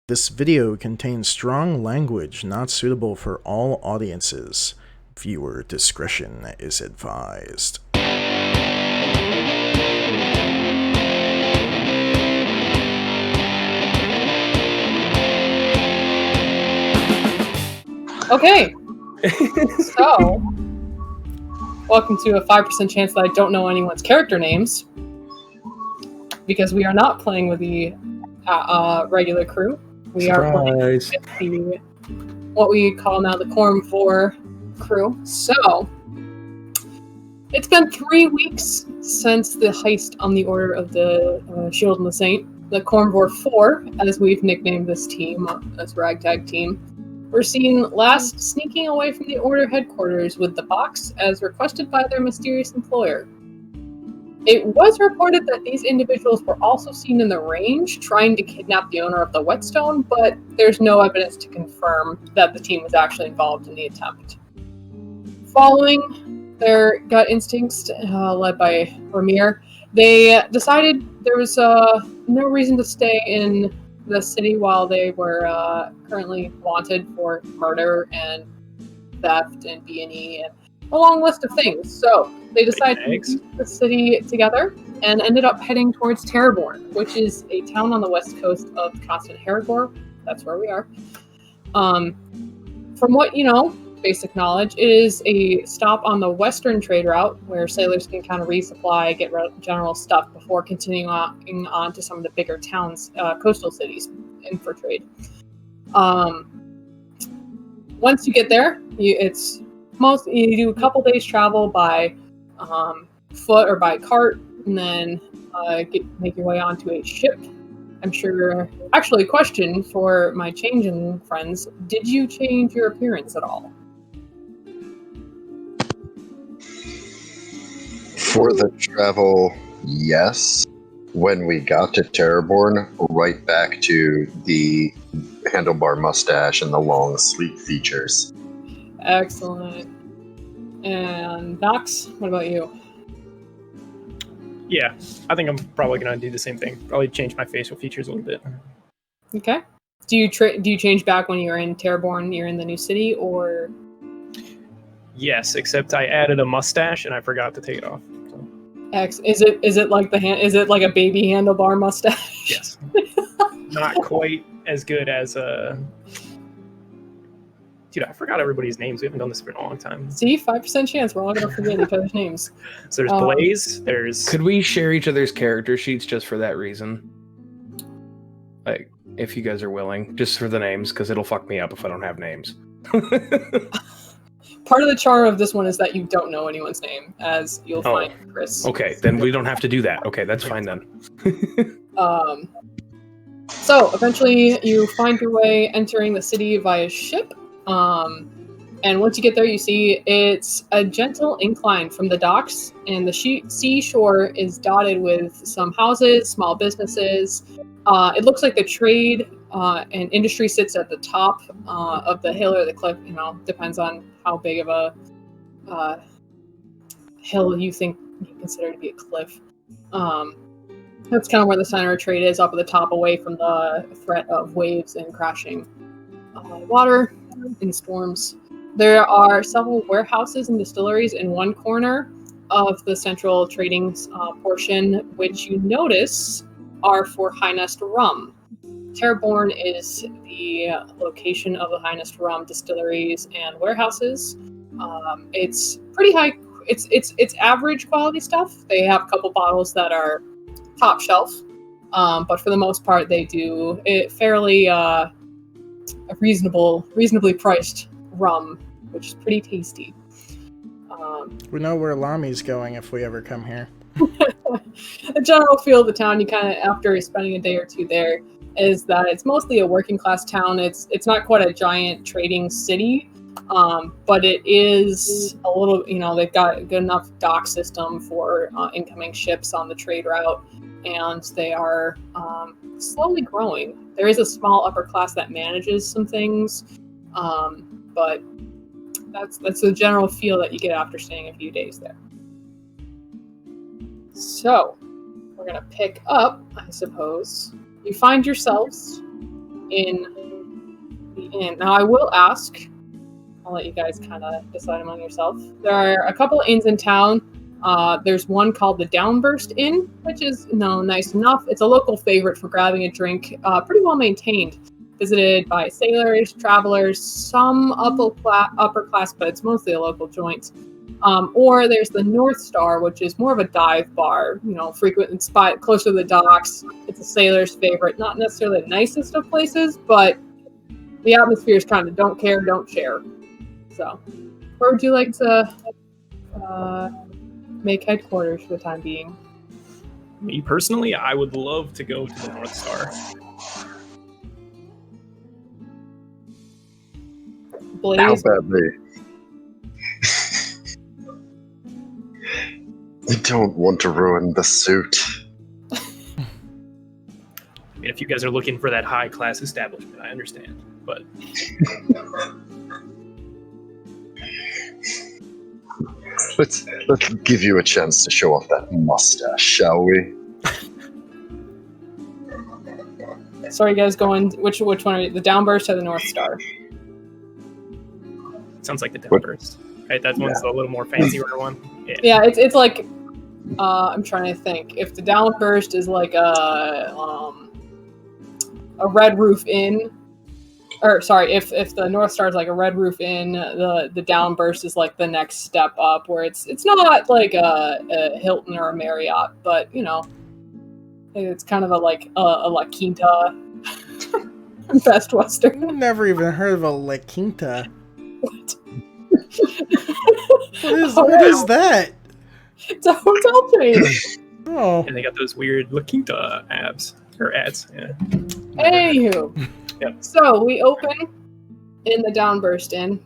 This video contains strong language not suitable for all audiences. Viewer discretion is advised. Okay, so welcome to a 5% chance that I don't know anyone's character names, because we are not playing with the regular crew. We are playing with what we call now the Khorom-Vore crew. So, it's been 3 weeks since the heist on the Order of the Shield and the Saint, the Khorom-Vore Four, as we've nicknamed this team, this ragtag team. We're seen last sneaking away from the Order headquarters with the box as requested by their mysterious employer. It was reported that these individuals were also seen in the range trying to kidnap the owner of the whetstone, but there's no evidence to confirm that the team was actually involved in the attempt. Following their gut instincts, led by Ramir, they decided there was no reason to stay in the city while they were currently wanted for murder and theft and B&E and a long list of things. So they decided to leave the city together and ended up heading towards Terraborn, which is a town on the west coast of Constant Harrogor. That's where we are. From what you know, basic knowledge, it is a stop on the western trade route where sailors can kind of resupply, get general stuff before continuing on to some of the bigger towns, coastal cities, and for trade. Once you get there, you do a couple days travel by foot or by cart, and then make your way onto a ship. I'm sure. Actually, question for my changing friends: did you change your appearance at all? For the travel, yes. When we got to Terraborn, right back to the handlebar mustache and the long, sleek features. Excellent. And Nox, what about you? Yeah, I think I'm probably gonna do the same thing. Probably change my facial features a little bit. Okay. Do you change back when you're in Terraborn? You're in the new city, or? Yes, except I added a mustache and I forgot to take it off. So. Is it like is it like a baby handlebar mustache? Yes. Not quite as good as Dude, I forgot everybody's names. We haven't done this for a long time. See, 5% chance we're all gonna forget each other's names. So there's Blaze. There's. Could we share each other's character sheets just for that reason? Like, if you guys are willing, just for the names, because it'll fuck me up if I don't have names. Part of the charm of this one is that you don't know anyone's name, as you'll find Chris. Okay, then we don't have to do that. Okay, that's fine then. So eventually you find your way entering the city via ship. And once you get there, you see it's a gentle incline from the docks, and the seashore is dotted with some houses, small businesses. It looks like the trade and industry sits at the top of the hill or the cliff. You know, depends on how big of a hill you consider to be a cliff. That's kind of where the center of trade is, up at the top, away from the threat of waves and crashing water and storms. There are several warehouses and distilleries in one corner of the central trading portion, which you notice are for Highnest Rum. Terraborn is the location of the Highnest Rum distilleries and warehouses. It's pretty high. It's average quality stuff. They have a couple bottles that are top shelf, but for the most part, they do it fairly reasonably priced rum, which is pretty tasty. We know where Lami's going if we ever come here. The general feel of the town, you kind of, after spending a day or two there, is that it's mostly a working class town. It's not quite a giant trading city, but it is a little, they've got a good enough dock system for incoming ships on the trade route, and they are slowly growing. There is a small upper class that manages some things, but that's the general feel that you get after staying a few days there. So, we're going to pick up, I suppose. You find yourselves in the inn. Now, I will ask, I'll let you guys kind of decide among yourself. There are a couple of inns in town. There's one called the Downburst Inn, which is nice enough. It's a local favorite for grabbing a drink, pretty well maintained. Visited by sailors, travelers, some upper class, but it's mostly a local joint. Or there's the North Star, which is more of a dive bar, frequent spot closer to the docks. It's a sailor's favorite, not necessarily the nicest of places, but the atmosphere is kind of don't care, don't share. So, where would you like to make headquarters for the time being? Me personally, I would love to go to the North Star. Blaze? How badly? I don't want to ruin the suit. I mean, if you guys are looking for that high-class establishment, I understand, but... Let's give you a chance to show off that mustache, shall we? So are you guys going, which one are you, the Downburst or the North Star? Sounds like the Downburst. Right, that one's a little more fancier one. Yeah, it's like, I'm trying to think. If the Downburst is like a Red Roof Inn, or sorry, if the North Star is like a Red Roof Inn, the Downburst is like the next step up, where it's not like a Hilton or a Marriott, but it's kind of a La Quinta, Best Western. I've never even heard of a La Quinta. What? What is that? It's a hotel chain. Oh. And they got those weird La Quinta ads. Yeah. Anywho, Yep. So we open in the Downburst Inn.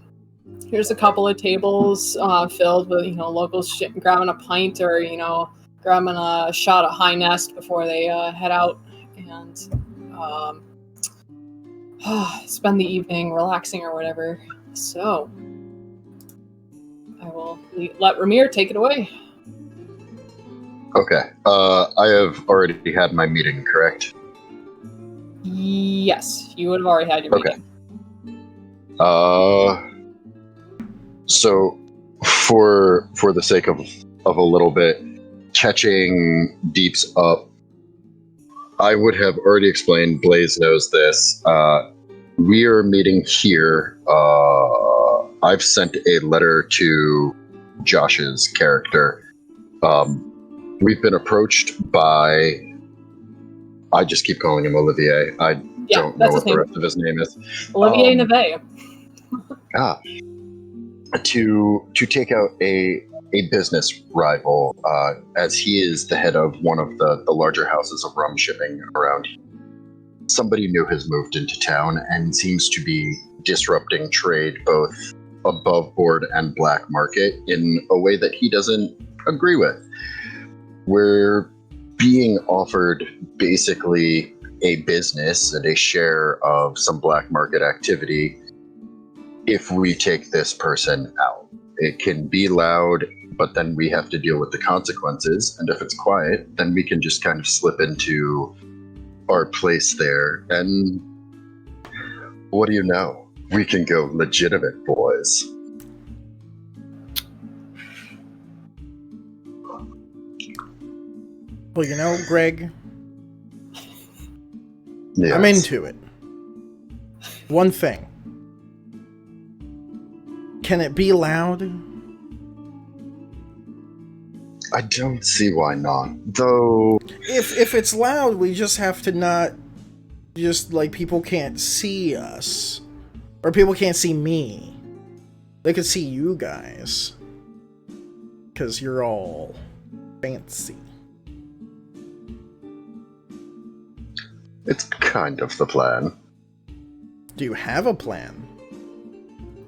Here's a couple of tables filled with locals grabbing a pint or grabbing a shot of High Nest before they head out and spend the evening relaxing or whatever. So I will let Ramir take it away. Okay. I have already had my meeting, correct? Yes, you would have already had your meeting. So for the sake of a little bit, catching Deeps up, I would have already explained, Blaze knows this. We are meeting here. I've sent a letter to Josh's character. We've been approached by... I just keep calling him Olivier. I don't know what the rest of his name is. Olivier Neve. To take out a business rival, as he is the head of one of the larger houses of rum shipping around here. Somebody new has moved into town and seems to be disrupting trade both above board and black market in a way that he doesn't agree with. We're being offered basically a business and a share of some black market activity if we take this person out. It can be loud, but then we have to deal with the consequences. And if it's quiet, then we can just kind of slip into our place there. And what do you know? We can go legitimate, boys. Well, Greg, Yes. I'm into it. One thing. Can it be loud? I don't see why not. Though... If it's loud, we just have to not... Just, people can't see us. Or people can't see me. They could see you guys. Because you're all fancy. It's kind of the plan. Do you have a plan?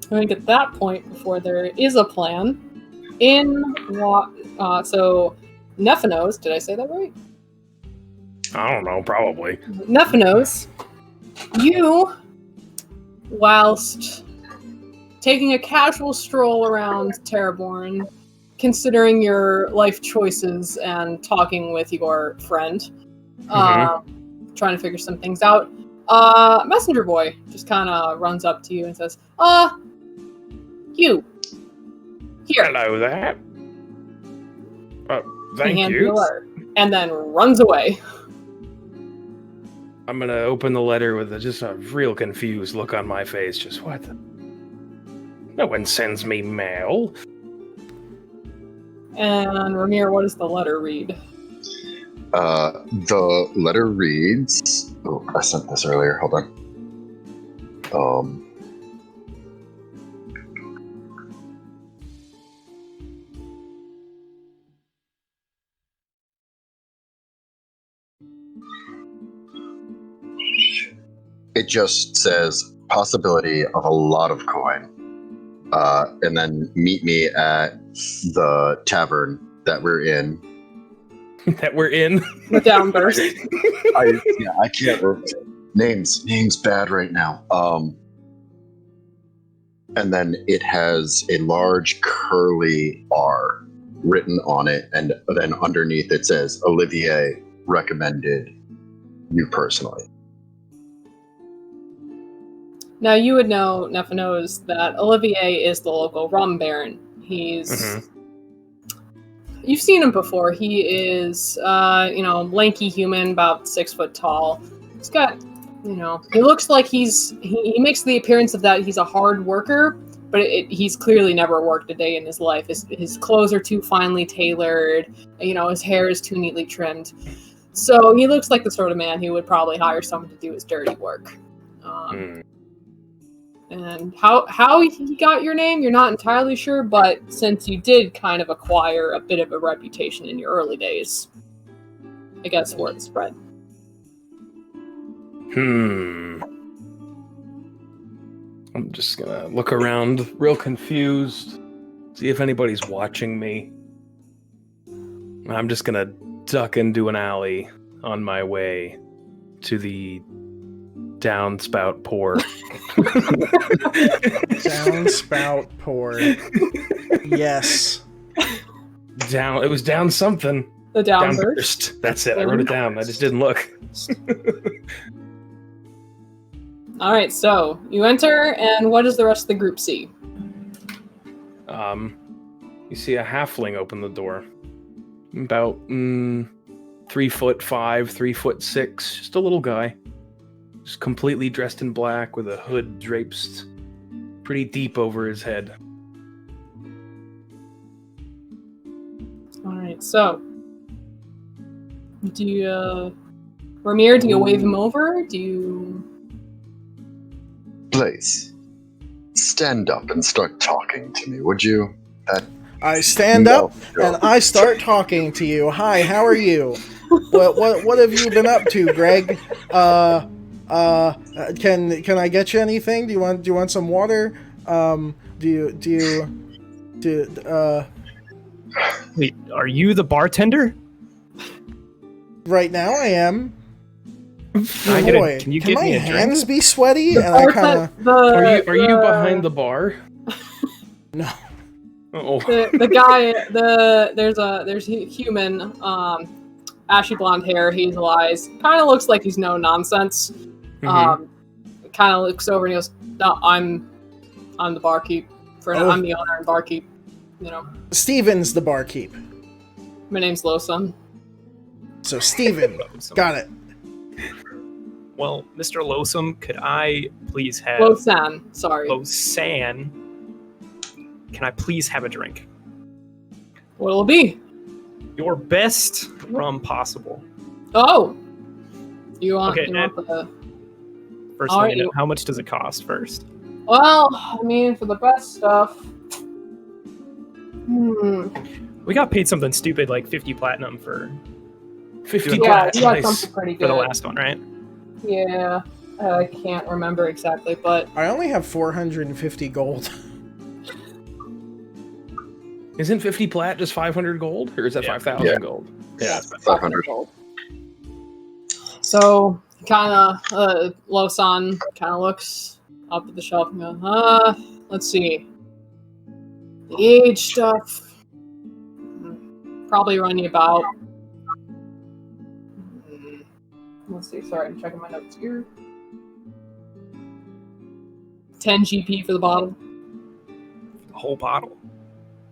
I think at that point, before there is a plan, so Nephinos, did I say that right? I don't know, probably. Nephinos, you, whilst taking a casual stroll around Terraborn, considering your life choices and talking with your friend, trying to figure some things out, Messenger boy just kind of runs up to you and says, you. Here. Hello there. He Thank hands you. a letter, and then runs away. I'm gonna open the letter with just a real confused look on my face. Just what? No one sends me mail. And Ramir, what does the letter read? The letter reads. Oh, I sent this earlier. Hold on. It just says possibility of a lot of coin. And then meet me at the tavern that we're in. That we're in. The downburst. I can't remember. Name's bad right now. And then it has a large curly R written on it, and then underneath it says Olivier recommended you personally. Now, you would know, Nefa knows, that Olivier is the local rum baron. He's... You've seen him before. He is, lanky human, about 6 foot tall. He's got, he looks like he makes the appearance of that he's a hard worker, but he's clearly never worked a day in his life. His clothes are too finely tailored. His hair is too neatly trimmed. So he looks like the sort of man who would probably hire someone to do his dirty work. And how he got your name, you're not entirely sure, but since you did kind of acquire a bit of a reputation in your early days, I guess word spread. I'm just gonna look around real confused, see if anybody's watching me. I'm just gonna duck into an alley on my way to the downspout pour. Downspout pour. Yes. It was down something. The downburst. That's it. I wrote it down. I just didn't look. All right, so you enter, and what does the rest of the group see? You see a halfling open the door. About 3'5", 3'6", just a little guy. Just completely dressed in black with a hood draped pretty deep over his head. All right, so do you, Ramir, do you wave him over? Do you... Blaze, stand up and start talking to me, would you? I stand up and I start talking to you. Hi, how are you? What have you been up to, Greg? Can I get you anything? Do you want some water? Wait, are you the bartender? Right now I am. Can you give my me a hands drink? be sweaty? And I kind of... Are you behind the bar? No. Oh. The guy, there's a human, ashy blonde hair, hazel eyes, kind of looks like he's no nonsense. Kind of looks over and he goes, "No, I'm the barkeep. I'm the owner and barkeep. Steven's the barkeep. My name's Losun." So Steven, got it. Well, Mr. Losum, could I please have... Losan, sorry. Losan. Can I please have a drink? What'll it be? Your best rum possible. Oh! You want the... First All thing, right, how much does it cost first? Well, I mean, for the best stuff... We got paid something stupid like 50 platinum for... 50 Yeah, you got nice. something pretty good. For the last one, right? Yeah, I can't remember exactly, but... I only have 450 gold. Isn't 50 plat just 500 gold? Or is that 5,000 gold? Yeah, 500 gold. So, Losan kind of looks up at the shelf and goes, let's see. The age stuff... Probably run you about... Let's see, sorry, I'm checking my notes here. 10 GP for the bottle. A whole bottle.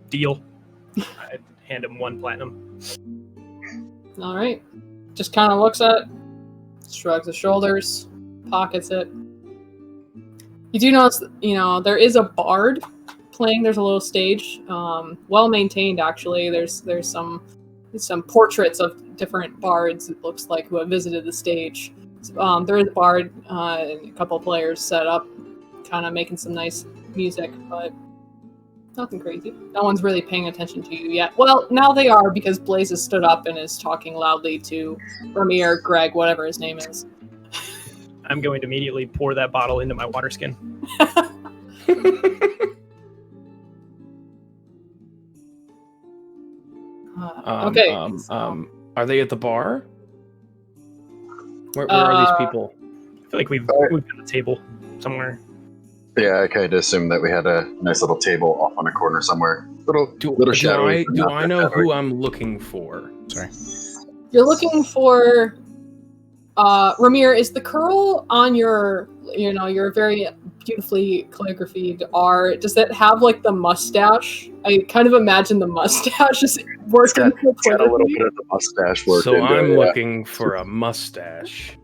Deal. I hand him 1 platinum. All right. Just kind of looks at it, shrugs his shoulders, pockets it. You do notice, there is a bard playing. There's a little stage, well maintained actually. There's some portraits of different bards. It looks like who have visited the stage. There is a bard and a couple of players set up, kind of making some nice music, but nothing crazy. No one's really paying attention to you yet. Well, now they are because Blaze has stood up and is talking loudly to Ramir, Greg, whatever his name is. I'm going to immediately pour that bottle into my water skin. Okay. Are they at the bar? Where are these people? I feel like we've got a table somewhere. Yeah, I kind of assumed that we had a nice little table off on a corner somewhere. Little shadowy. Do I know who I'm looking for? Sorry. You're looking for Ramir. Is the curl on your very beautifully calligraphied R? Does that have like the mustache? I kind of imagine the mustache is working. It's got a little bit of the mustache work. So I'm looking for a mustache.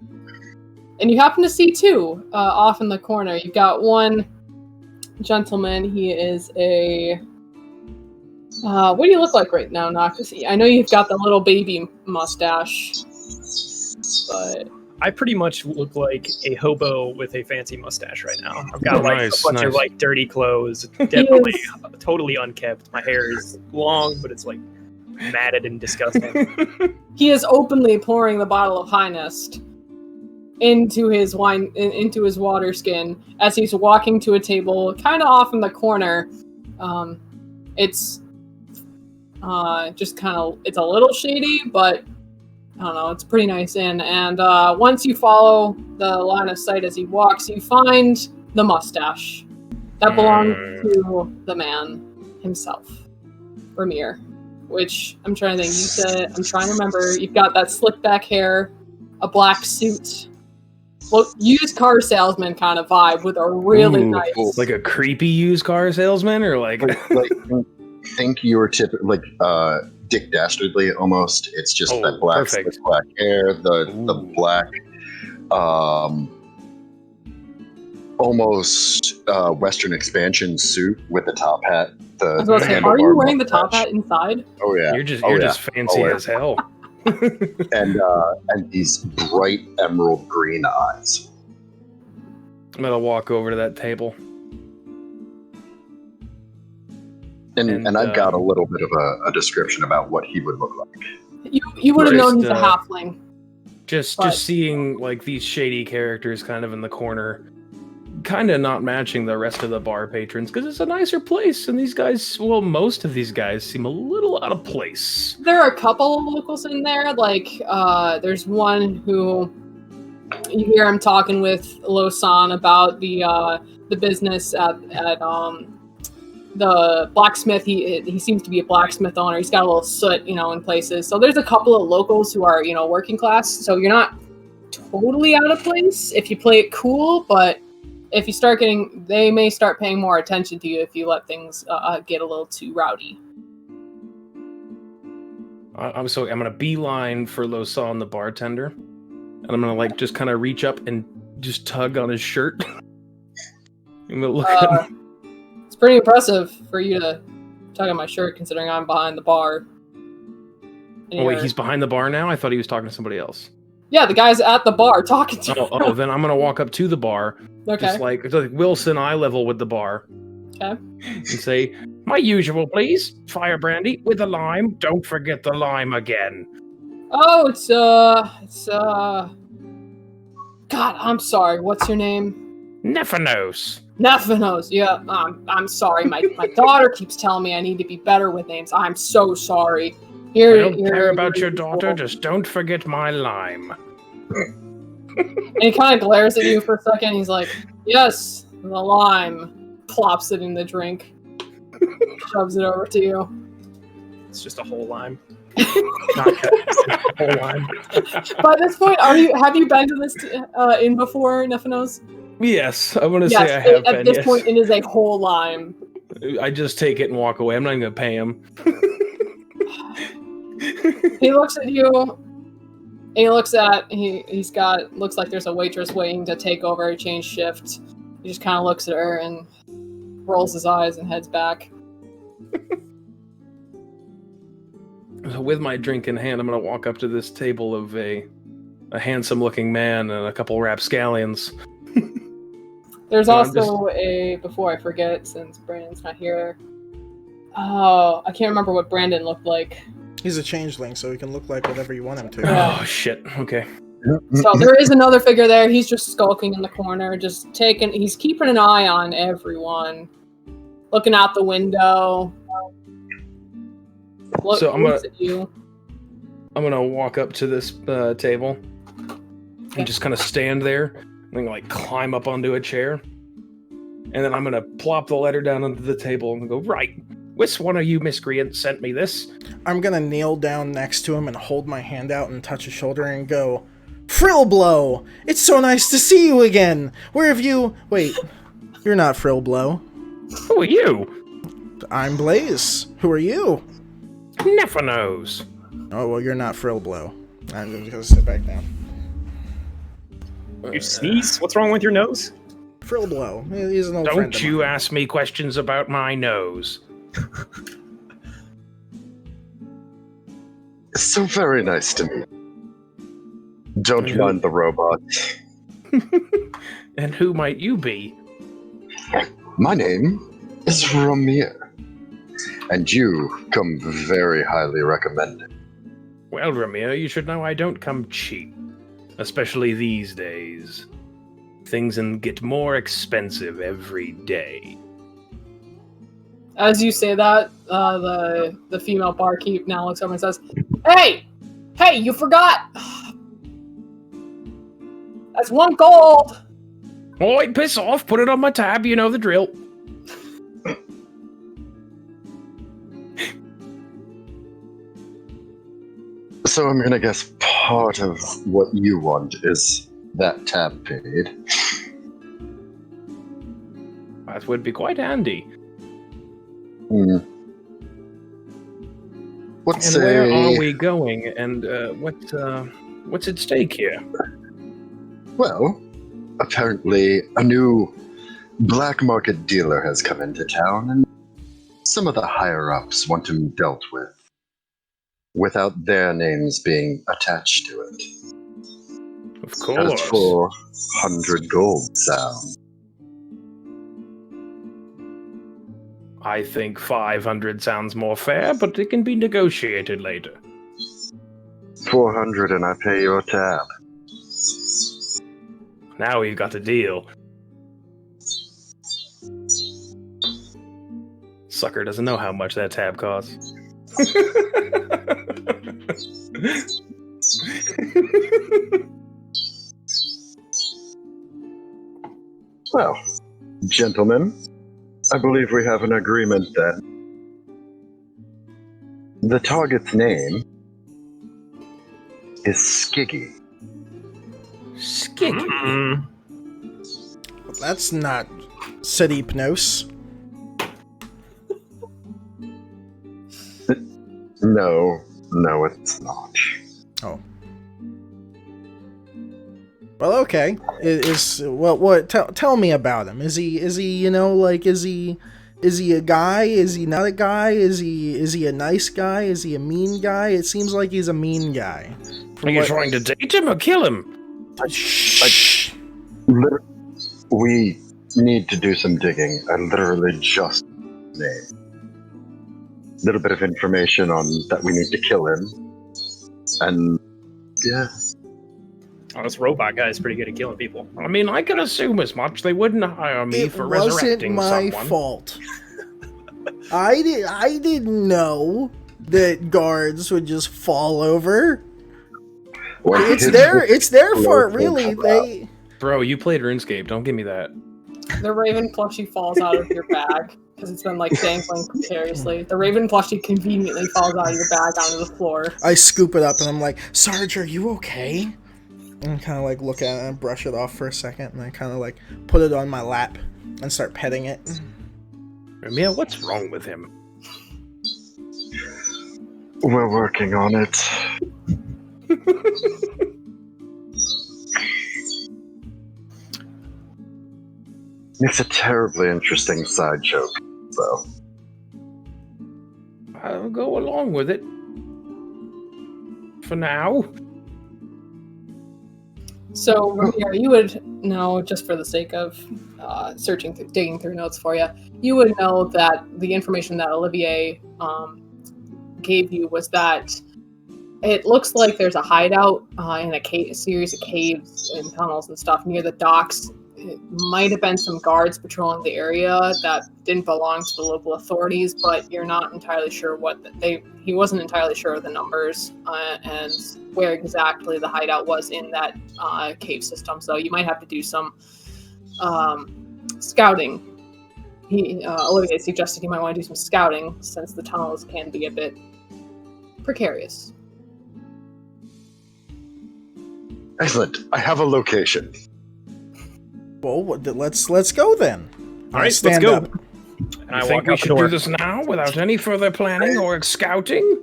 And you happen to see 2 off in the corner. You've got one gentleman. He is a... what do you look like right now, Noctis? I know you've got the little baby mustache, but... I pretty much look like a hobo with a fancy mustache right now. I've got a bunch of like dirty clothes, definitely totally unkept. My hair is long, but it's like matted and disgusting. He is openly pouring the bottle of Highness into his water skin as he's walking to a table kind of off in the corner. It's just kind of, it's a little shady, but I don't know, it's a pretty nice inn. And once you follow the line of sight as he walks, you find the mustache that belongs to the man himself, Ramir. Which I'm trying to think. You said, I'm trying to remember. You've got that slick back hair, a black suit. Well, used car salesman kind of vibe with a really nice, like a creepy used car salesman, or like think you were like Dick Dastardly almost. It's just that black hair, the black, almost Western expansion suit with the top hat. I was about to say, are you wearing the top hat inside? Oh yeah, you're just fancy as hell. and these bright emerald green eyes. I'm gonna walk over to that table. And I've got a little bit of a description about what he would look like. You would have known he's a halfling. Just seeing like these shady characters kind of in the corner, kind of not matching the rest of the bar patrons, because it's a nicer place, and these guys, well, most of these guys seem a little out of place. There are a couple of locals in there, like there's one who you hear him talking with Losan about the business at the blacksmith. He seems to be a blacksmith owner. He's got a little soot, in places. So there's a couple of locals who are, working class. So you're not totally out of place if you play it cool, but if you start they may start paying more attention to you if you let things get a little too rowdy. I'm gonna beeline for Losan, the bartender, and I'm gonna just kind of reach up and just tug on his shirt. I'm gonna look at him. It's pretty impressive for you to tug on my shirt, considering I'm behind the bar. Oh wait, he's behind the bar now? I thought he was talking to somebody else. Yeah, the guy's at the bar talking to him. Then I'm gonna walk up to the bar, just like Wilson eye level with the bar. Okay. And say, "My usual, please. Fire brandy with a lime. Don't forget the lime again." Oh, it's God, I'm sorry. What's your name? Nephanos. Nephanos. Yeah, I'm sorry. My daughter keeps telling me I need to be better with names. I'm so sorry. I don't care about your daughter. Just don't forget my lime. And he kind of glares at you for a second. He's like, "Yes, the lime." Plops it in the drink. Shoves it over to you. It's just a whole lime. Not cut. It's a whole lime. By this point, have you been to this inn before, Nephanos? Yes, I'm gonna say I have at been. this Yes. point, it is a whole lime. I just take it and walk away. I'm not even gonna pay him. He looks at you. And he looks looks like there's a waitress waiting to take over, change shift. He just kind of looks at her and rolls his eyes and heads back. So with my drink in hand, I'm gonna walk up to this table of a handsome-looking man and a couple rapscallions. There's No, also before I forget, since Brandon's not here. Oh, I can't remember what Brandon looked like. He's a changeling, so he can look like whatever you want him to. Yeah. Oh shit. Okay. So there is another figure there. He's just skulking in the corner, he's keeping an eye on everyone. Looking out the window. So Looks at you. I'm gonna walk up to this table and just kind of stand there and like climb up onto a chair. And then I'm gonna plop the letter down onto the table and go, right, which one of you miscreants sent me this? I'm gonna kneel down next to him and hold my hand out and touch his shoulder and go, Frillblow! It's so nice to see you again! Where have you... Wait, you're not Frillblow. Who are you? I'm Blaze. Who are you? Never knows. Oh, well, you're not Frillblow. I'm just gonna sit back down. You sneeze? What's wrong with your nose? Frillblow. He's an old friend Don't of you mine. ask me questions about my nose. So very nice to meet. Don't mind the robot. And who might you be? My name is Ramir, and you come very highly recommended. Well, Ramir, you should know I don't come cheap. Especially these days. Things get more expensive every day. As you say that, the female barkeep now looks over and says, Hey, you forgot! That's 1 gold! Oi, piss off, put it on my tab, you know the drill. So I'm gonna guess part of what you want is that tab paid. That would be quite handy. What's And where are we going, and what's at stake here? Well, apparently a new black market dealer has come into town, and some of the higher-ups want him dealt with, without their names being attached to it. Of Does course. 400 gold sound? I think 500 sounds more fair, but it can be negotiated later. 400 and I pay your tab. Now we've got a deal. Sucker doesn't know how much that tab costs. Well, gentlemen, I believe we have an agreement then. The target's name is Skiggy. Skiggy. That's not Sedipnos. No, it's not. Oh. Well, okay. Tell me about him. Is he is he a guy? Is he not a guy? Is he a nice guy? Is he a mean guy? It seems like he's a mean guy. Are you trying to date him or kill him? Shh. We need to do some digging. I literally just name. Little bit of information on that we need to kill him. And yeah. Oh, this robot guy is pretty good at killing people. I mean, I can assume as much. They wouldn't hire me for resurrecting someone. It wasn't my fault. I didn't know that guards would just fall over. It's there for it, really. Bro, you played RuneScape. Don't give me that. The Raven plushie falls out of your bag because it's been like dangling precariously. The Raven plushie conveniently falls out of your bag onto the floor. I scoop it up and I'm like, Sarge, are you okay? And kind of like look at it and brush it off for a second, and then kind of like put it on my lap and start petting it. Ramir, what's wrong with him? We're working on it. It's a terribly interesting side joke, though. I'll go along with it. For now. So, Ramir, you would know, just for the sake of digging through notes for you, you would know that the information that Olivier gave you was that it looks like there's a hideout in a series of caves and tunnels and stuff near the docks. It might have been some guards patrolling the area that didn't belong to the local authorities, but you're not entirely sure he wasn't entirely sure of the numbers and where exactly the hideout was in that cave system. So you might have to do some scouting. Olivier suggested you might want to do some scouting since the tunnels can be a bit precarious. Excellent. I have a location. Well, let's go then. All right, Stand let's go. up. And I I think walk we out the should door. do this now without any further planning or scouting?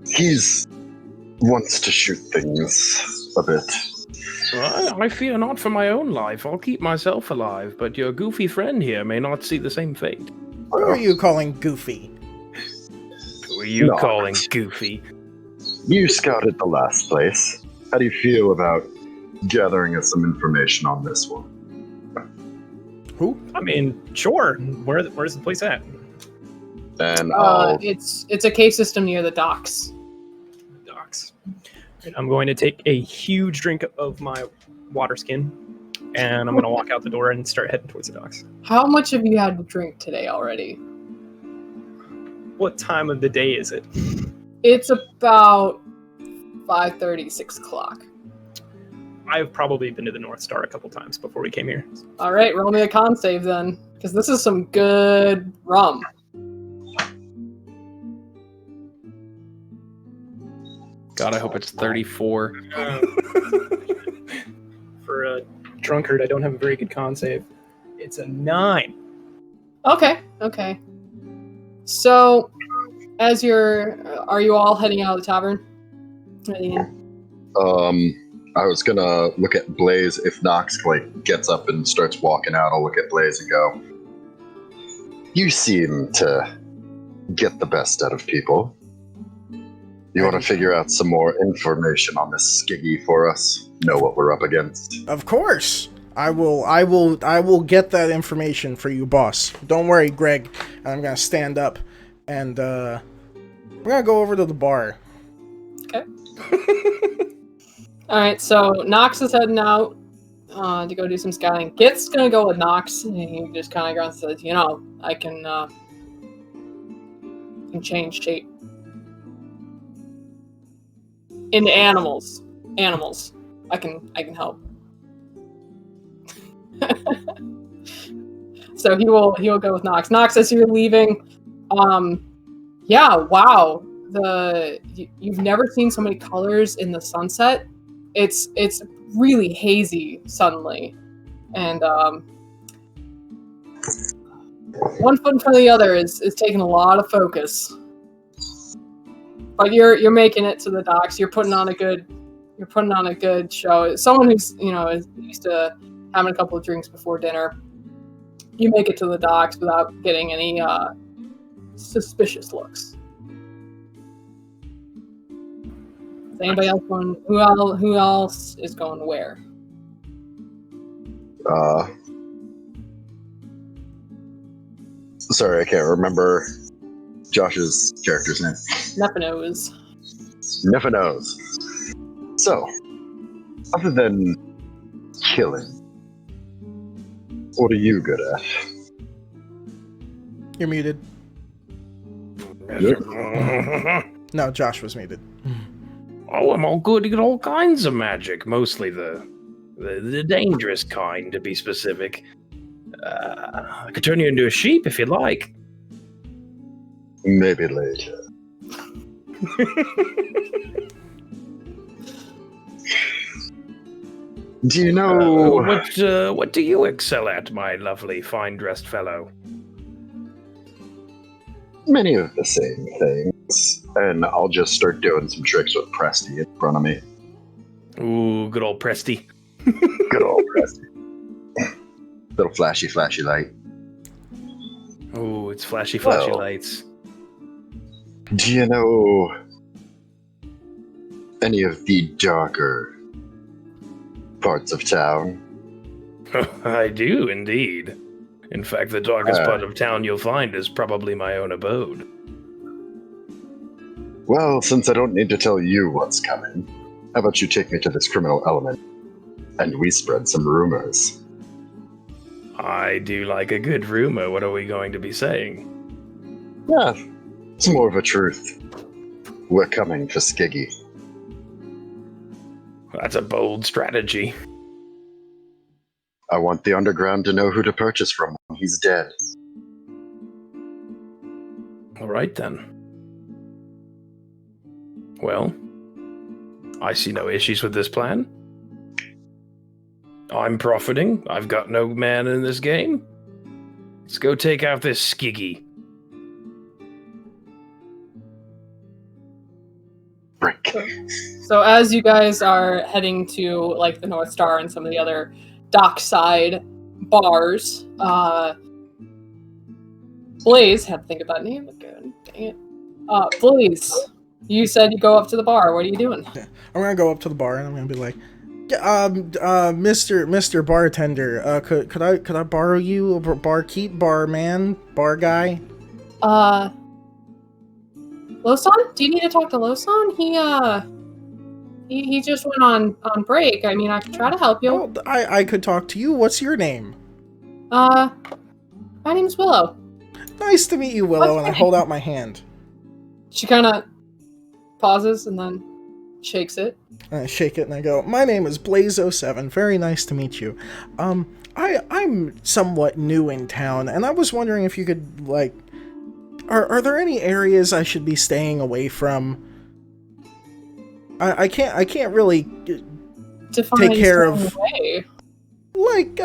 He's wants to shoot things a bit. I fear not for my own life. I'll keep myself alive, but your goofy friend here may not see the same fate. Who are you calling goofy? Who are you No. calling goofy? You scouted the last place. How do you feel about gathering us some information on this one? Who? I mean, sure. Where's the place at? And It's a cave system near the docks. Docks. Right, I'm going to take a huge drink of my water skin, and I'm going to walk out the door and start heading towards the docks. How much have you had to drink today already? What time of the day is it? It's about 5:30, 6 o'clock. I've probably been to the North Star a couple times before we came here. All right, roll me a con save then, because this is some good rum. God, I hope it's 34. For a drunkard, I don't have a very good con save. It's a 9. Okay. So, are you all heading out of the tavern? Heading in? I was gonna look at Blaze. If Nox gets up and starts walking out, I'll look at Blaze and go, "You seem to get the best out of people. You want to figure out some more information on this skiggy for us? Know what we're up against?" Of course. I will get that information for you, boss. Don't worry, Greg. I'm gonna stand up and we're gonna go over to the bar. Okay. All right, so Nox is heading out to go do some scouting. Git's gonna go with Nox, and he just kind of grunts and says, I can change shape into animals. I can help. So he will go with Nox. Nox, as you're leaving, yeah, wow. You've never seen so many colors in the sunset. It's really hazy suddenly, and one foot in front of the other is taking a lot of focus. But you're making it to the docks. You're putting on a good show. Someone who's is used to having a couple of drinks before dinner. You make it to the docks without getting any suspicious looks. Is anybody else going? Who else is going where? Sorry, I can't remember Josh's character's name. Nephinos. Nephinos. So, other than killing, what are you good at? You're muted. No, Josh was muted. Oh, I'm all good at all kinds of magic, mostly the dangerous kind, to be specific. I could turn you into a sheep if you like. Maybe later. Do you know... What do you excel at, my lovely, fine-dressed fellow? Many of the same things. And I'll just start doing some tricks with Presty in front of me. Ooh, good old Presty. Good old Presty. Little flashy light. Ooh, it's flashy Well, lights. Do you know any of the darker parts of town? I do, indeed. In fact, the darkest part of town you'll find is probably my own abode. Well, since I don't need to tell you what's coming, how about you take me to this criminal element, and we spread some rumors? I do like a good rumor. What are we going to be saying? Yeah, it's more of a truth. We're coming for Skiggy. That's a bold strategy. I want the underground to know who to purchase from when he's dead. All right, then. Well, I see no issues with this plan. I'm profiting. I've got no man in this game. Let's go take out this Skiggy. Brick. So as you guys are heading to like the North Star and some of the other dockside bars, Blaze, had to think of that name again. Dang it. Blaze, you said you go up to the bar. What are you doing? Yeah. I'm gonna go up to the bar and I'm gonna be like, Mr. Bartender, could I borrow you a barkeep, barman, bar guy? Losan? Do you need to talk to Losan? He just went on break. I mean, I could try to help you. Oh, I could talk to you. What's your name? My name's Willow. Nice to meet you, Willow, and I hold out my hand. She kind of pauses and then shakes it. And I shake it and I go, my name is Blaze07. Very nice to meet you. I'm somewhat new in town, and I was wondering if you could, like, are there any areas I should be staying away from? I can't really take care of, like,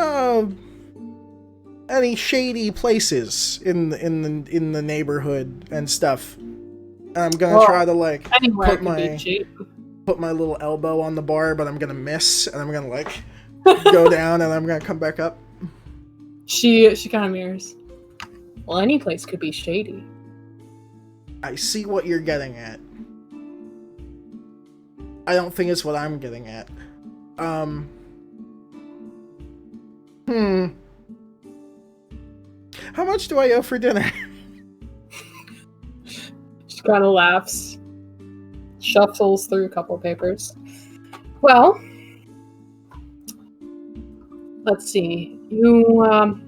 any shady places in the neighborhood and stuff. And I'm gonna try to, like, put my little elbow on the bar, but I'm gonna miss, and I'm gonna, like, go down, and I'm gonna come back up. She kind of mirrors. Well, any place could be shady. I see what you're getting at. I don't think it's what I'm getting at. How much do I owe for dinner? She kind of laughs. Shuffles through a couple of papers. Well, let's see. Your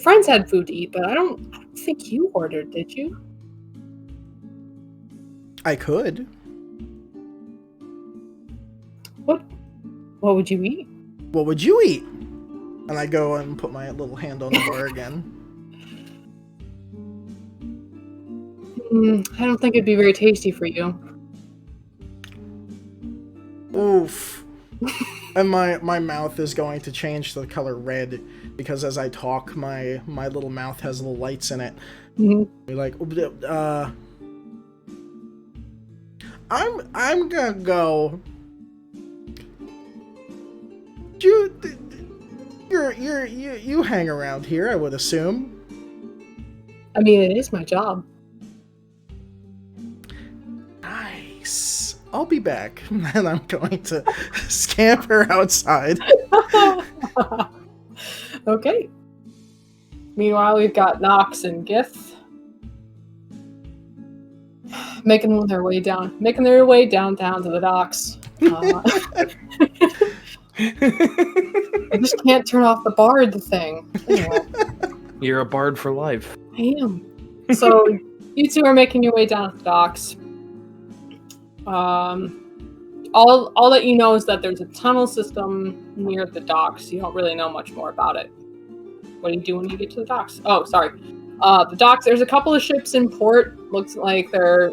friends had food to eat, but I don't think you ordered, did you? I could. What would you eat? What would you eat? And I go and put my little hand on the bar again. I don't think it'd be very tasty for you. Oof. And my mouth is going to change to the color red, because as I talk, my little mouth has little lights in it. Mm-hmm. Like, I'm gonna go. You hang around here, I would assume. I mean, it is my job. Nice. I'll be back, and I'm going to scamper outside. Okay. Meanwhile, we've got Nox and Gith making their way downtown to the docks. I just can't turn off the bard thing. Anyway. You're a bard for life. I am. So you two are making your way down to the docks. All that you know is that there's a tunnel system near the docks. You don't really know much more about it. What do you do when you get to the docks? Oh, sorry. The docks, there's a couple of ships in port. Looks like they're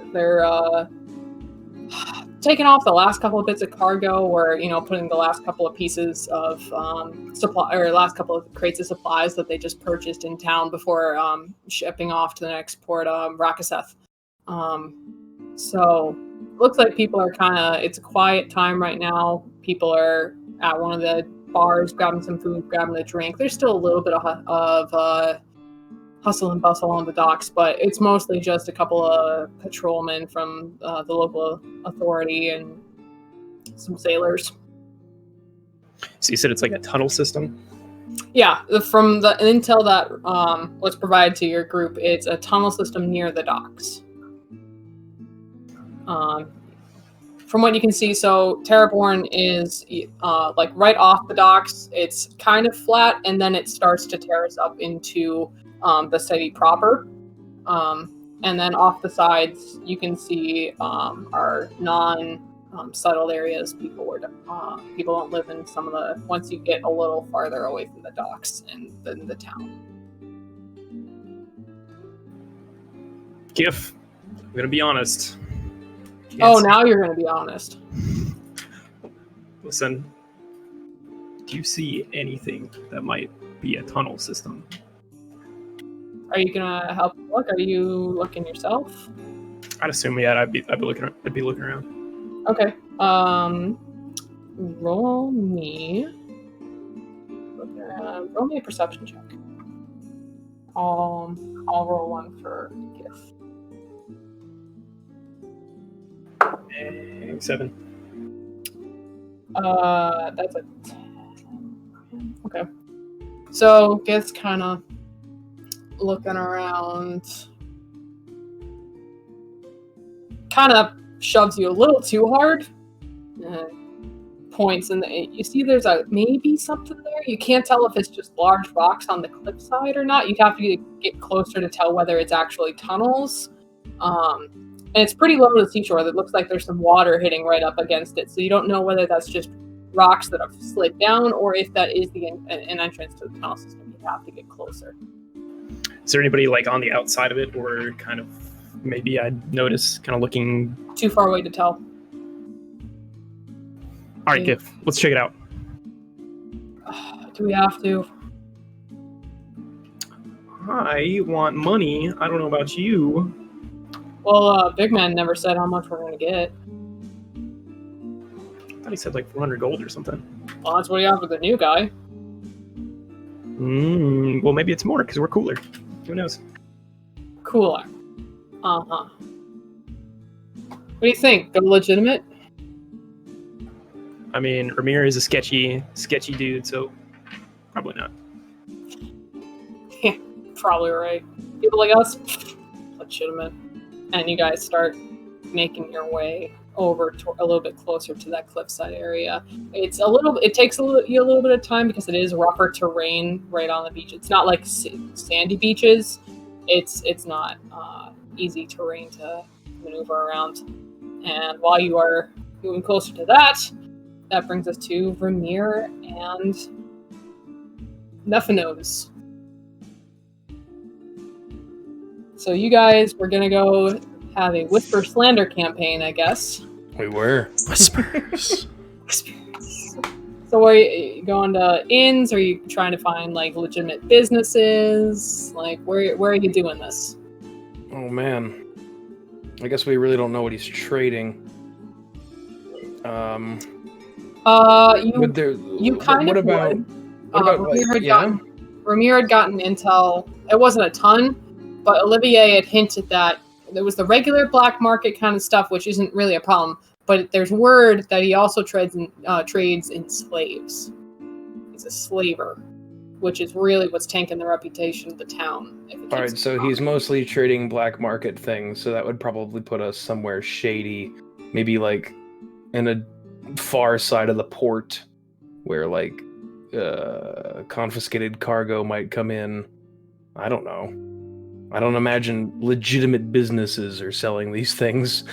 taking off the last couple of bits of cargo, or putting the last couple of pieces of supply, or last couple of crates of supplies that they just purchased in town before shipping off to the next port, Rakaseth. So looks like people are it's a quiet time right now. People are at one of the bars grabbing some food, grabbing a drink. There's still a little bit of hustle and bustle on the docks, but it's mostly just a couple of patrolmen from the local authority and some sailors. So you said it's like a tunnel system? Yeah, from the intel that was provided to your group, it's a tunnel system near the docks. From what you can see, so Terraborn is like right off the docks. It's kind of flat, and then it starts to terrace up into the city proper. And then off the sides, you can see our non-settled areas. People don't live in some of the, once you get a little farther away from the docks and then the town. Gif, I'm going to be honest. Now you're going to be honest. Listen, do you see anything that might be a tunnel system? Are you gonna help look? Are you looking yourself? I'd assume, yeah. I'd be looking around. Okay. Roll me a perception check. I'll roll one for Gif. 7. That's a 10. Okay. So Gif's kind of looking around, kind of shoves you a little too hard, points, and you see there's maybe something there. You can't tell if it's just large rocks on the cliffside or not. You'd have to get closer to tell whether it's actually tunnels. And it's pretty low to the seashore. It looks like there's some water hitting right up against it, so you don't know whether that's just rocks that have slid down or if that is an entrance to the tunnel system. You have to get closer. Is there anybody like on the outside of it, or kind of maybe I'd notice kind of looking too far away to tell? All right, Gif, let's check it out. Do we have to? I want money. I don't know about you. Well, Big Man never said how much we're going to get. I thought he said like 400 gold or something. Well, that's what he offered the new guy. Well, maybe it's more because we're cooler. Who knows? Cooler. Uh-huh. What do you think? Go legitimate? I mean, Ramir is a sketchy dude, so probably not. Yeah, probably right. People like us, legitimate. And you guys start making your way over to a little bit closer to that cliffside area. It takes you a little bit of time because it is rougher terrain right on the beach. It's not like sandy beaches. It's not easy terrain to maneuver around. And while you are moving closer to that brings us to Ramir and Nephinos. So you guys were gonna go have a whisper slander campaign, I guess. We were. Whispers. So are you going to inns? Are you trying to find like legitimate businesses? Like where are you doing this? Oh man, I guess we really don't know what he's trading. Ramir had gotten intel. It wasn't a ton, but Olivier had hinted that there was the regular black market kind of stuff, which isn't really a problem. But there's word that he also trades in slaves. He's a slaver, which is really what's tanking the reputation of the town. All right, so he's mostly trading black market things, so that would probably put us somewhere shady, maybe like in a far side of the port, where like confiscated cargo might come in. I don't know. I don't imagine legitimate businesses are selling these things.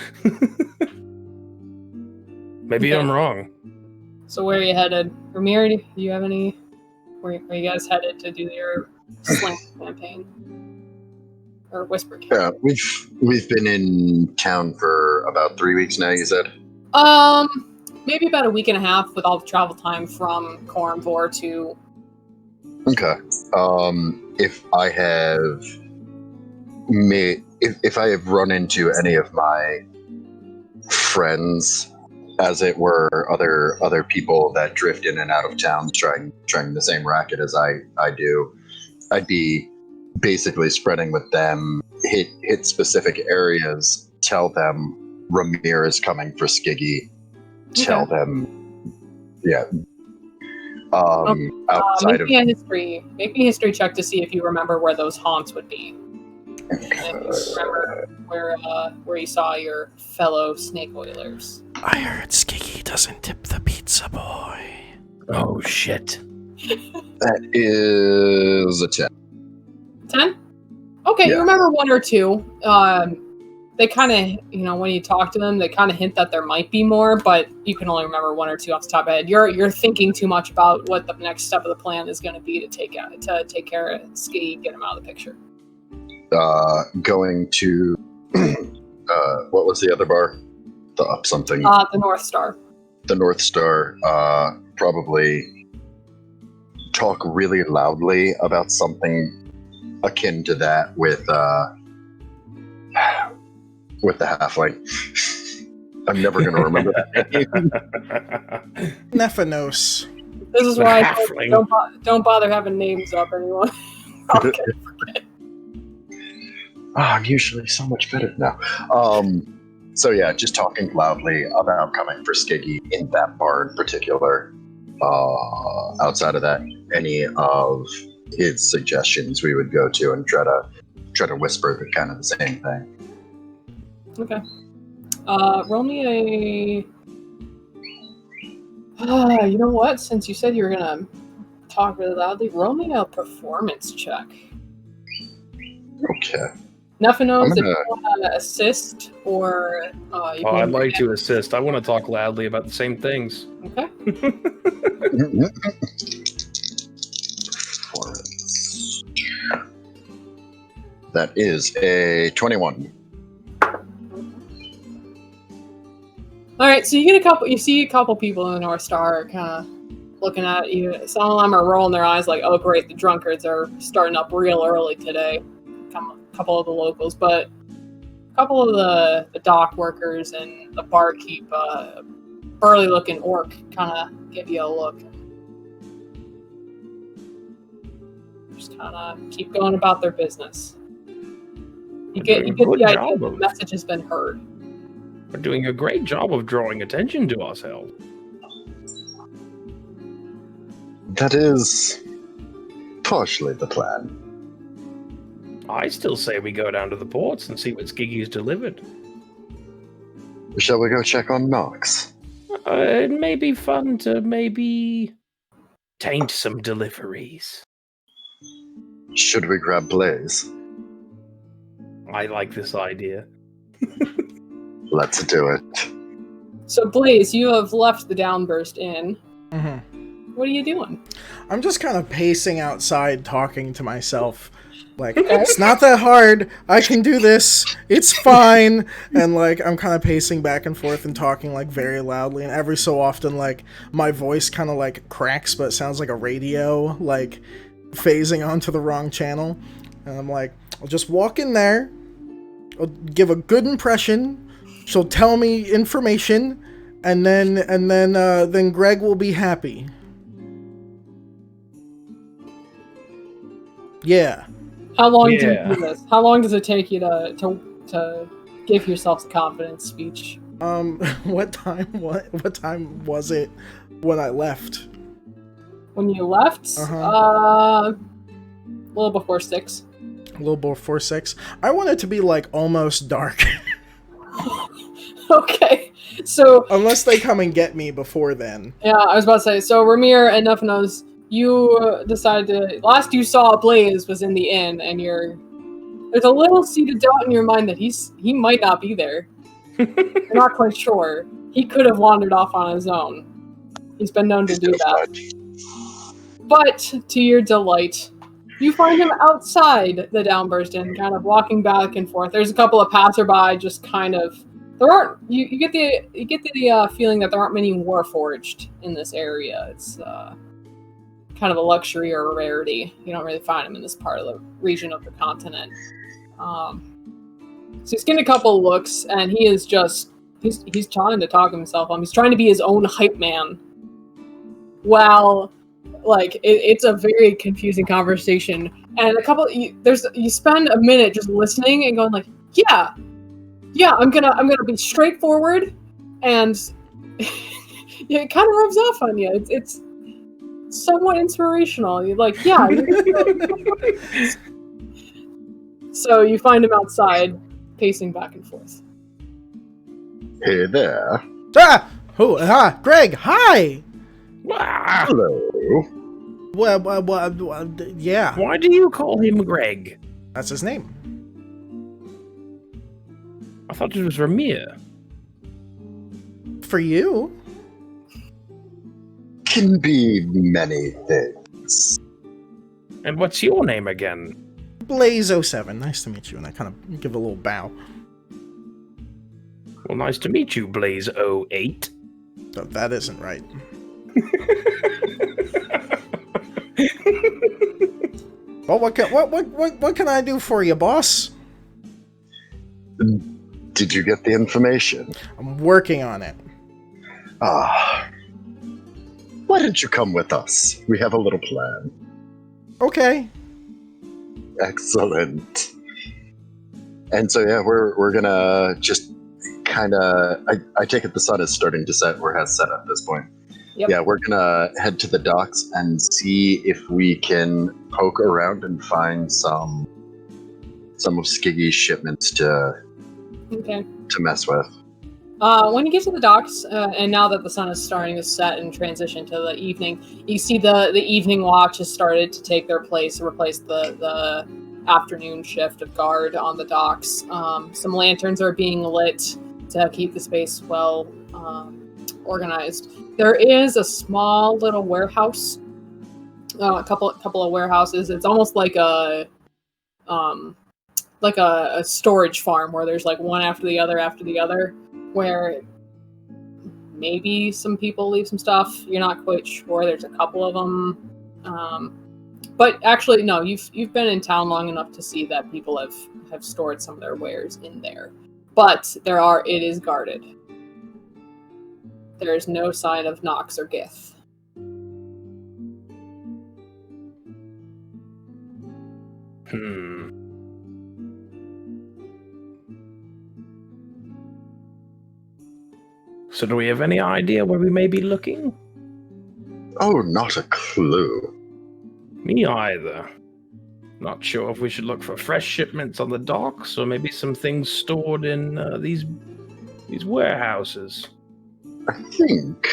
Maybe I'm wrong. So where are you headed? Ramir, do you have any... Where are you guys headed to do your slant campaign? Or whisper campaign? Yeah, we've been in town for about 3 weeks now, you said? Maybe about a week and a half with all the travel time from Khorom-Vore to... Okay. If I have run into any of my friends, as it were, other people that drift in and out of town trying the same racket as I do, I'd be basically spreading with them, hit specific areas, tell them Ramir is coming for Skiggy, tell them, outside make me a history check to see if you remember where those haunts would be. And if you remember where you saw your fellow snake oilers. I heard Skiggy doesn't tip the pizza boy. Oh, shit. That is a 10. 10? Okay, Yeah. you remember one or two. They kind of, when you talk to them, they kind of hint that there might be more, but you can only remember one or two off the top of your head. You're thinking too much about what the next step of the plan is going to be to take care of Skiggy, get him out of the picture. Going to what was the other bar? The up something. The North Star. The North Star. Probably talk really loudly about something akin to that with the halfling. I'm never going to remember that name. Nephanos. This is why I don't bother having names up anyone. Okay. I'm usually so much better now. So yeah, just talking loudly about coming for Skiggy in that bar in particular. Outside of that, any of his suggestions we would go to and try to whisper the kind of the same thing. Okay. Roll me a... you know what? Since you said you were gonna talk really loudly, roll me a performance check. Okay. Nothing knows if you want to assist or... I'd like to assist. I want to talk loudly about the same things. Okay. That is a 21. All right, so you see a couple people in the North Star kind of looking at you. Some of them are rolling their eyes like, oh great, the drunkards are starting up real early today. A couple of the locals, but a couple of the dock workers and the barkeep, burly looking orc kind of give you a look. Just kind of keep going about their business. You get the idea the message has been heard. We're doing a great job of drawing attention to ourselves. That is partially the plan. I still say we go down to the ports and see what Skiggy's delivered. Shall we go check on Nox? It may be fun to maybe taint some deliveries. Should we grab Blaze? I like this idea. Let's do it. So Blaze, you have left the Downburst Inn. Mm-hmm. What are you doing? I'm just kind of pacing outside, talking to myself. Like, it's not that hard. I can do this. It's fine. And, like, I'm kind of pacing back and forth and talking, like, very loudly. And every so often, like, my voice kind of, like, cracks, but it sounds like a radio, like, phasing onto the wrong channel. And I'm like, I'll just walk in there. I'll give a good impression. She'll tell me information. And then Greg will be happy. Yeah. How long do you do this? How long does it take you to give yourself the confidence speech? What time was it when I left? When you left? A little before 6. A little before 6. I want it to be like almost dark. Okay. So unless they come and get me before then. Yeah, I was about to say, so Ramir and Nephanos, you decided to... Last you saw Blaze was in the inn, and there's a little seed of doubt in your mind that he might not be there. You're not quite sure. He could have wandered off on his own. He's been known to do that. But, to your delight, you find him outside the Downburst Inn, kind of walking back and forth. There's a couple of passerby just kind of There aren't. You get the feeling that there aren't many Warforged in this area. It's kind of a luxury or a rarity. You don't really find them in this part of the region of the continent. So he's getting a couple looks, and he is just he's trying to talk himself. He's trying to be his own hype man. Well, like it's a very confusing conversation, and you spend a minute just listening and going like, yeah, I'm gonna be straightforward, and yeah, it kind of rubs off on you. It's somewhat inspirational. You're like, yeah. So you find him outside, pacing back and forth. Hey there. Greg, hi! Hello. Well, yeah. Why do you call him Greg? That's his name. I thought it was Ramir. For you? Can be many things. And what's your name again? Blaze07. Nice to meet you. And I kind of give a little bow. Well, nice to meet you, Blaze08. Oh, that isn't right. Well, what can I do for you, boss? Did you get the information? I'm working on it. Why don't you come with us? We have a little plan. Okay. Excellent. And so yeah, we're gonna just kind of. I take it the sun is starting to set, or has set at this point. Yep. Yeah, we're gonna head to the docks and see if we can poke around and find some of Skiggy's shipments to mess with. When you get to the docks, and now that the sun is starting to set and transition to the evening, you see the evening watch has started to take their place to replace the afternoon shift of guard on the docks. Some lanterns are being lit to keep the space well organized. There is a small little warehouse, a couple of warehouses. It's almost like a storage farm where there's like one after the other, where maybe some people leave some stuff. You're not quite sure. There's a couple of them, but actually, no. You've been in town long enough to see that people have stored some of their wares in there. But it is guarded. There is no sign of Nox or Gith. So do we have any idea where we may be looking? Oh, not a clue. Me either. Not sure if we should look for fresh shipments on the docks, or maybe some things stored in these warehouses. I think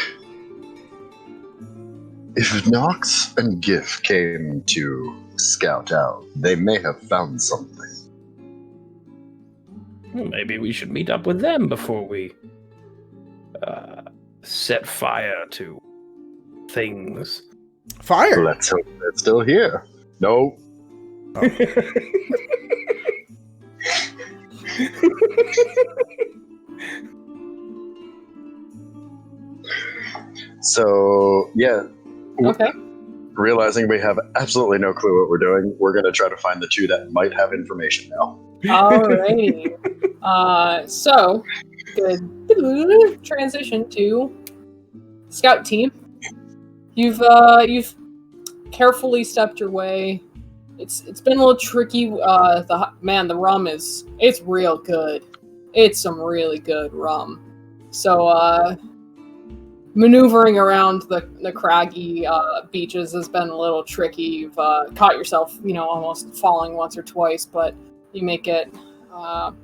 if Nox and Gif came to scout out, they may have found something. Well, maybe we should meet up with them before we set fire to things. Fire? Let's hope they're still here. No. Oh. So, yeah. Okay. Realizing we have absolutely no clue what we're doing, we're going to try to find the two that might have information now. Alrighty. So, good transition to scout team. You've carefully stepped your way. It's been a little tricky. The rum it's real good. It's some really good rum. So maneuvering around the craggy beaches has been a little tricky. You've caught yourself, almost falling once or twice, but you make it about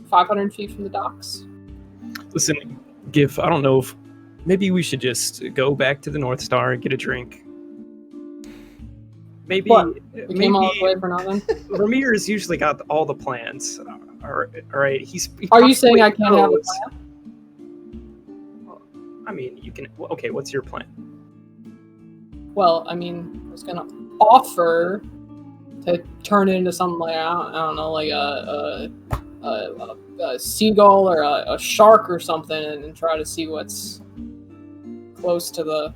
500 feet from the docks. Listen, Gif, I don't know if maybe we should just go back to the North Star and get a drink. Maybe. What? We came all the way for nothing? Ramir's usually got all the plans. All right. Are you saying I can't have a plan? I mean, you can. Okay, what's your plan? Well, I mean, I was gonna offer to turn it into something like I don't know, like a seagull or a shark or something, and try to see what's close to the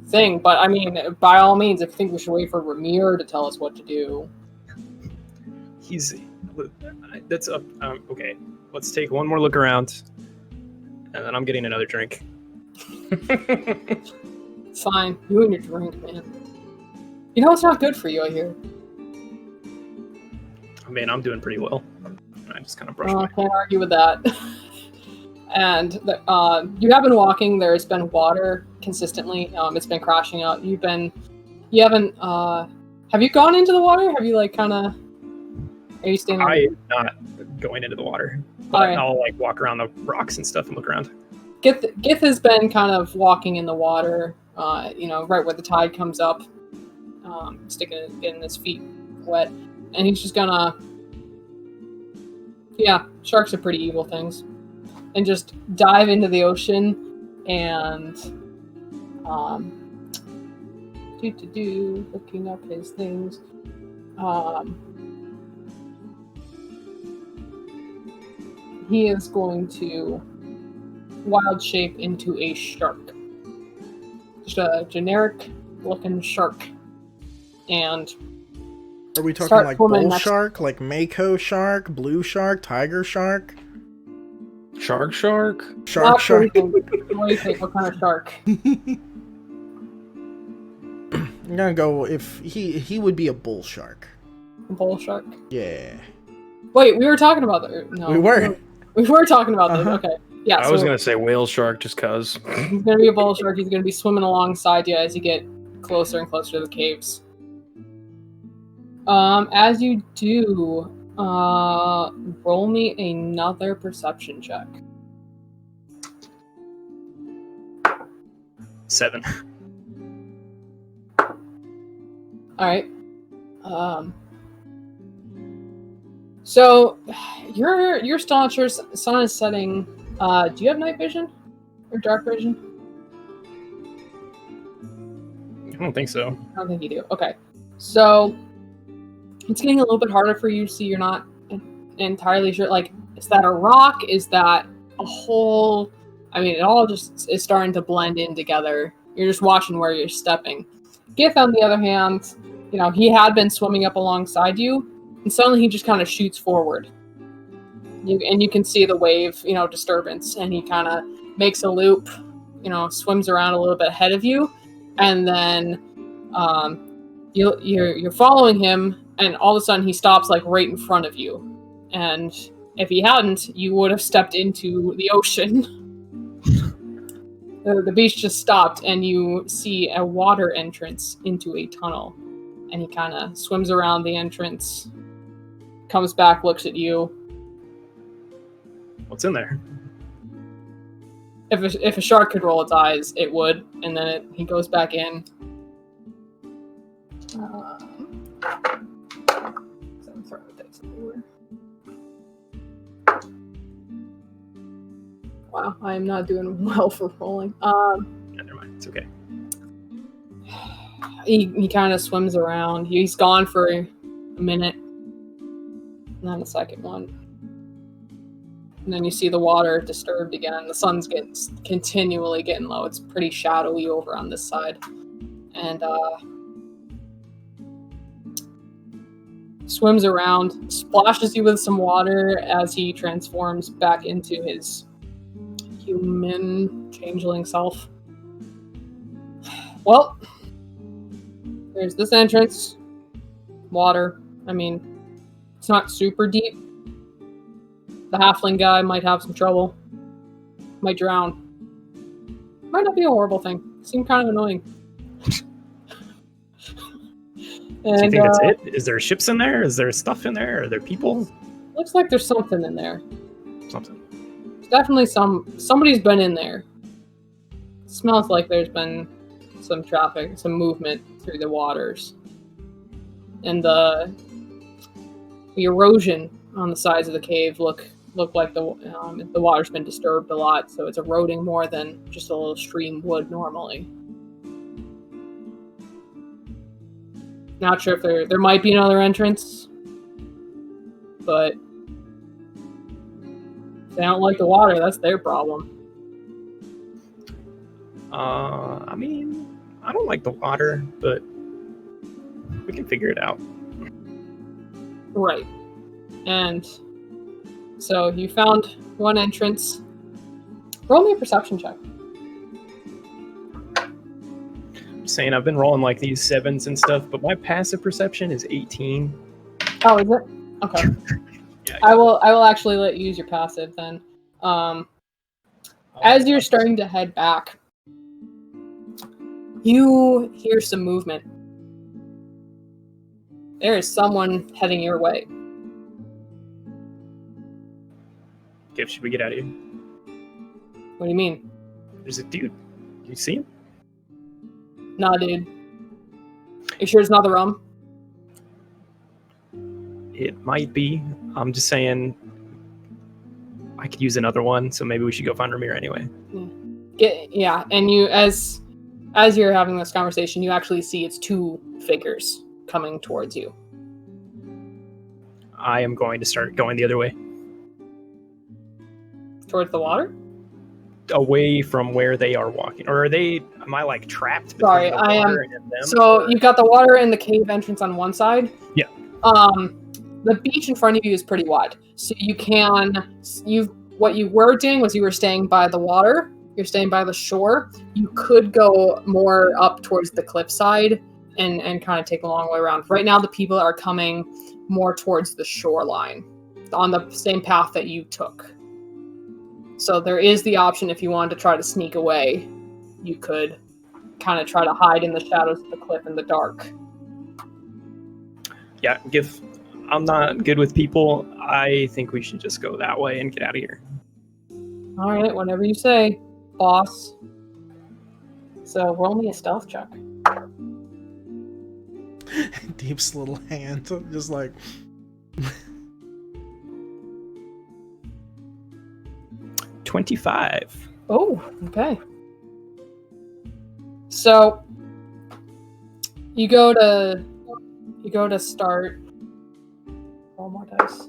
thing. But I mean, by all means, I think we should wait for Ramir to tell us what to do. That's up. Okay, let's take one more look around, and then I'm getting another drink. Fine, you and your drink, man. You know it's not good for you, I hear. I mean, I'm doing pretty well. I just kind of brush I can't argue with that. And you have been walking. There's been water consistently. It's been crashing out. Have you gone into the water? Have you are you staying? I am not going into the water, but right. I'll walk around the rocks and stuff and look around. Gith has been kind of walking in the water, right where the tide comes up, getting his feet wet, and he's just gonna, sharks are pretty evil things, and just dive into the ocean and looking up his things. He is going to wild shape into a shark. Just a generic looking shark. And are we talking like bull shark, like mako shark, blue shark, tiger shark? Shark? Shark. What do you think? What kind of shark? I'm gonna go if he would be a bull shark. A bull shark? Yeah. Wait, we were talking about that. No. We were. We were talking about that. Okay. Yeah. I was gonna say whale shark just cause. He's gonna be a bull shark. He's gonna be swimming alongside you as you get closer and closer to the caves. As you do, roll me another perception check. 7. Alright. So, you're still not sure. Sun is setting. Do you have night vision? Or dark vision? I don't think so. I don't think you do. Okay. So, it's getting a little bit harder for you to see. You're not entirely sure. Like, is that a rock? Is that a hole? I mean, it all just is starting to blend in together. You're just watching where you're stepping. Gith, on the other hand, he had been swimming up alongside you, and suddenly he just kind of shoots forward. You can see the wave, disturbance, and he kind of makes a loop, swims around a little bit ahead of you, and then you're following him, and all of a sudden he stops right in front of you. And if he hadn't, you would have stepped into the ocean. The beach just stopped, and you see a water entrance into a tunnel. And he kind of swims around the entrance, comes back, looks at you. What's in there? If a shark could roll its eyes, it would, and then he goes back in. Wow, I am not doing well for rolling. Never mind, it's okay. He kind of swims around. He's gone for a minute, and then a second one. And then you see the water disturbed again. The sun's continually getting low. It's pretty shadowy over on this side. And swims around, splashes you with some water as he transforms back into his human changeling self. Well, there's this entrance. Water. I mean, it's not super deep. The halfling guy might have some trouble. Might drown. Might not be a horrible thing. Seemed kind of annoying. Do you think that's it? Is there ships in there? Is there stuff in there? Are there people? Looks like there's something in there. Something. There's definitely somebody's been in there. It smells like there's been some traffic, some movement through the waters. And the erosion on the sides of the cave look like the water's been disturbed a lot, so it's eroding more than just a little stream would normally. Not sure if there might be another entrance, but if they don't like the water, that's their problem. I mean, I don't like the water, but we can figure it out. Right. And so you found one entrance. Roll me a perception check. I'm saying I've been rolling like these 7s and stuff, but my passive perception is 18. Oh, is it? Okay. Yeah, I will actually let you use your passive then. As you're starting to head back, you hear some movement. There is someone heading your way. Gift, should we get out of here? What do you mean? There's a dude. You see him? Nah, dude. You sure it's not the rum? It might be. I'm just saying I could use another one, so maybe we should go find Ramir anyway. Yeah, and you as you're having this conversation, you actually see it's two figures coming towards you. I am going to start going the other way. Towards the water? Away from where they are walking. Or am I like trapped between Sorry, the I am. water and them? So you've got the water and the cave entrance on one side. Yeah. The beach in front of you is pretty wide. So what you were doing was you were staying by the water. You're staying by the shore. You could go more up towards the cliffside and kind of take a long way around. Right now, the people are coming more towards the shoreline on the same path that you took. So there is the option if you wanted to try to sneak away, you could kind of try to hide in the shadows of the cliff in the dark. Yeah, I'm not good with people. I think we should just go that way and get out of here. All right, whatever you say, boss. So roll me a stealth check. Deep's little hand, just like... 25. Oh, okay. So you go to start. Roll more dice.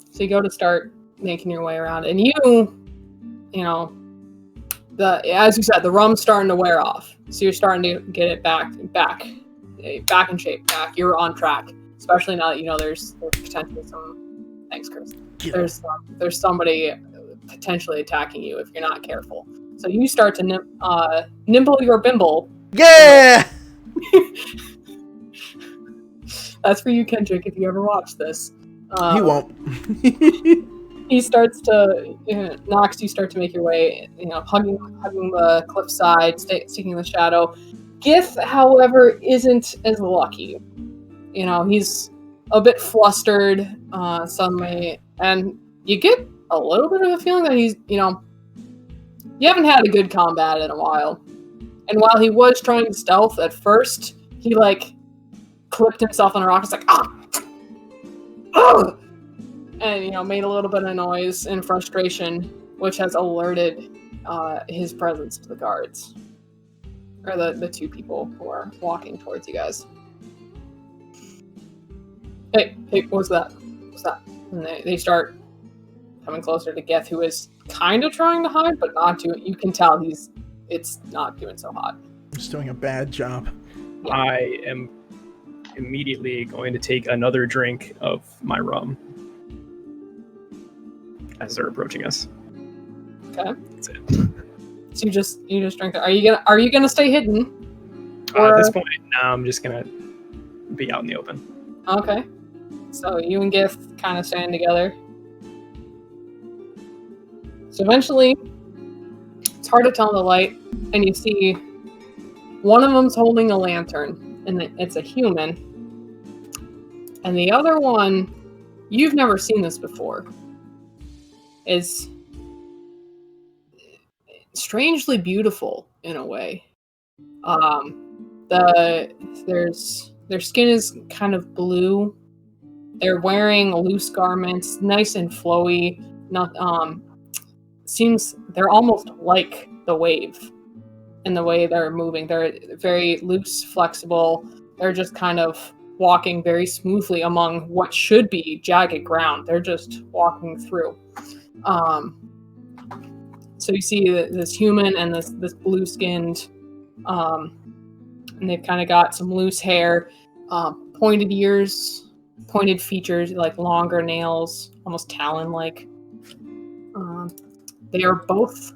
So you go to start making your way around, and as you said, the rum's starting to wear off. So you're starting to get it back in shape. You're on track, especially now that there's potentially some. Thanks, Chris. There's somebody potentially attacking you if you're not careful. So you start to nimble your bimble. Yeah! That's for you, Kendrick, if you ever watch this. He won't. He starts to, Nox, you start to make your way, hugging the cliffside, sticking in the shadow. Gith, however, isn't as lucky. He's a bit flustered suddenly, and you get a little bit of a feeling that he's, you haven't had a good combat in a while. And while he was trying to stealth at first, he, clipped himself on a rock. It's like, ugh! And, made a little bit of noise in frustration, which has alerted his presence to the guards. Or the two people who are walking towards you guys. Hey, what's that? And they start coming closer to Geth, who is kind of trying to hide, but not doing. You can tell it's not doing so hot. He's doing a bad job. Yeah. I am immediately going to take another drink of my rum as they're approaching us. Okay. That's it. So you just drink that. Are you gonna stay hidden? At this point, no, I'm just gonna be out in the open. Okay. So you and Gith kind of stand together. So eventually, it's hard to tell in the light, and you see one of them's holding a lantern, and it's a human. And the other one, you've never seen this before, is strangely beautiful in a way. Their skin is kind of blue. They're wearing loose garments, nice and flowy. Seems they're almost like the wave. in the way they're moving. They're very loose, flexible. They're just kind of walking very smoothly among what should be jagged ground. They're just walking through. So you see this human and this blue-skinned, and they've kind of got some loose hair, pointed ears, pointed features, like longer nails, almost talon-like. They are both.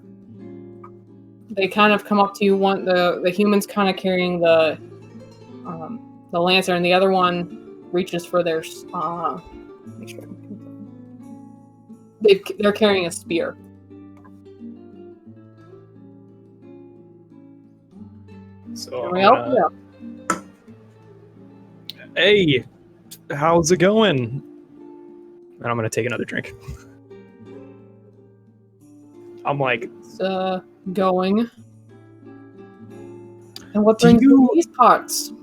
They kind of come up to you. One, the human's kind of carrying the lancer, and the other one reaches for their. Make sure. They're carrying a spear. So hey, how's it going? And I'm gonna take another drink. I'm like, It's going. And what brings you these parts?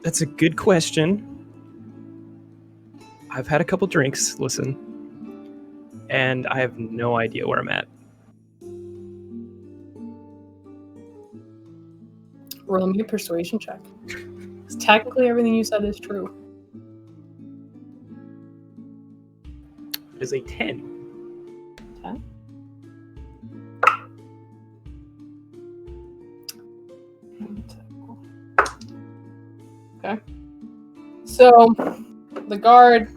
That's a good question. I've had a couple drinks, listen, and I have no idea where I'm at. Roll me a persuasion check. Because technically everything you said is true. It is a 10. 10? Okay. So, the guard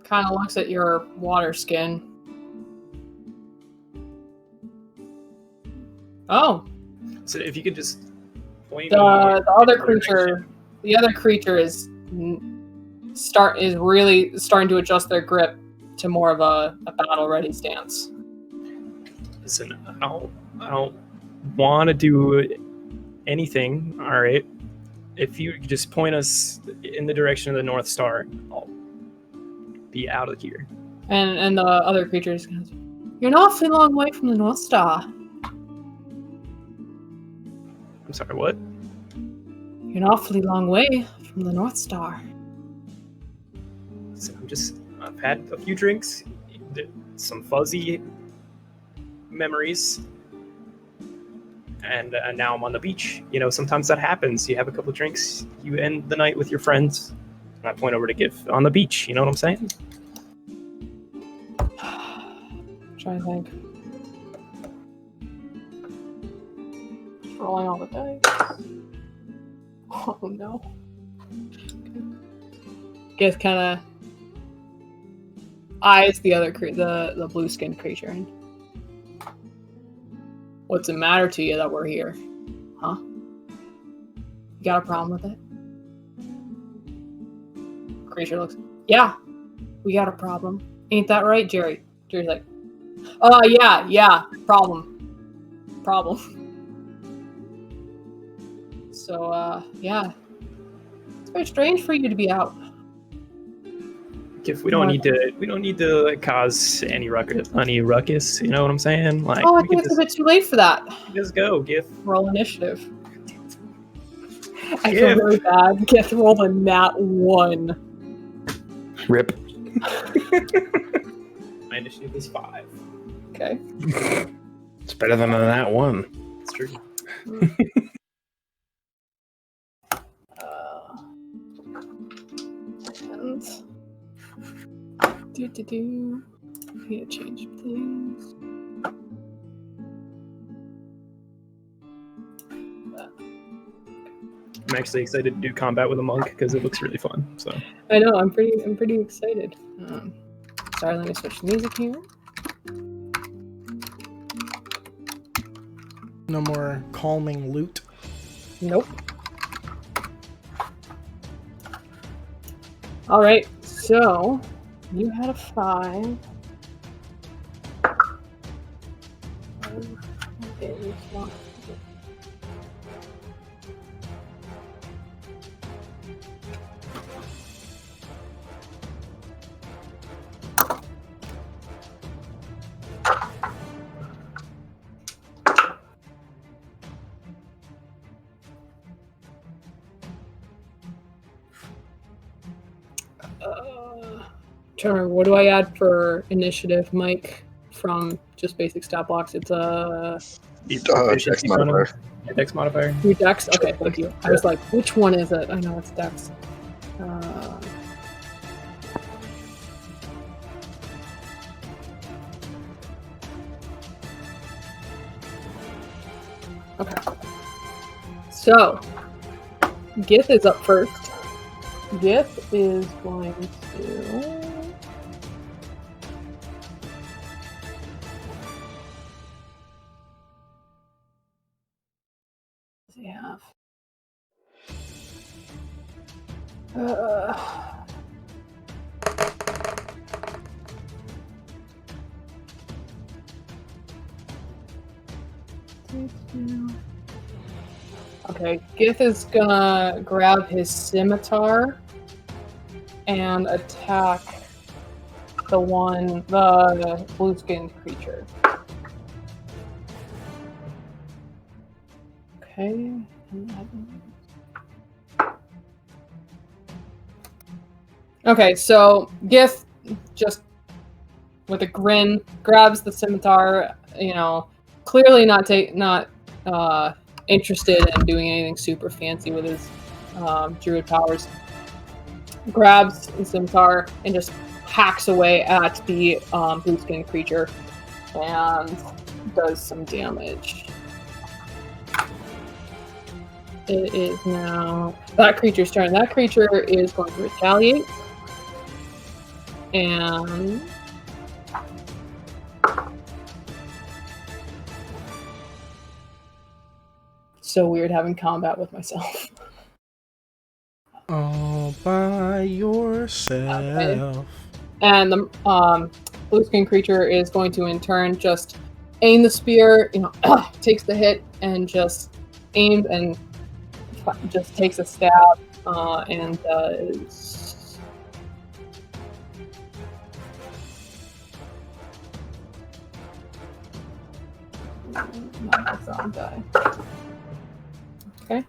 kind of looks at your water skin. Oh. So if you could just point the other creature is really starting to adjust their grip to more of a battle ready stance. Listen, I don't want to do anything. All right, if you could just point us in the direction of the North Star, I'll be out of here. And the other creatures goes, "You're an awfully long way from the North Star." I'm sorry, what? You're an awfully long way from the North Star. So I've had a few drinks, some fuzzy memories, and now I'm on the beach. You know, sometimes that happens. You have a couple of drinks, you end the night with your friends, and I point over to Gif on the beach. You know what I'm saying? I'm trying to think. Rolling all the dice. Oh no. Gith kind of eyes the other the blue skinned creature. And what's the matter to you that we're here? Huh? You got a problem with it? Creature looks. Yeah, we got a problem. Ain't that right, Jerry? Jerry's like, yeah, problem. So, yeah. It's very strange for you to be out. If we don't need to like, cause any ruckus, you know what I'm saying? Like, I think it's a bit too late for that. Just go, Gif. Roll initiative. I feel really bad. Gif rolled a nat 1. Rip. My initiative is 5. Okay. It's better than that one. It's true. And need to change things. I'm actually excited to do combat with a monk because it looks really fun. So I know I'm pretty excited. Sorry, let me switch the music here. No more calming loot. Nope. All right, so you had a 5. Trying to remember, what do I add for initiative, Mike? from just basic stat blocks. It's a Dex modifier. Dex modifier. your Dex. Okay, thank you. I was like, which one is it? I know it's Dex. Okay. So, Gith is up first. Gith is going to... What does he have? Okay, Gith is gonna grab his scimitar and attack the blue-skinned creature. Okay. Okay, so Gith just with a grin grabs the scimitar, clearly not interested in doing anything super fancy with his druid powers. Grabs the scimitar and just hacks away at the blue-skinned creature and does some damage. It is now that creature's turn. That creature is going to retaliate. And so weird having combat with myself. All by yourself. Okay. And the blue skin creature is going to in turn just aim the spear, takes the hit and just aims and just takes a stab and does die. Okay.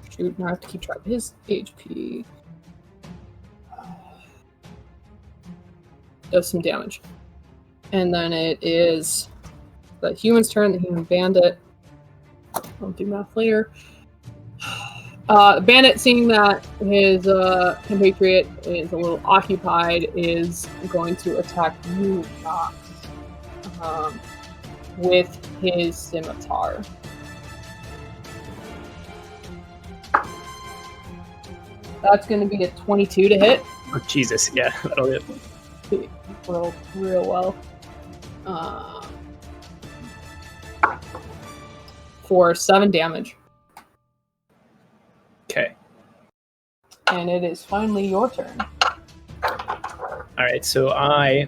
Shoot, now I have to keep track of his HP. Does some damage. And then it is the human's turn, the human bandit. I'll do math later. Bandit, seeing that his compatriot is a little occupied, is going to attack you, Knox, with his scimitar. That's going to be a 22 to hit. Oh, Jesus, yeah, that'll hit. Rolled real well. For 7 damage. Okay. And it is finally your turn. Alright, so I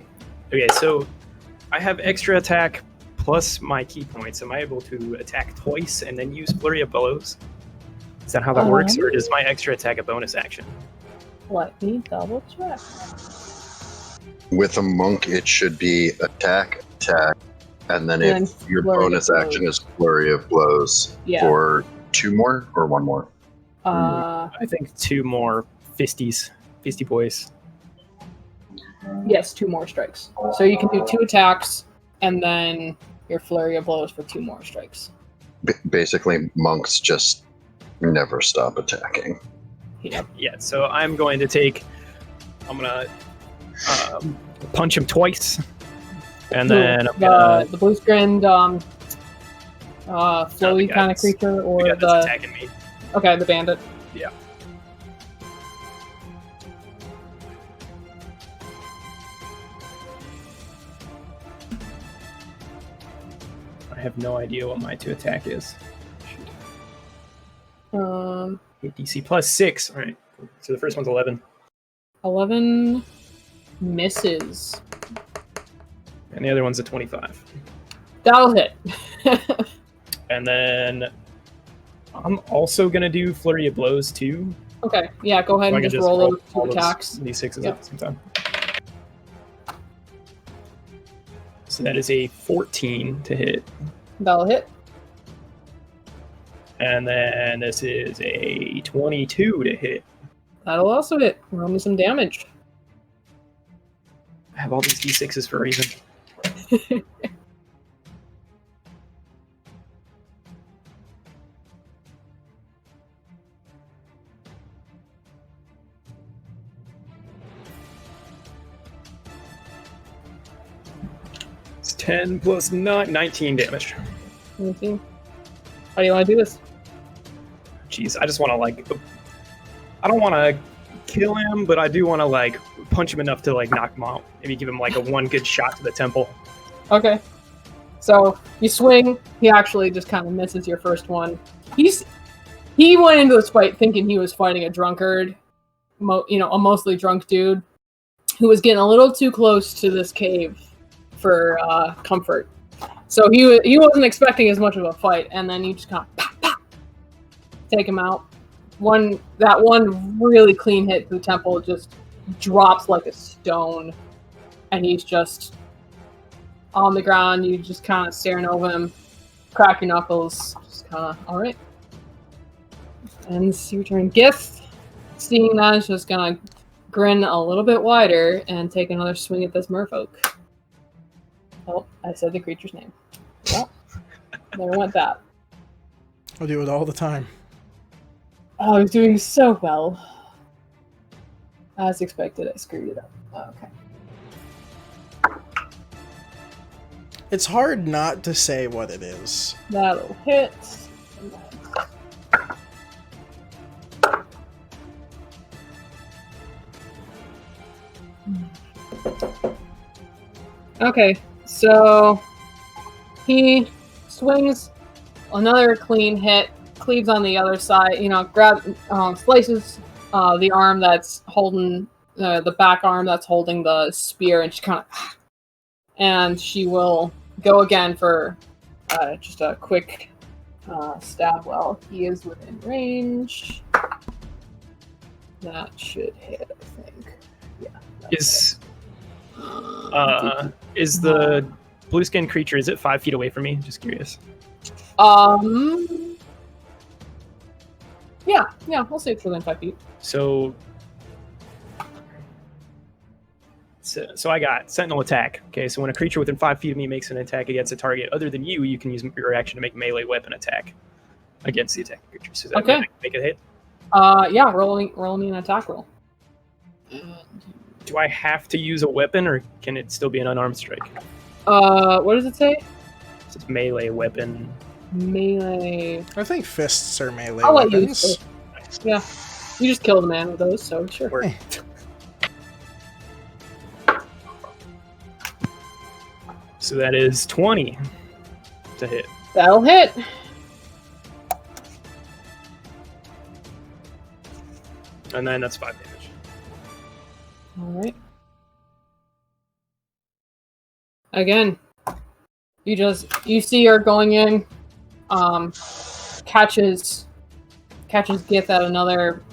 have extra attack plus my key points. Am I able to attack twice and then use Flurry of Blows? Is that how that works, or does my extra attack a bonus action? Let me double check. With a monk, it should be attack, and then if your bonus action is Flurry of Blows for 2 more or 1 more? I think 2 more fisty boys. Yes, 2 more strikes. So you can do 2 attacks, and then your Flurry of Blows for 2 more strikes. Basically, monks just never stop attacking. Yep. Yeah, so I'm going to punch him twice, and then the blue skinned flowy kind of creature, or the attacking me. Okay, the bandit. Yeah. I have no idea what my 2 attack is. DC plus 6. All right. So the first one's 11. 11 misses. And the other one's a 25. That'll hit. And then I'm also going to do Flurry of Blows too. Okay, yeah, go ahead and just roll those 2 attacks. D6s at the same time. So that is a 14 to hit. That'll hit. And then this is a 22 to hit. That'll also hit. Roll me some damage. I have all these D6s for a reason. It's 10 plus 9, 19 damage. 19. How do you want to do this? Jeez, I just want to I don't want to kill him, but I do want to punch him enough to knock him out. Maybe give him a one good shot to the temple. Okay. So you swing. He actually just kind of misses your first one. He went into this fight thinking he was fighting a drunkard, a mostly drunk dude who was getting a little too close to this cave for comfort. So he wasn't expecting as much of a fight, and then you just kind of pop, pop, take him out. That one really clean hit to the temple just drops like a stone, and he's just on the ground. You just kind of staring over him, crack your knuckles, just kind of all right. And it's your turn. Gif, seeing that, is just gonna grin a little bit wider and take another swing at this merfolk. Oh, I said the creature's name. Well, there went that. I do it all the time. Oh, I was doing so well. As expected, I screwed it up. Okay. It's hard not to say what it is. That'll hit. Okay, so he swings another clean hit, cleaves on the other side, slices the arm that's holding the back arm that's holding the spear, and she will go again for just a quick stab while he is within range. That should hit, I think. Yeah. Is the blue skinned creature, is it 5 feet away from me? Just curious. Yeah, we'll say it's within 5 feet. So I got Sentinel attack. Okay, so when a creature within 5 feet of me makes an attack against a target other than you, you can use your action to make melee weapon attack against the attacking creature. So that okay. Make it hit? Yeah, roll me an attack roll. Do I have to use a weapon, or can it still be an unarmed strike? What does it say? It's melee weapon. Melee. I think fists are melee I'll weapons. let you. Yeah, you just killed a man with those, so sure. Hey. So that is 20 to hit. That'll hit. And then that's 5 damage. All right. Again, you see her going in, catches Gith at another,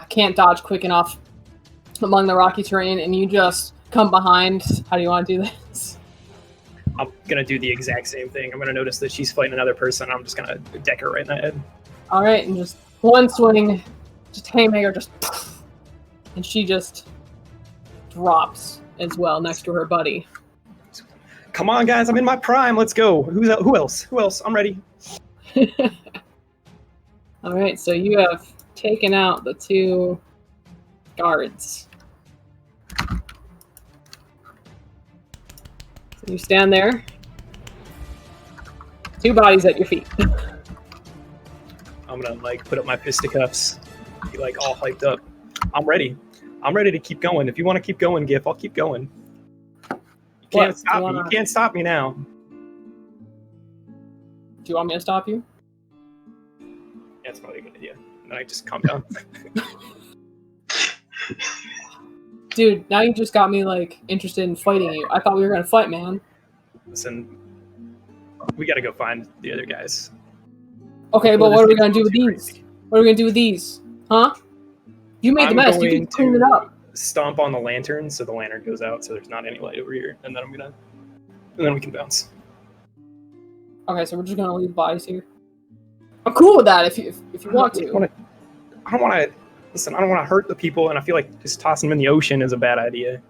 can't dodge quick enough among the rocky terrain, and you just come behind. How do you want to do this? I'm gonna do the exact same thing. I'm gonna notice that she's fighting another person. I'm just gonna deck her right in the head. All right, and just one swing, just haymaker, and she just drops as well next to her buddy. Come on, guys! I'm in my prime. Let's go. Who else? Who else? I'm ready. All right, so you have taken out the 2 guards. So you stand there. 2 bodies at your feet. I'm gonna put up my fisticuffs, be all hyped up. I'm ready. I'm ready to keep going. If you want to keep going, Gif, I'll keep going. You can't stop me. You can't stop me now. Do you want me to stop you? Yeah, that's probably a good idea. And then I just calm down. Dude, now you just got me interested in fighting you. I thought we were gonna fight, man. Listen, we gotta go find the other guys. Okay, but what are we gonna do with these? What are we gonna do with these? Huh? You made the mess. You can clean it up. Stomp on the lantern so the lantern goes out so there's not any light over here, and then we can bounce. Okay, so we're just gonna leave bodies here. I'm cool with that if you want to. I don't want to hurt the people, and I feel like just tossing them in the ocean is a bad idea.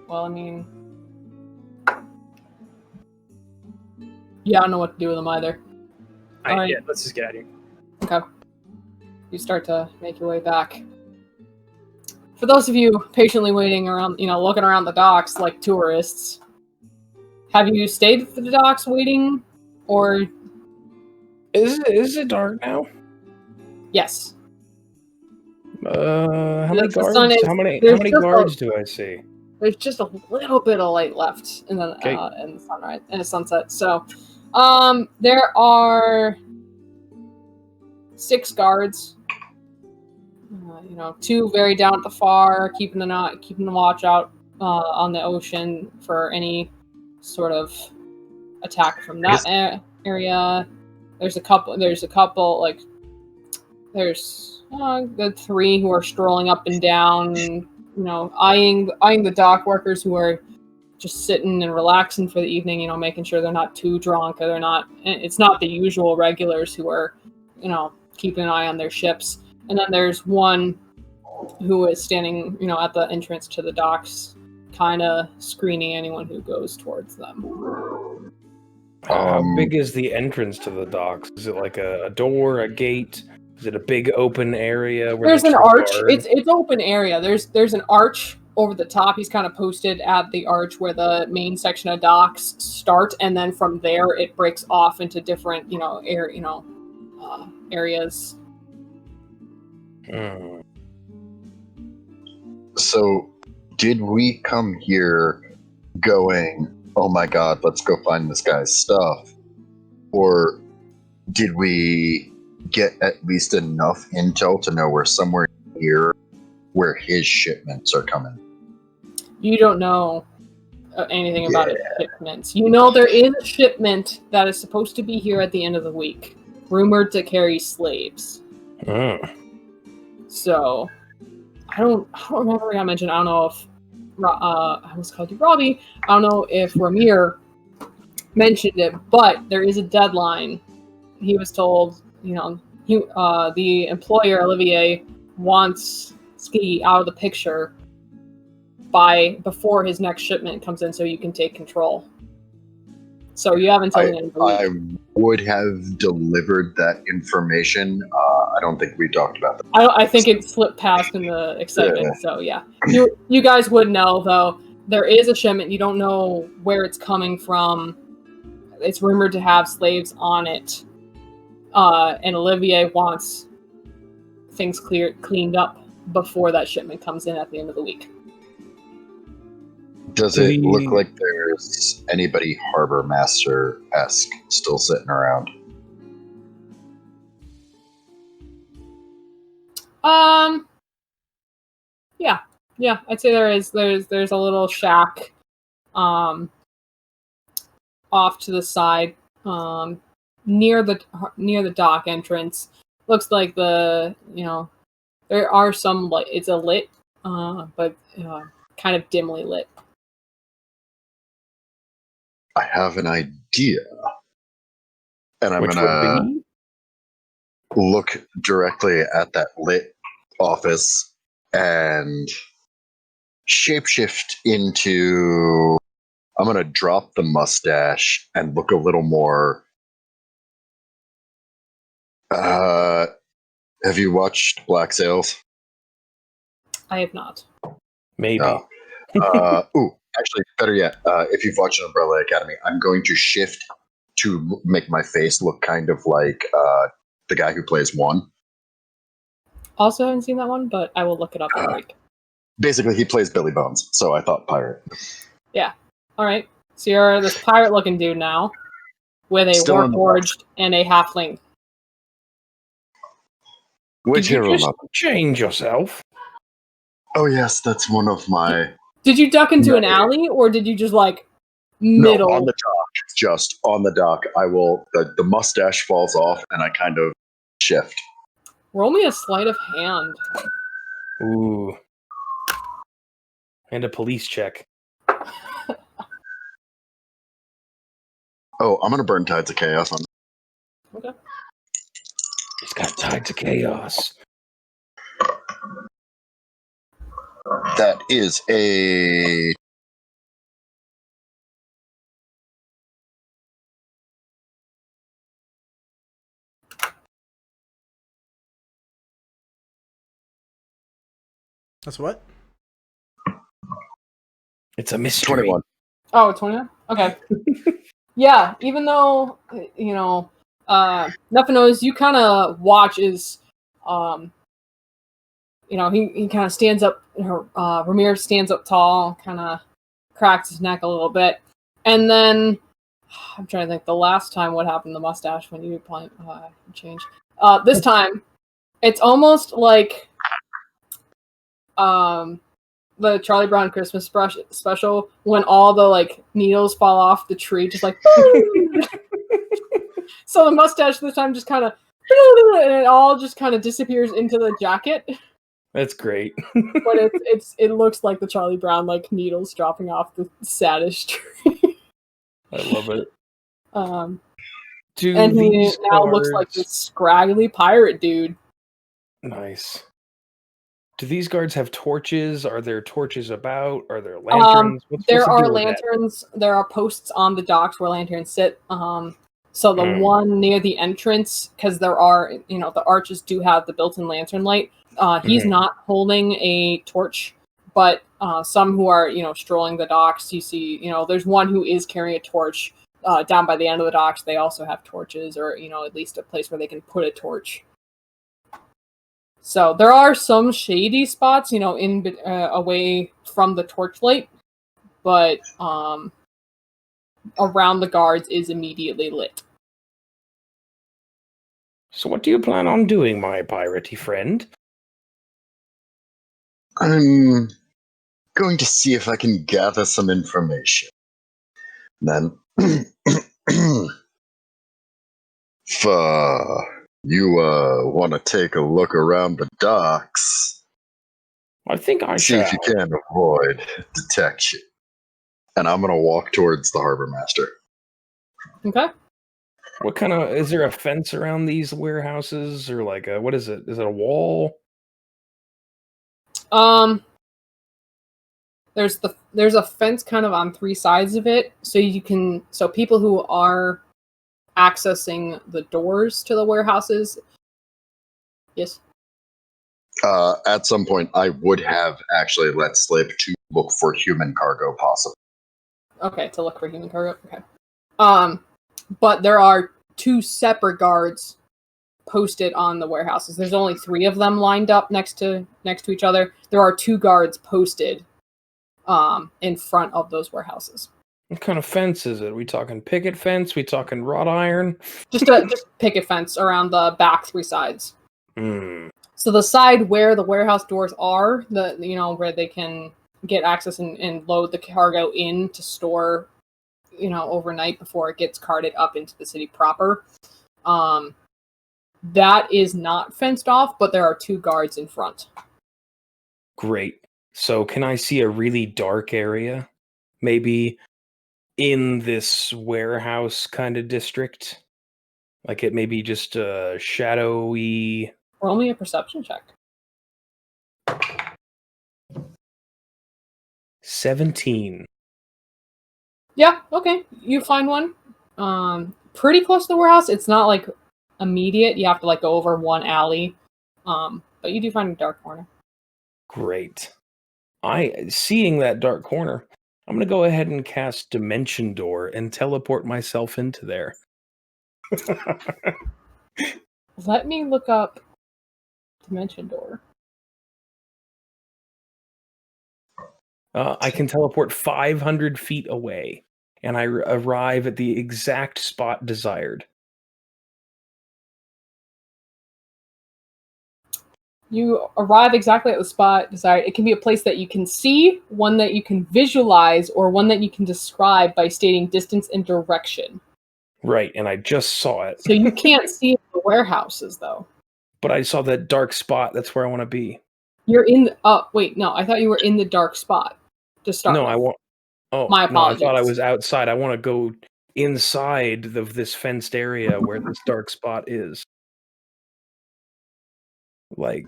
Well, I mean, yeah, I don't know what to do with them either. All right. Yeah, let's just get out of here. Okay. You start to make your way back. For those of you patiently waiting around, looking around the docks like tourists, have you stayed at the docks waiting, or Is it dark now? yes? How many The guards? sun is- How many there's just guards do I see? There's just a little bit of light left in the Okay. in the sunrise in the sunset. So, there are 6 guards. 2 very down at the far, keeping the watch out on the ocean for any sort of attack from that area. There's a couple. There's the 3 who are strolling up and down. Eyeing the dock workers who are just sitting and relaxing for the evening. Making sure they're not too drunk, or they're not. It's not the usual regulars who are, keeping an eye on their ships. And then there's one who is standing, at the entrance to the docks, kind of screening anyone who goes towards them. How big is the entrance to the docks? Is it like a door, a gate? Is it a big open area? Where There's an arch. guard? It's open area. There's an arch over the top. He's kind of posted at the arch where the main section of docks start, and then from there it breaks off into different, areas. So, did we come here going, oh my god, let's go find this guy's stuff? Or did we get at least enough intel to know we're somewhere here where his shipments are coming? You don't know anything about his shipments. There is a shipment that is supposed to be here at the end of the week, rumored to carry slaves. So, I don't remember what I mentioned. I don't know if I almost called you Robbie. I don't know if Ramir mentioned it, but there is a deadline. He was told, the employer Olivier wants Ski out of the picture before his next shipment comes in, so you can take control. So you haven't told me. I would have delivered that information. I don't think we talked about that. I think it slipped past in the excitement. Yeah. So yeah, you guys would know though. There is a shipment. You don't know where it's coming from. It's rumored to have slaves on it, and Olivier wants things cleaned up before that shipment comes in at the end of the week. Does it look like there's anybody harbor master-esque still sitting around? Yeah, I'd say there is. There's a little shack, off to the side, near the dock entrance. Looks like there are some light. It's a lit, but kind of dimly lit. I have an idea, and I'm Which gonna would be? look directly at that lit office and shapeshift into. I'm gonna drop the mustache and look a little more. Have you watched Black Sails? I have not. Maybe. No. Actually, better yet, if you've watched Umbrella Academy, I'm going to shift to make my face look kind of like the guy who plays One. Also haven't seen that one, but I will look it up in a week. Basically, he plays Billy Bones, so I thought pirate. Yeah. All right. So you're this pirate-looking dude now, with a warforged and a halfling. Which Did you hero? just change yourself? Oh yes, that's one of my. Did you duck into an alley, or did you just middle? No, on the dock. Just on the dock. I will. The mustache falls off, and I kind of shift. Roll me a sleight of hand. Ooh. And a police check. Oh, I'm gonna burn Tides of Chaos on. Okay. He's got Tides of Chaos. That is a That's what? It's a mystery. 21. Oh, 21? Okay. Yeah, even though, nothing knows, you kind of watch as, he kind of stands up, Ramirez stands up tall, kind of cracks his neck a little bit. And then, I'm trying to think, the last time what happened to the mustache when you changed. This time, it's almost like the Charlie Brown Christmas special when all the needles fall off the tree, just like. So the mustache this time just kind of, and it all just kind of disappears into the jacket. That's great. But it looks like the Charlie Brown needles dropping off the saddest tree. I love it. And he now looks like this scraggly pirate dude. Nice. Do these guards have torches? Are there torches about? Are there lanterns? There are lanterns. There are posts on the docks where lanterns sit. So the one near the entrance, because there are, the arches do have the built-in lantern light. He's not holding a torch, but some who are, strolling the docks, you see, there's one who is carrying a torch down by the end of the docks. They also have torches, or, at least a place where they can put a torch. So there are some shady spots, away from the torchlight, but around the guards is immediately lit. So what do you plan on doing, my piratey friend? I'm going to see if I can gather some information. Then, if you want to take a look around the docks, I think I see shall. if you can avoid detection. And I'm going to walk towards the harbor master. Okay. What kind of, is there a fence around these warehouses, or what is it? Is it a wall? There's a fence kind of on three sides of it, so people who are accessing the doors to the warehouses. Yes. At some point, I would have actually let slip to look for human cargo, possibly. Okay, to look for human cargo. Okay. But there are two separate guards posted on the warehouses. There's only 3 of them lined up next to each other. There are 2 guards posted in front of those warehouses. What kind of fence is it? We talking picket fence? We talking wrought iron? Just picket fence around the back 3 sides. So the side where the warehouse doors are, where they can get access and load the cargo in to store, overnight before it gets carted up into the city proper. That is not fenced off, but there are 2 guards in front. Great. So can I see a really dark area? Maybe in this warehouse kind of district? Like it may be just a shadowy... Roll me a perception check. 17. Yeah, okay. You find one. Pretty close to the warehouse. It's not immediate. You have to go over one alley. But you do find a dark corner. Great. Seeing that dark corner, I'm going to go ahead and cast Dimension Door and teleport myself into there. Let me look up Dimension Door. I can teleport 500 feet away, and I arrive at the exact spot desired. You arrive exactly at the spot desired. It can be a place that you can see, one that you can visualize, or one that you can describe by stating distance and direction. Right, and I just saw it. So you can't see the warehouses, though. But I saw that dark spot. That's where I want to be. You're in the... wait, no. I thought you were in the dark spot to start No, with. I want... Oh, my apologies. No, I thought I was outside. I want to go inside of this fenced area where this dark spot is. Okay,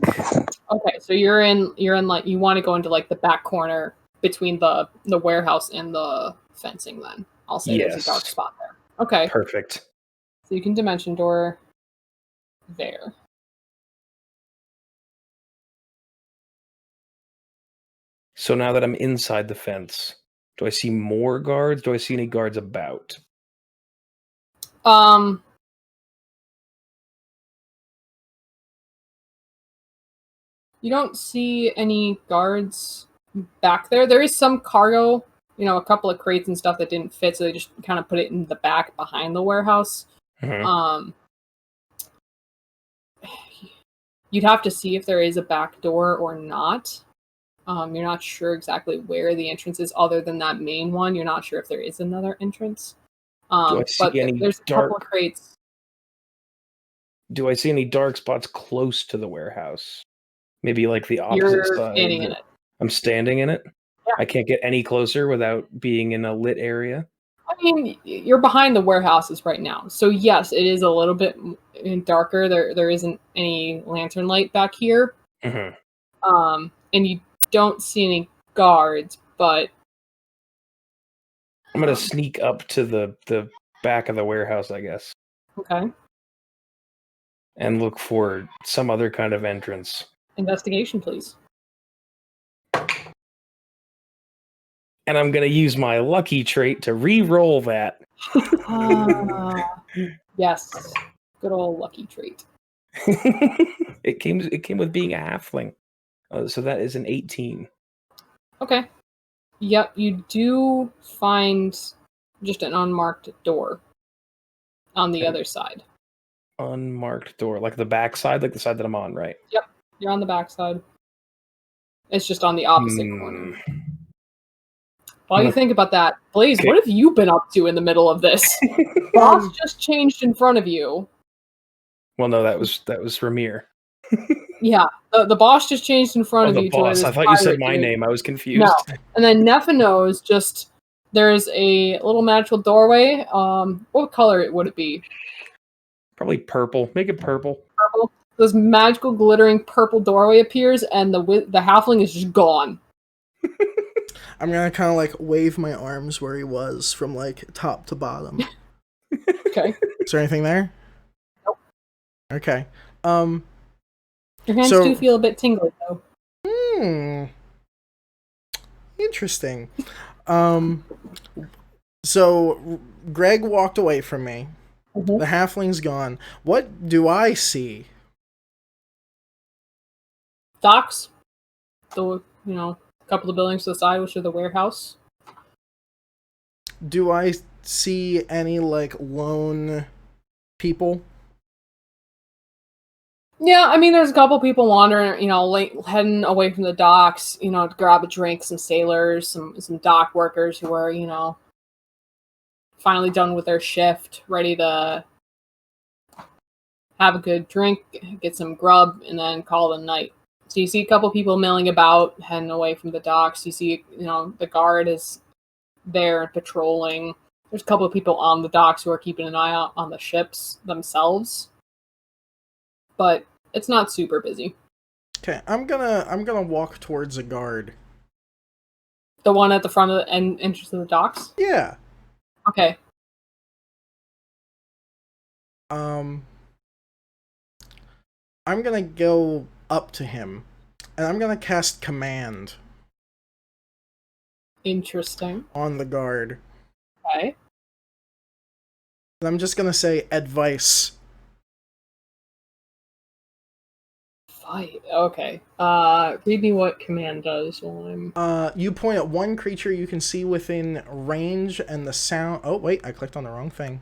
so you're in you want to go into the back corner between the warehouse and the fencing. Then I'll say There's a dark spot there. Okay, perfect. So you can Dimension Door there. So now that I'm inside the fence, do I see more guards? Do I see any guards about? You don't see any guards back there. There is some cargo, a couple of crates and stuff that didn't fit, so they just kind of put it in the back behind the warehouse. Mm-hmm. You'd have to see if there is a back door or not. You're not sure exactly where the entrance is, other than that main one. You're not sure if there is another entrance. Do I see but any there's a couple of crates. Do I see any dark spots close to the warehouse? Maybe like the opposite You're side. standing in it. I'm standing in it? Yeah. I can't get any closer without being in a lit area? I mean, you're behind the warehouses right now. So yes, it is a little bit darker. There isn't any lantern light back here. Mm-hmm. And you don't see any guards, but I'm going to sneak up to the back of the warehouse, I guess. Okay. And look for some other kind of entrance. Investigation, please. And I'm going to use my lucky trait to re-roll that. Yes. Good old lucky trait. It came with being a halfling. So that is an 18. Okay. Yep, you do find just an unmarked door on the other side. Unmarked door, like the back side, like the side that I'm on, right? Yep, you're on the back side. It's just on the opposite corner. While you think about that, Blaze, what have you been up to in the middle of this? Boss just changed in front of you. Well, no, that was Ramir. Yeah, the boss just changed in front of you. The boss. I thought you said my name. I was confused. No. And then Nephinos there's a little magical doorway. What color would it be? Probably purple. Make it purple. Purple. This magical glittering purple doorway appears, and the halfling is just gone. I'm gonna kind of like wave my arms where he was from like top to bottom. Okay. Is there anything there? Nope. Okay. Your hands do feel a bit tingly, though. Interesting. So Greg walked away from me. Mm-hmm. The halfling's gone. What do I see? Docks. The couple of buildings to the side, which are the warehouse. Do I see any like lone people? Yeah, I mean, there's a couple people wandering, heading away from the docks, to grab a drink. Some sailors, some dock workers who are, finally done with their shift, ready to have a good drink, get some grub, and then call it a night. So you see a couple people milling about, heading away from the docks. You see, the guard is there patrolling. There's a couple of people on the docks who are keeping an eye out on the ships themselves. But it's not super busy. Okay, I'm gonna walk towards a guard. The one at the front of the entrance of the docks? Yeah. Okay. I'm gonna go up to him, and I'm gonna cast command. Interesting. On the guard. Okay. And I'm just gonna say advice. Okay. Read me what command does while I'm... You point at one creature you can see within range, and the sound... Oh, wait, I clicked on the wrong thing.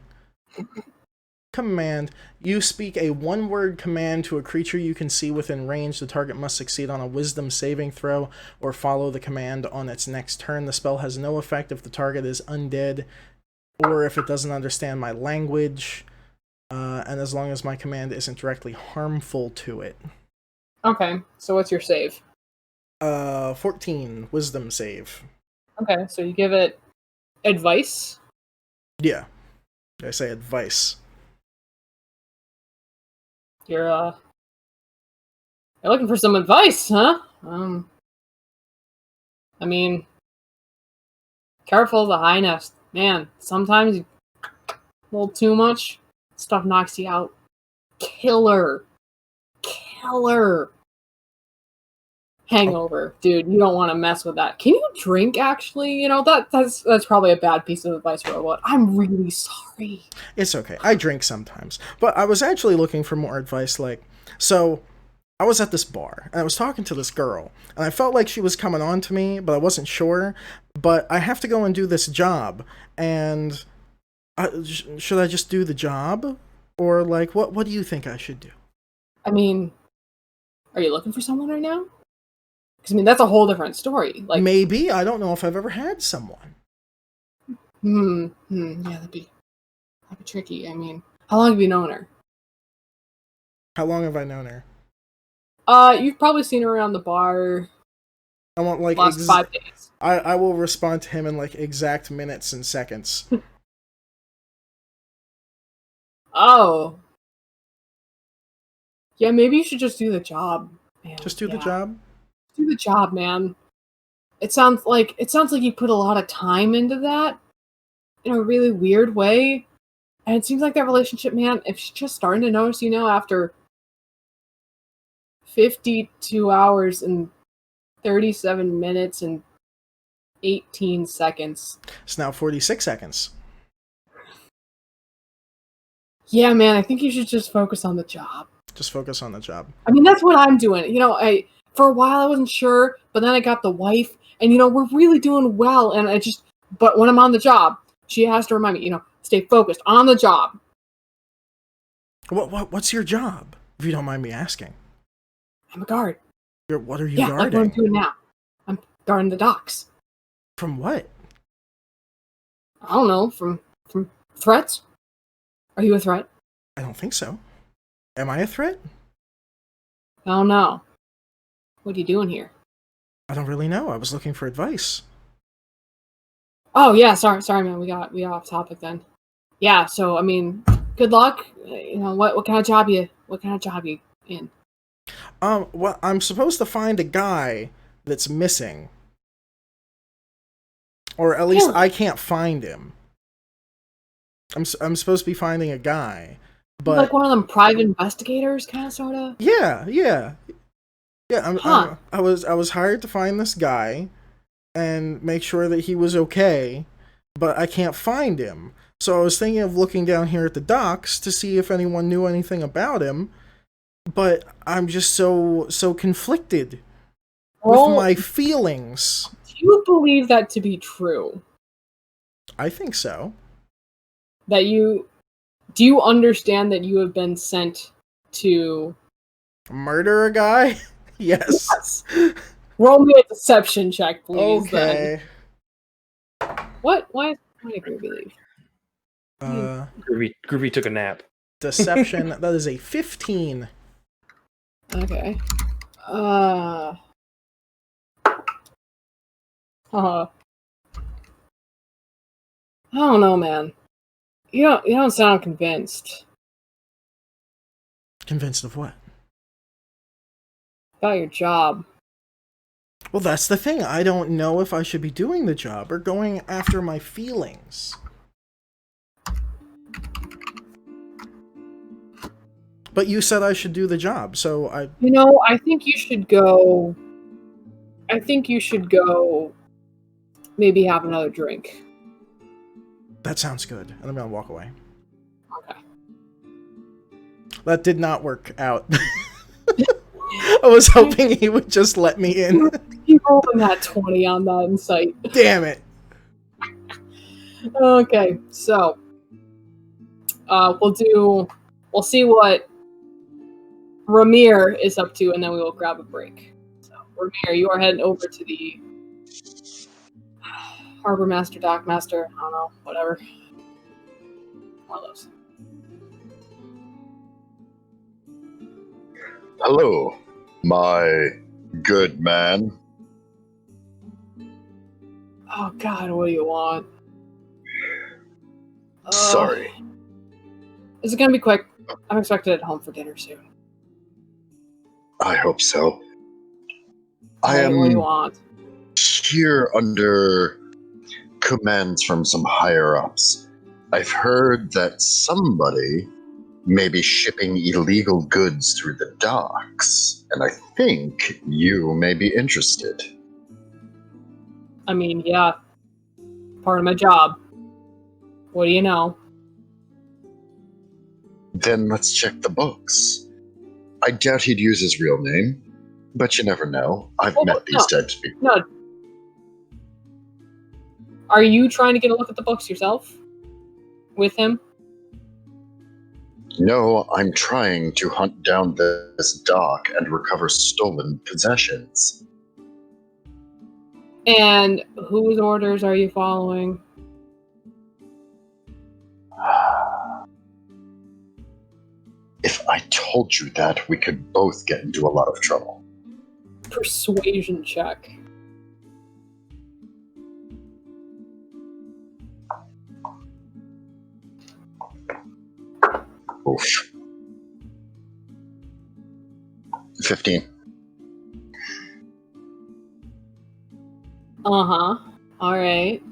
Command. You speak a one-word command to a creature you can see within range. The target must succeed on a wisdom saving throw or follow the command on its next turn. The spell has no effect if the target is undead or if it doesn't understand my language, and as long as my command isn't directly harmful to it. Okay, so what's your save? 14 wisdom save. Okay, so you give it advice? Yeah. I say advice. You're looking for some advice, huh? I mean, careful of the high nest. Man, sometimes a little too much, stuff knocks you out. Killer. hangover, dude. You don't want to mess with that. Can you drink? Actually, you know that's probably a bad piece of advice, Robot. I'm really sorry. It's okay. I drink sometimes, but I was actually looking for more advice. Like, so I was at this bar and I was talking to this girl, and I felt like she was coming on to me, but I wasn't sure. But I have to go and do this job, and should I just do the job, or like what do you think I should do? I mean, are you looking for someone right now? Because I mean, that's a whole different story. Like maybe. I don't know if I've ever had someone. Yeah, that'd be tricky. I mean, how long have you known her? How long have I known her? You've probably seen her around the bar. I want like last 5 days. I will respond to him in like exact minutes and seconds. Oh. Yeah, maybe you should just do the job, man. Just do the job? Do the job, man. It sounds like you put a lot of time into that in a really weird way. And it seems like that relationship, man, if she's just starting to notice you now after 52 hours and 37 minutes and 18 seconds. It's now 46 seconds. Yeah, man, I think you should just focus on the job. Just focus on the job. I mean, that's what I'm doing. You know, for a while I wasn't sure, but then I got the wife, and you know, we're really doing well. And but when I'm on the job, she has to remind me, you know, stay focused on the job. What's your job, if you don't mind me asking? I'm a guard. What are you guarding? Like what I'm doing now. I'm guarding the docks. From what? I don't know. From threats? Are you a threat? I don't think so. Am I a threat? I don't know. What are you doing here? I don't really know. I was looking for advice. Oh yeah, sorry man. We got off topic then. Yeah, so I mean, good luck. You know, what kind of job you in? Well, I'm supposed to find a guy that's missing. Or at least I can't find him. I'm supposed to be finding a guy, but like one of them private investigators, kind of, sort of. Yeah. I was hired to find this guy and make sure that he was okay, but I can't find him. So I was thinking of looking down here at the docks to see if anyone knew anything about him, but I'm just so conflicted with my feelings. Do you believe that to be true? I think so. Do you understand that you have been sent to murder a guy? Yes. Roll me a deception check, please. Okay. Then. What? Why did Groovy leave? Groovy took a nap. Deception. That is a 15. Okay. I don't know, man. You don't sound convinced. Convinced of what? About your job. Well, that's the thing. I don't know if I should be doing the job or going after my feelings. But you said I should do the job, so I... You know, I think you should go... maybe have another drink. That sounds good. And I'm gonna walk away. Okay. That did not work out. I was hoping he would just let me in. He rolled in that 20 on that insight. Damn it. Okay, so... we'll see what Ramir is up to, and then we will grab a break. So, Ramir, you are heading over to the Harbor Master, Dock Master, I don't know, whatever. One of those. Hello, my good man. Oh God, what do you want? Sorry. Is it gonna be quick? I'm expected at home for dinner soon. I hope so. What do you want? Here under commands from some higher ups. I've heard that somebody maybe shipping illegal goods through the docks, and I think you may be interested. I mean, yeah, part of my job. What do you know? Then let's check the books. I doubt he'd use his real name, but you never know. I've met these types before. No. Are you trying to get a look at the books yourself? With him? No, I'm trying to hunt down this dock and recover stolen possessions. And whose orders are you following? If I told you that, we could both get into a lot of trouble. Persuasion check. Oof. 15. Uh-huh. Alright.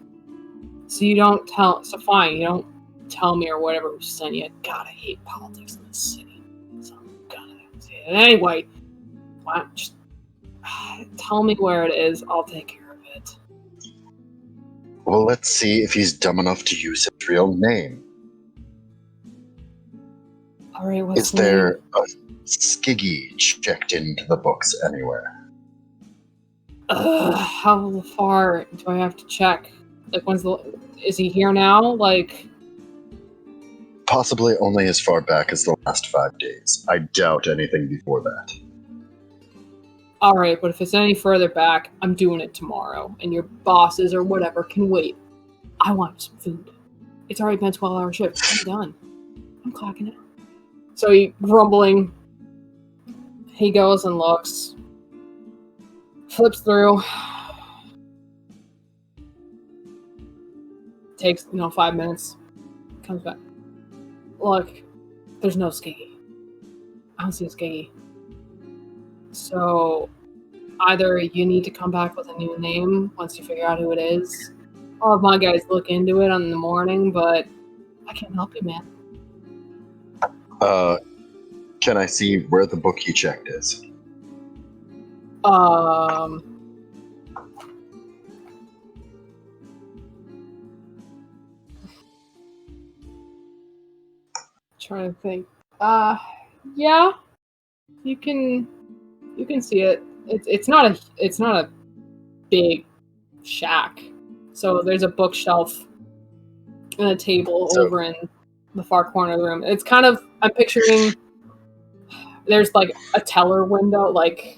So you don't tell... So fine, you don't tell me or whatever was sent you. God, I hate politics in this city. So I'm gonna say it. Anyway, why don't just tell me where it is. I'll take care of it. Well, let's see if he's dumb enough to use his real name. Alright, what's Is there a Skiggy checked into the books anywhere? How far do I have to check? Like, is he here now? Like... Possibly only as far back as the last 5 days. I doubt anything before that. Alright, but if it's any further back, I'm doing it tomorrow. And your bosses or whatever can wait. I want some food. It's already been 12-hour shift. I'm done. I'm clocking out. So he, grumbling, he goes and looks. Flips through. Takes, 5 minutes. Comes back. Look, there's no Skiggy. I don't see a Skiggy. So, either you need to come back with a new name once you figure out who it is. I'll have my guys look into it in the morning, but I can't help you, man. Can I see where the book he checked is? Trying to think. Yeah. You can see it. It's not a big shack. So there's a bookshelf and a table over in the far corner of the room. It's kind of, I'm picturing there's like a teller window, like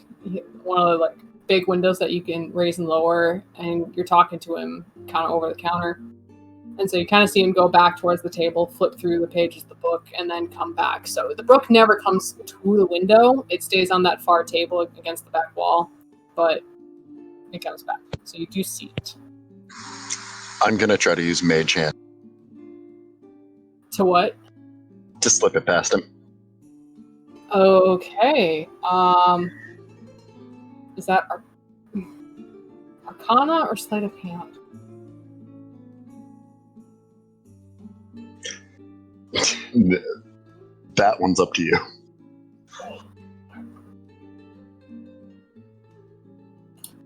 one of the like big windows that you can raise and lower, and you're talking to him kind of over the counter. And so you kind of see him go back towards the table, flip through the pages of the book, and then come back. So the book never comes to the window. It stays on that far table against the back wall, but it comes back. So you do see it. I'm going to try to use Mage Hand. To what? To slip it past him. Okay. Is that Arcana or Sleight of Hand? That one's up to you.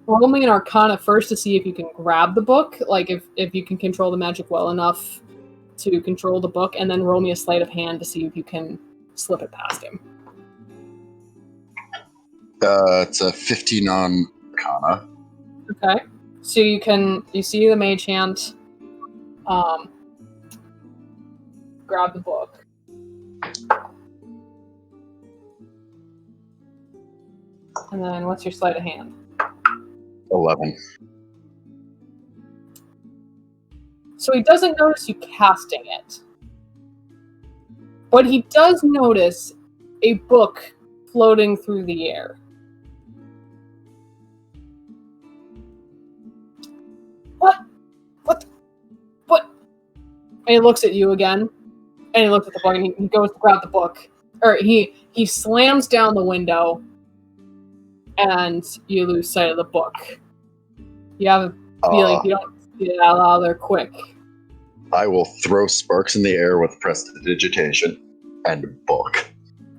Roll me an Arcana first to see if you can grab the book, like if you can control the magic well enough to control the book, and then roll me a Sleight of Hand to see if you can slip it past him. It's a 15 on Arcana. Okay. So you see the Mage Hand, grab the book. And then what's your Sleight of Hand? 11. So he doesn't notice you casting it. But he does notice a book floating through the air. What? And he looks at you again. And he looks at the book, and he goes to grab the book. Or he slams down the window, and you lose sight of the book. You have a feeling you don't get it out of there quick. I will throw sparks in the air with prestidigitation. and book.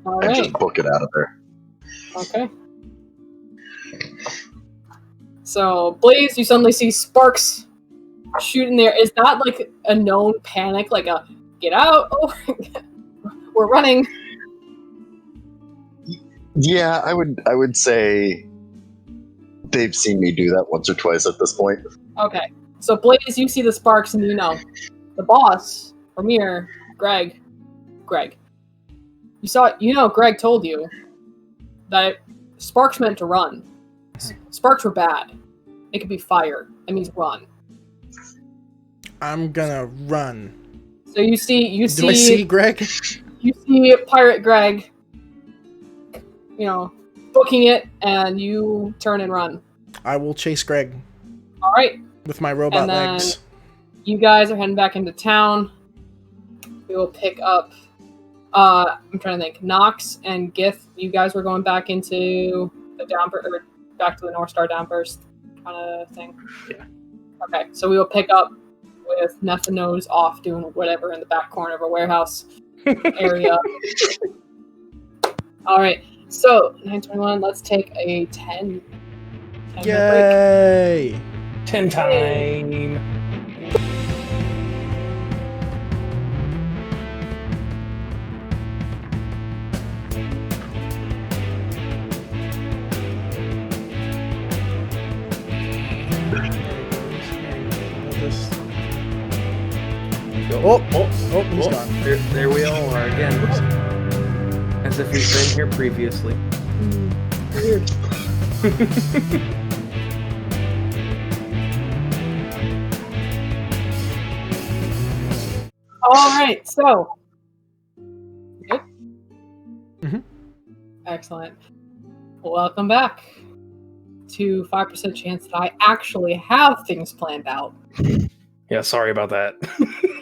All And right. just book it out of there. Okay. So, Blaze, you suddenly see sparks shooting there. Is that like a known panic? Like a get out? Oh, we're running. Yeah, I would say they've seen me do that once or twice at this point. Okay. So, Blaze, you see the sparks, and you know the boss, Premier, Greg. Greg told you that sparks meant to run. Sparks were bad. It could be fire. That means run. I'm gonna run. So you see. Do I see Greg? You see Pirate Greg, booking it, and you turn and run. I will chase Greg All right. with my robot And then- legs. You guys are heading back into town. We will pick up. I'm trying to think. Nox and Gith. You guys were going back into the back to the North Star Downburst kind of thing. Yeah. Okay, so we will pick up with Nephinos off doing whatever in the back corner of a warehouse area. All right, so 9:21. Let's take a 10 minute break. Yay! 10 time. He's gone. There we all are again. As if we've been here previously. Weird. All right, so good. Mhm. Excellent. Welcome back to 5% chance that I actually have things planned out. Yeah, sorry about that.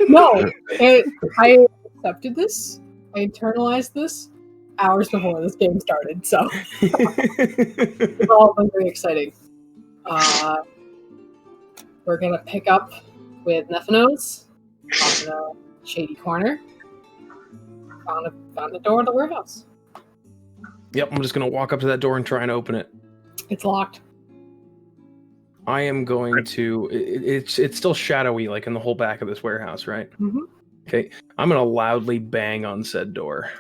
No, I accepted this. I internalized this hours before this game started, so it's all been very exciting. We're gonna pick up with Nephinos on the shady corner. Found the door of the warehouse. Yep, I'm just gonna walk up to that door and try and open it. It's locked. I am going to. It's still shadowy, like in the whole back of this warehouse, right? Mm-hmm. Okay, I'm gonna loudly bang on said door,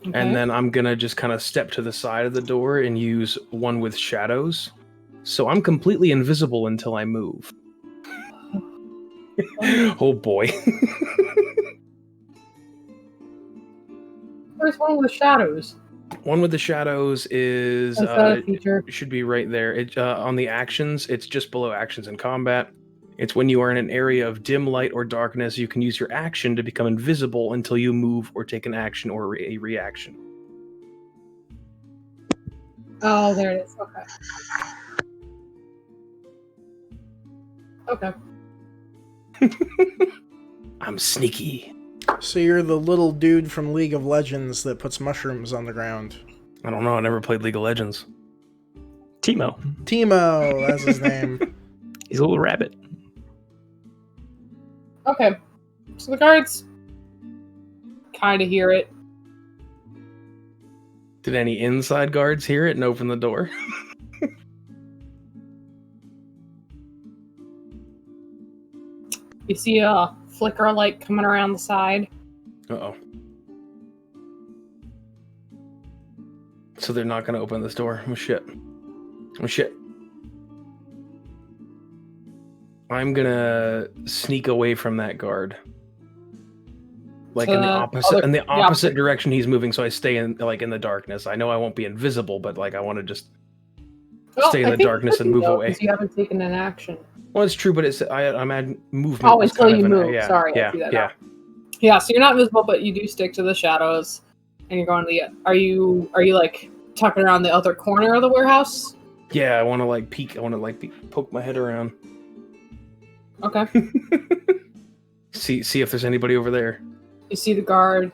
Okay. and then I'm gonna just kind of step to the side of the door and use one with shadows, so I'm completely invisible until I move. Oh boy. Where's one with shadows? One with the shadows is Is that a feature? should be right there. It on the actions, it's just below actions in combat. It's when you are in an area of dim light or darkness, you can use your action to become invisible until you move or take an action or a reaction. Oh, there it is. Okay. I'm sneaky. So you're the little dude from League of Legends that puts mushrooms on the ground. I don't know. I never played League of Legends. Timo. Timo, that's his name. He's a little rabbit. Okay. So the guards kind of hear it. Did any inside guards hear it and open the door? You see a flicker of light coming around the side. Uh-oh. So they're not going to open this door. Oh, shit. Oh, shit. I'm going to sneak away from that guard. Like in the opposite direction he's moving, so I stay in the darkness. I know I won't be invisible, but I want to just stay in the darkness and move away. Because you haven't taken an action. Well, it's true, but I'm at movement. Oh, until you move. Sorry, yeah, I see that yeah. now. Yeah, so you're not visible, but you do stick to the shadows, and you're going to the. Are you like tucking around the other corner of the warehouse? Yeah, I want to peek. I want to poke my head around. Okay. see if there's anybody over there. You see the guard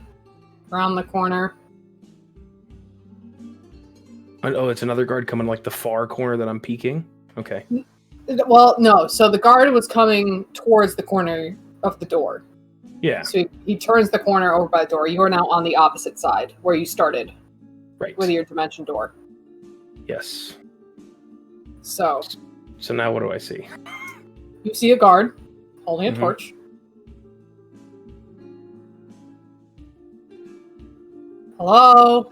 around the corner. Oh, it's another guard coming the far corner that I'm peeking. Okay. Well, no. So the guard was coming towards the corner of the door. Yeah. So he turns the corner over by the door. You are now on the opposite side where you started. Right. With your dimension door. Yes. So now what do I see? You see a guard holding a torch. Hello?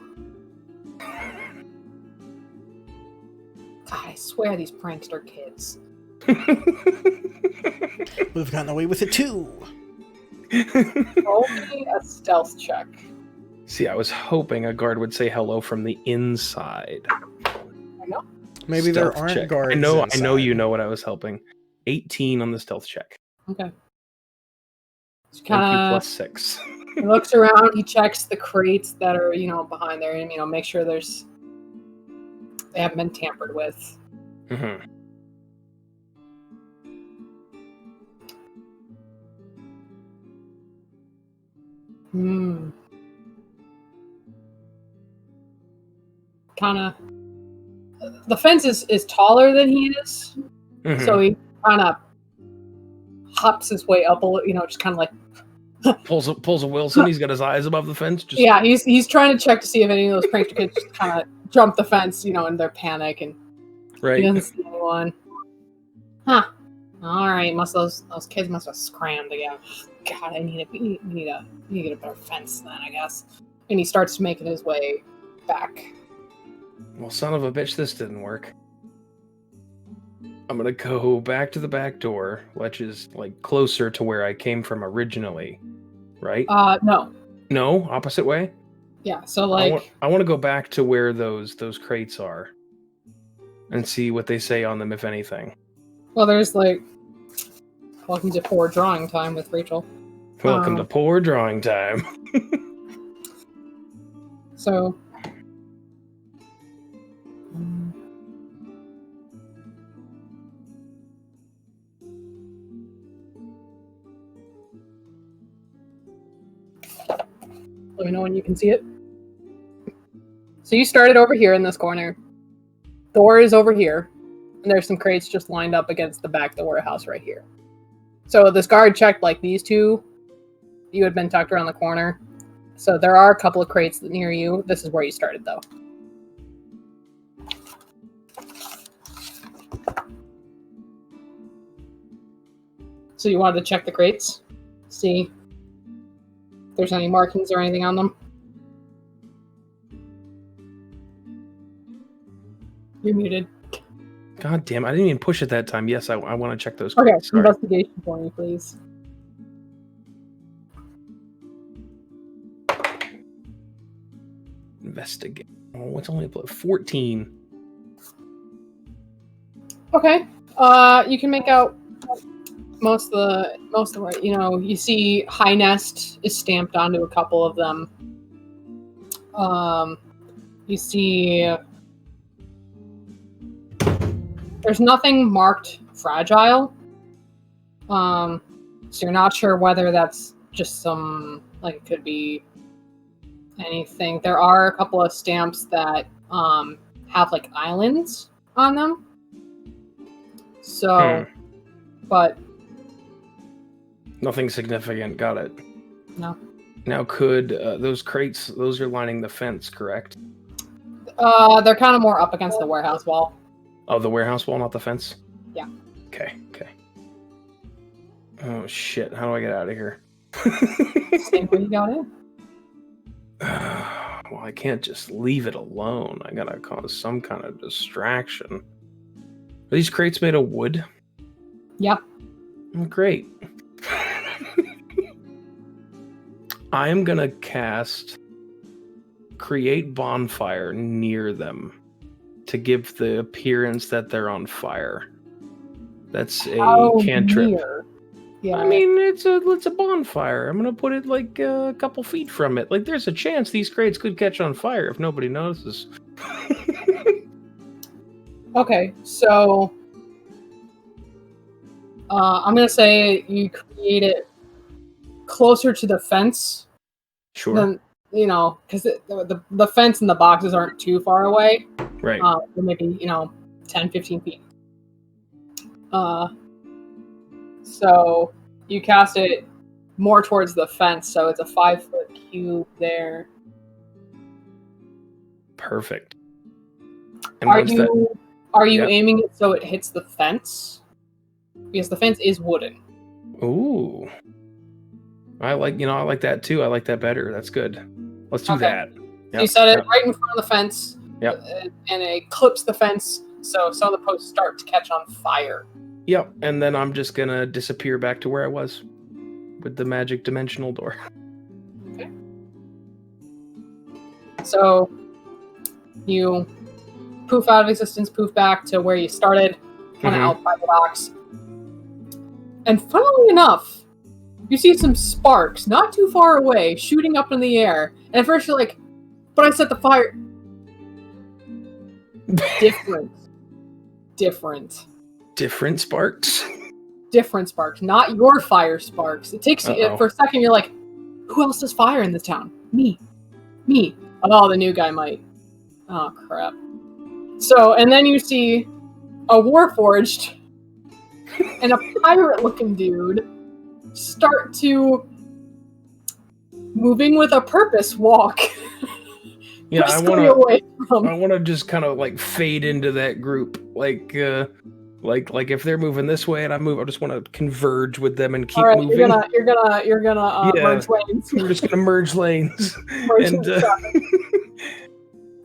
God, I swear these prankster kids. We've gotten away with it too. Roll me a stealth check. See, I was hoping a guard would say hello from the inside. I know. Maybe Stealth there aren't check. guards. I know inside. you know what I was helping. 18 on the stealth check. Okay. So Thank you, kinda, plus 6. he looks around, he checks the crates that are, behind there and, make sure they haven't been tampered with. Mm-hmm. Kinda. The fence is taller than he is. Mm-hmm. So he kind of hops his way up a little, just kind of like pulls a Wilson. He's got his eyes above the fence. Just... Yeah, he's trying to check to see if any of those prankster kids just kind of jump the fence, in their panic, and right. He doesn't see anyone. Huh. All right, those kids must have scrammed again. God, we need to get a better fence then, I guess. And he starts making his way back. Well, son of a bitch, this didn't work. I'm gonna go back to the back door, which is like closer to where I came from originally, right? No. No, opposite way. Yeah. So like, I want to go back to where those crates are, and see what they say on them, if anything. Well, there's like, welcome to poor drawing time with Rachel. Welcome to poor drawing time. So. Let me know when you can see it. So you started over here in this corner. Door is over here. And there's some crates just lined up against the back of the warehouse right here. So this guard checked like these two. You had been tucked around the corner. So there are a couple of crates near you. This is where you started though. So you wanted to check the crates? See if there's any markings or anything on them? You're muted. God damn, I didn't even push it that time. Yes, I want to check those Okay, crates. Sorry. investigation for me, please. Investigate. Oh, it's only 14. Okay. You can make out most of the you see High Nest is stamped onto a couple of them. You see there's nothing marked fragile. So you're not sure whether that's just some, like, it could be anything. There are a couple of stamps that have like islands on them. So, but nothing significant. Got it. No. Now, could those crates? Those are lining the fence, correct? They're kind of more up against the warehouse wall. Oh, the warehouse wall, not the fence? Yeah. Okay. Oh shit! How do I get out of here? Same way you got in. Well, I can't just leave it alone. I gotta cause some kind of distraction. Are these crates made of wood? Yep. Great. I am gonna cast Create Bonfire near them to give the appearance that they're on fire. That's a cantrip. Near? Yeah. I mean, it's a bonfire. I'm gonna put it like a couple feet from it. Like, there's a chance these crates could catch on fire if nobody notices. Okay, so I'm gonna say you create it closer to the fence. Sure. Than, because the fence and the boxes aren't too far away. Right. Maybe 10, 15 feet. So you cast it more towards the fence, so it's a 5-foot cube there. Perfect. And Are once you Yeah. aiming it so it hits the fence? Because the fence is wooden. Ooh. I like that too. I like that better. That's good. Let's do Okay. that. So you set it right in front of the fence, and it clips the fence, so some of the posts start to catch on fire. Yep, and then I'm just gonna disappear back to where I was with the magic dimensional door. Okay. So you poof out of existence, poof back to where you started, kind of out by the docks. And funnily enough, you see some sparks not too far away, shooting up in the air. And at first you're like, but I set the fire. Different. Different sparks? Different sparks, not your fire sparks. It takes you, for a second, you're like, who else does fire in this town? Me. Oh, the new guy might. Oh, crap. So, and then you see a Warforged and a pirate-looking dude start to, moving with a purpose, walk. Yeah, I want to just kind of like fade into that group, like if they're moving this way and I just want to converge with them and keep moving. You're gonna merge lanes. We're just gonna merge lanes.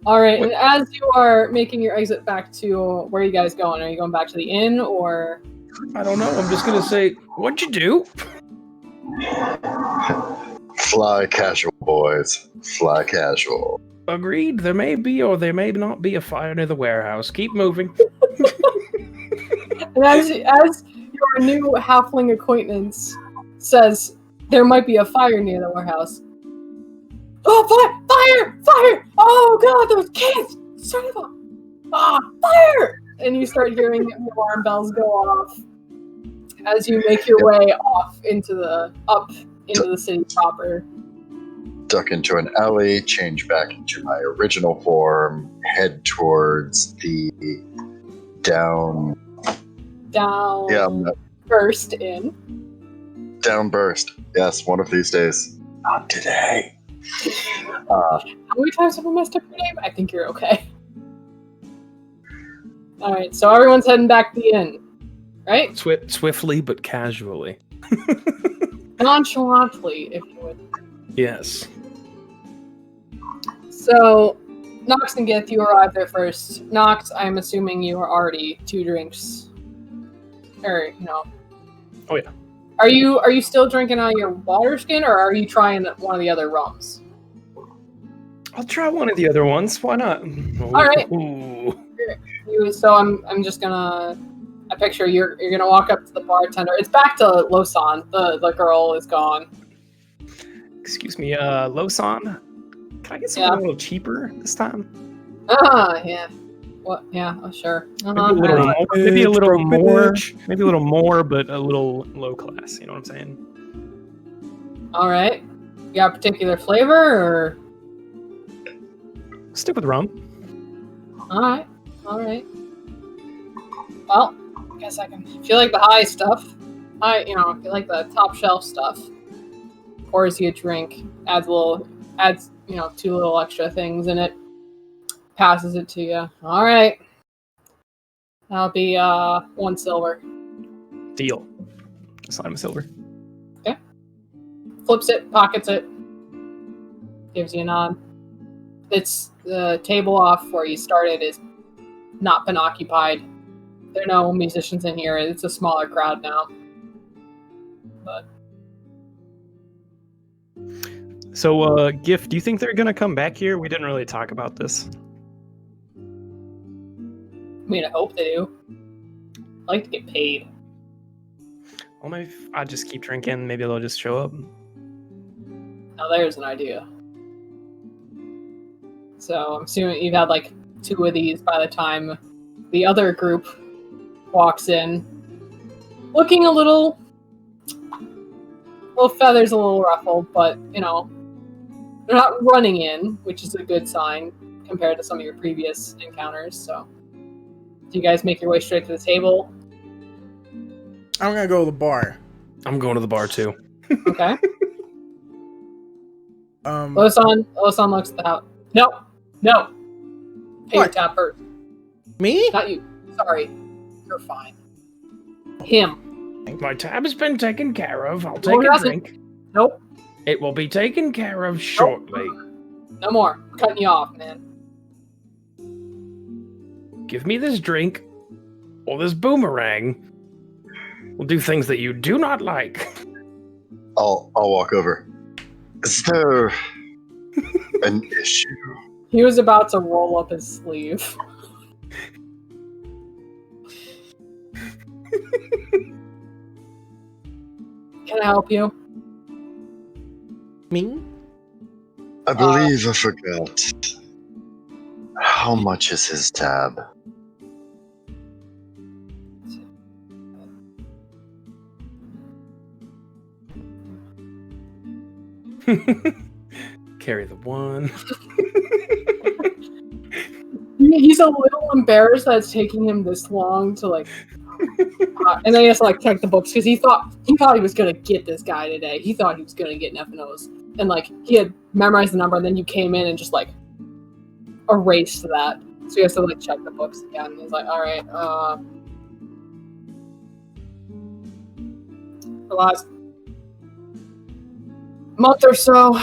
All right, and as you are making your exit back to where are you guys going? Are you going back to the inn or? I don't know. I'm just gonna say, what'd you do? Fly casual, boys. Fly casual. Agreed. There may be or there may not be a fire near the warehouse. Keep moving. And as your new halfling acquaintance says, there might be a fire near the warehouse. Oh, fire! Oh god, those kids! Son of a... fire! And you start hearing the alarm bells go off as you make your way off into the city proper. Duck into an alley, change back into my original form, head towards the down burst in. Downburst. Yes, one of these days. Not today. How many times have I messed up your name? I think you're okay. Alright, so everyone's heading back to the inn, right? Swiftly but casually. Nonchalantly, if you would. Yes. So, Nox and Gith, you arrived there first. Nox, I'm assuming you are already 2 drinks. Or, Oh, yeah. Are you still drinking out of your water skin, or are you trying one of the other rums? I'll try one of the other ones. Why not? All right. So I'm just gonna. I picture you're gonna walk up to the bartender. It's back to Losan. The girl is gone. Excuse me, Losan. Can I get something a little cheaper this time? Yeah. What? Yeah. Oh, sure. Maybe a little more, but a little low class. You know what I'm saying? All right. You got a particular flavor, or stick with rum? All right. Well, I guess I can. If you like the high stuff, if you like the top shelf stuff, pours you a drink, adds 2 little extra things in it, passes it to you. All right. That'll be 1 silver. Deal. Slide him a silver. Okay. Flips it, pockets it, gives you a nod. It's the table off where you started is not been occupied. There are no musicians in here. It's a smaller crowd now. But so, Gift, do you think they're gonna come back here? We didn't really talk about this. I mean, I hope they do. I like to get paid. Well, maybe if I just keep drinking, maybe they'll just show up. Now there's an idea. So I'm assuming you've had 2 of these by the time the other group walks in. Looking a little feathers a little ruffled, but, they're not running in, which is a good sign compared to some of your previous encounters, so. Do you guys make your way straight to the table? I'm gonna go to the bar. I'm going to the bar too. Okay. Um, Osan looks at the house. No. Pay your What? tab first. me? Not you. Sorry. You're fine. Him. My tab has been taken care of. I'll No, take it a hasn't. drink. Nope. It will be taken care of shortly. No more. I'm cutting you off, man. Give me this drink, or this boomerang. We'll do things that you do not like. I'll walk over. Is there an issue? He was about to roll up his sleeve. Can I help you? Me? I believe I forgot. How much is his tab? Carry the one. He's a little embarrassed that it's taking him this long to like, and then he has to like check the books because he thought he was gonna get this guy today. He thought he was gonna get an F&O's, and like he had memorized the number, and then you came in and just like erased that. So he has to like check the books again. And he's like, all right, the last month or so,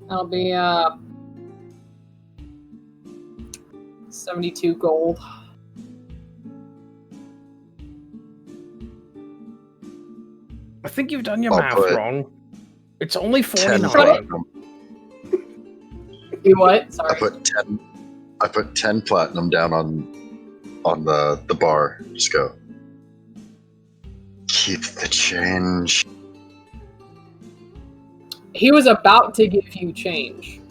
that'll be 72 gold. I think you've done your I'll math put wrong. It's only 10 49. platinum. You what? Sorry. I put 10 platinum down on the bar. Just go. Keep the change. He was about to give you change.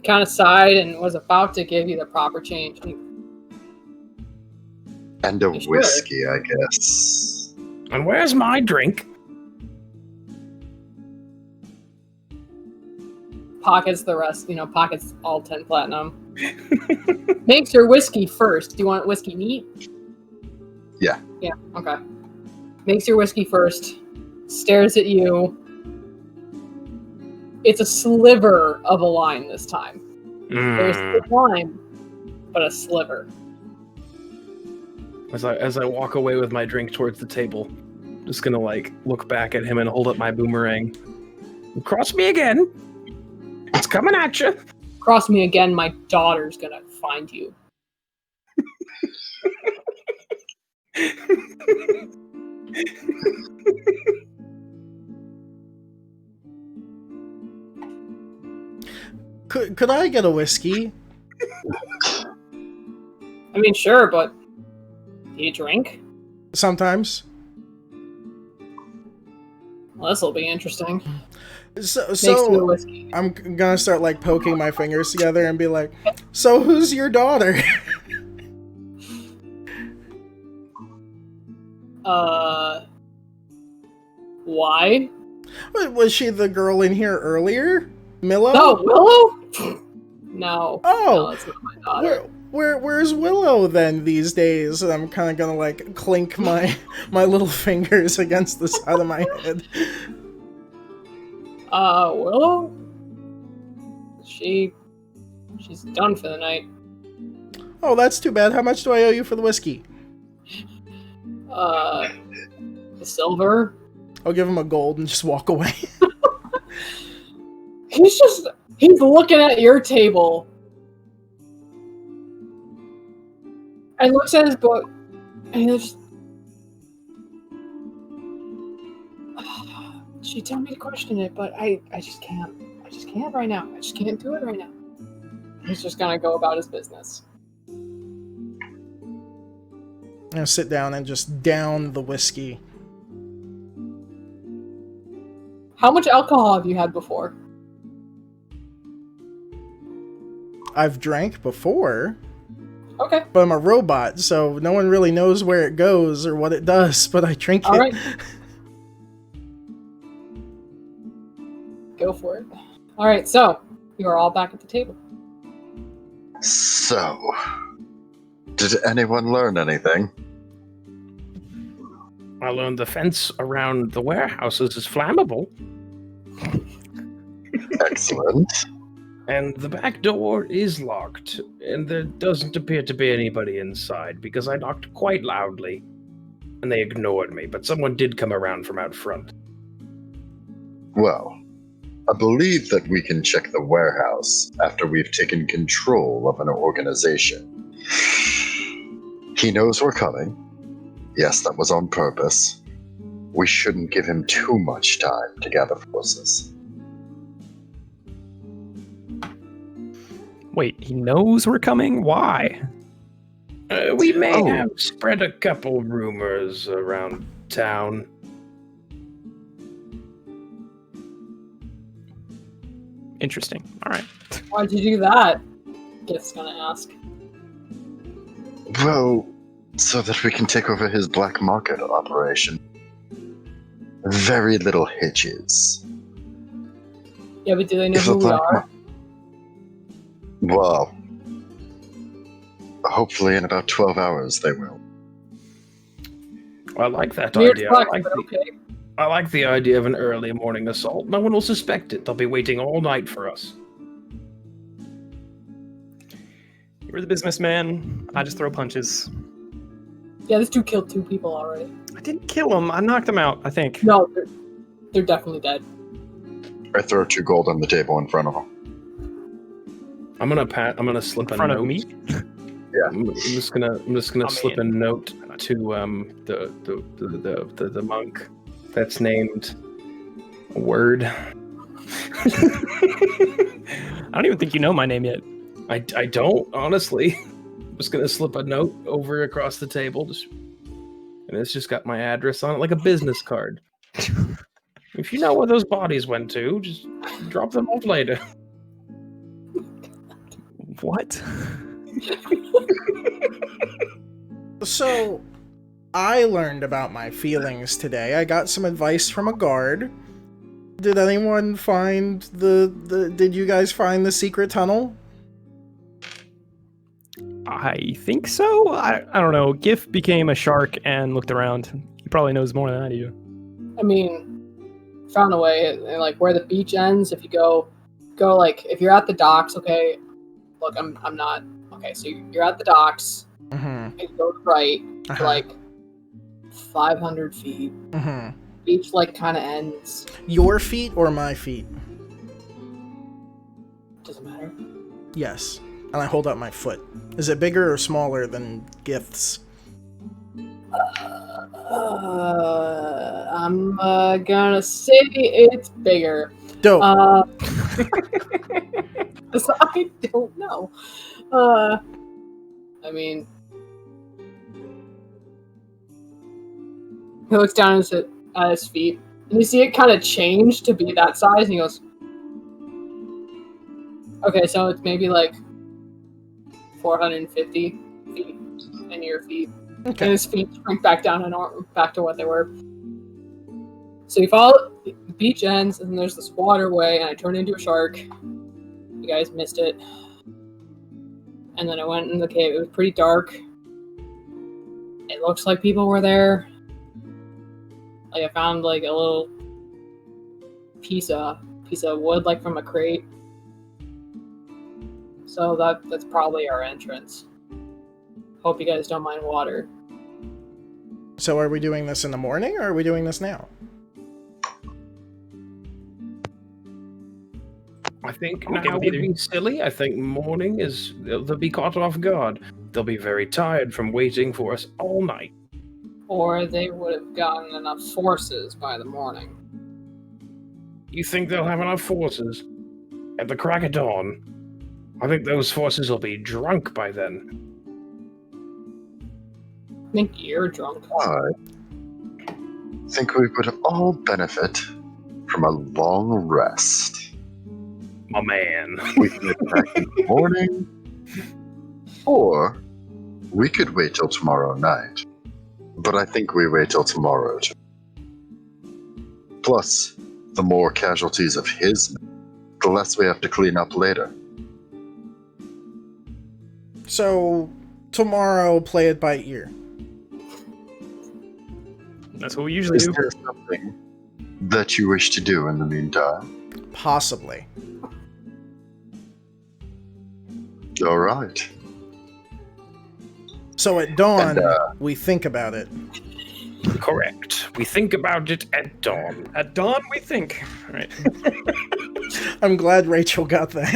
Kind of sighed and was about to give you the proper change. And a Sure. whiskey, I guess. And where's my drink? Pockets the rest, pockets all 10 platinum. Makes your whiskey first. Do you want whiskey neat? Yeah. Yeah, okay. Makes your whiskey first. Stares at you. It's a sliver of a lime this time. There's a lime, but a sliver. As I walk away with my drink towards the table, I'm just gonna like look back at him and hold up my boomerang. Cross me again. It's coming at you. Cross me again, my daughter's gonna find you. Could I get a whiskey? I mean, sure, but do you drink? Sometimes. Well, this will be interesting. So Makes you a whiskey. I'm gonna start like poking my fingers together and be like, so who's your daughter? Why? Was she the girl in here earlier? Willow? No, Willow? No. Oh. No, that's not my daughter. Where's Willow then these days? I'm kind of gonna like clink my little fingers against the side of my head. Willow? She's done for the night. Oh, that's too bad. How much do I owe you for the whiskey? The silver? I'll give him a gold and just walk away. He's looking at your table and looks at his book and he's just, she told me to question it, but I just can't. I just can't right now. I just can't do it right now. He's just gonna go about his business. I'm gonna sit down and just down the whiskey. How much alcohol have you had before? I've drank before, Okay. but I'm a robot, so no one really knows where it goes or what it does, but I drink All it. right. Go for it. All right, so you are all back at the table. So, did anyone learn anything? I learned the fence around the warehouses is flammable. Excellent. And the back door is locked, and there doesn't appear to be anybody inside because I knocked quite loudly, and they ignored me, but someone did come around from out front. Well, I believe that we can check the warehouse after we've taken control of an organization. He knows we're coming. Yes, that was on purpose. We shouldn't give him too much time to gather forces. Wait, he knows we're coming? Why? We may have spread a couple rumors around town. Interesting. All right. Why'd you do that? Gift's gonna ask. Well, so that we can take over his black market operation. Very little hitches. Yeah, but do they know who we are? Well, hopefully in about 12 hours they will. I like that Weird idea. flex, but okay. I like the idea of an early morning assault. No one will suspect it. They'll be waiting all night for us. You're the businessman. I just throw punches. Yeah, this dude killed 2 people already. I didn't kill them. I knocked them out, I think. No, they're definitely dead. I throw 2 gold on the table in front of him. I'm gonna slip In front a of note. me? Yeah. I'm just gonna slip a note to the monk that's named a word. I don't even think you know my name yet. I don't, honestly. I'm just gonna slip a note over across the table, and it's just got my address on it, like a business card. If you know where those bodies went to, just drop them off later. What? So, I learned about my feelings today. I got some advice from a guard. Did anyone find did you guys find the secret tunnel? I think so. I don't know. Gif became a shark and looked around. He probably knows more than I do. I mean, found a way, like where the beach ends. If you go like if you're at the docks, okay. Look, I'm not okay. So you're at the docks, and you go right to like 500 feet. Beach like kind of ends. Your feet or my feet? Doesn't matter. Yes. And I hold up my foot. Is it bigger or smaller than Gift's? I'm gonna say it's bigger. Dope. So I don't know. I mean, he looks down at his feet, and you see it kind of change to be that size, and he goes, "Okay, so it's maybe like 450 feet in your feet." Okay. And his feet shrink back down and back to what they were. So you follow the beach ends, and there's this waterway, and I turned into a shark. You guys missed it. And then I went in the cave. It was pretty dark. It looks like people were there. Like I found like a little piece of wood, like from a crate. So that's probably our entrance. Hope you guys don't mind water. So are we doing this in the morning, or are we doing this now? I think I'm okay now with would either. be silly. I think morning they'll be caught off guard. They'll be very tired from waiting for us all night. Or they would have gotten enough forces by the morning. You think they'll have enough forces? At the crack of dawn? I think those forces will be drunk by then. I think you're drunk. I think we would all benefit from a long rest. My man. We can attack in the morning, or we could wait till tomorrow night. But I think we wait till tomorrow too. Plus, the more casualties of his men, the less we have to clean up later. So, tomorrow, play it by ear. That's what we usually Is do. there something that you wish to do in the meantime? Possibly. All right. So at dawn, And, we think about it. Correct. We think about it at dawn. At dawn, we think. All right. I'm glad Rachel got that.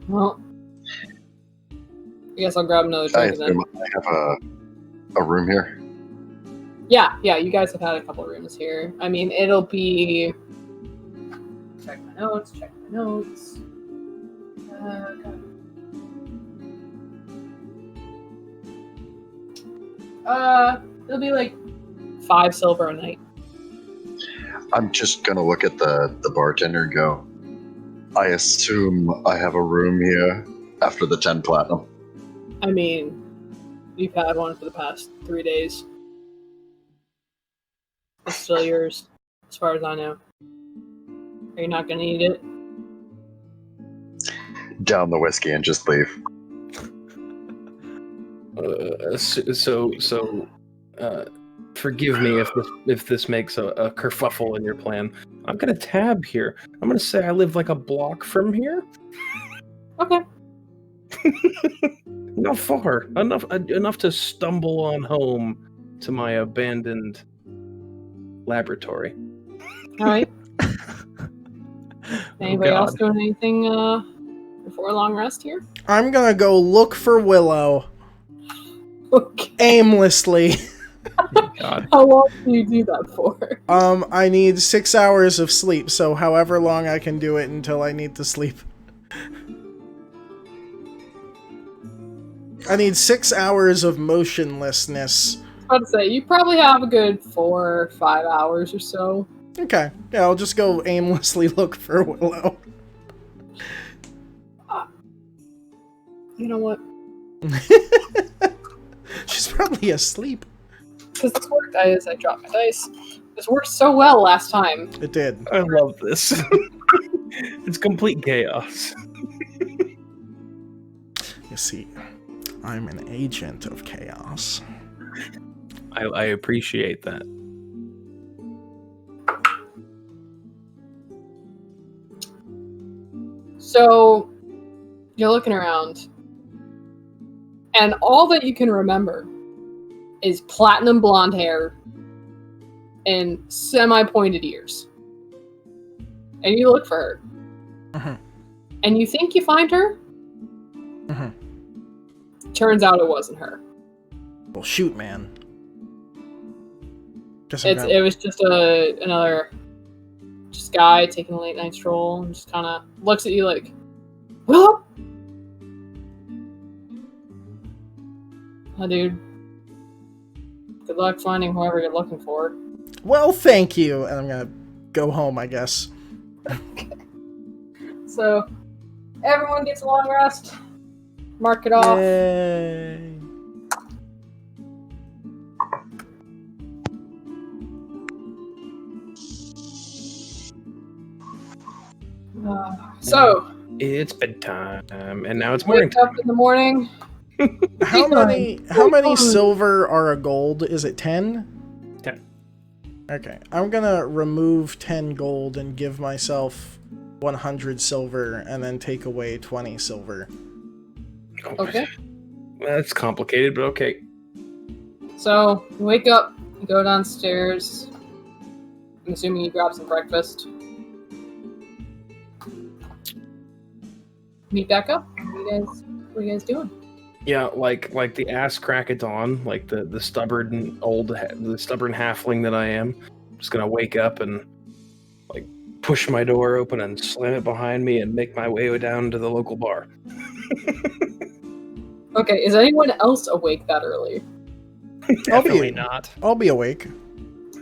Well, I guess I'll grab another I drink and then. assume I have a room here. Yeah, you guys have had a couple rooms here. I mean, it'll be. Check my notes. It'll be like 5 silver a night. I'm just gonna look at the bartender and go, I assume I have a room here after the 10 platinum. I mean, you've had one for the past 3 days. It's still yours, as far as I know. Are you not gonna eat it? Down the whiskey and just leave. Forgive me if this makes a kerfuffle in your plan. I've got a tab here. I'm gonna say I live like a block from here. Okay. Not far. Enough to stumble on home to my abandoned laboratory. Alright. Anybody God. else doing anything before a long rest here? I'm gonna go look for Willow Okay. aimlessly. God. How long do you do that for? I need 6 hours of sleep, so however long I can do it until I need to sleep. I need 6 hours of motionlessness. I was about to say, you probably have a good 4 or 5 hours or so. Okay, yeah, I'll just go aimlessly look for Willow. You know what? She's probably asleep. Because this worked, I dropped my dice. This worked so well last time. It did. I love this. It's complete chaos. You see, I'm an agent of chaos. I appreciate that. So, you're looking around, and all that you can remember is platinum blonde hair and semi-pointed ears. And you look for her. Mhm. And you think you find her? Mhm. Turns out it wasn't her. Well, shoot, man. Guess I'm It was just another guy taking a late night stroll and just kind of looks at you like, well, dude, good luck finding whoever you're looking for. Well, thank you. And I'm gonna go home, I guess. So, everyone gets a long rest. Mark it off. Yay. So, It's bedtime, and now it's morning wake up in the morning. How many silver are a gold? Is it 10? 10. Okay, I'm gonna remove 10 gold and give myself 100 silver, and then take away 20 silver. Okay. That's complicated, but okay. So, you wake up, you go downstairs. I'm assuming you grab some breakfast. Meet back up. What are you guys doing? Yeah, like the ass crack at dawn, like the stubborn halfling that I am. I'm just gonna wake up and like push my door open and slam it behind me and make my way down to the local bar. Okay, is anyone else awake that early? Definitely not. I'll be awake.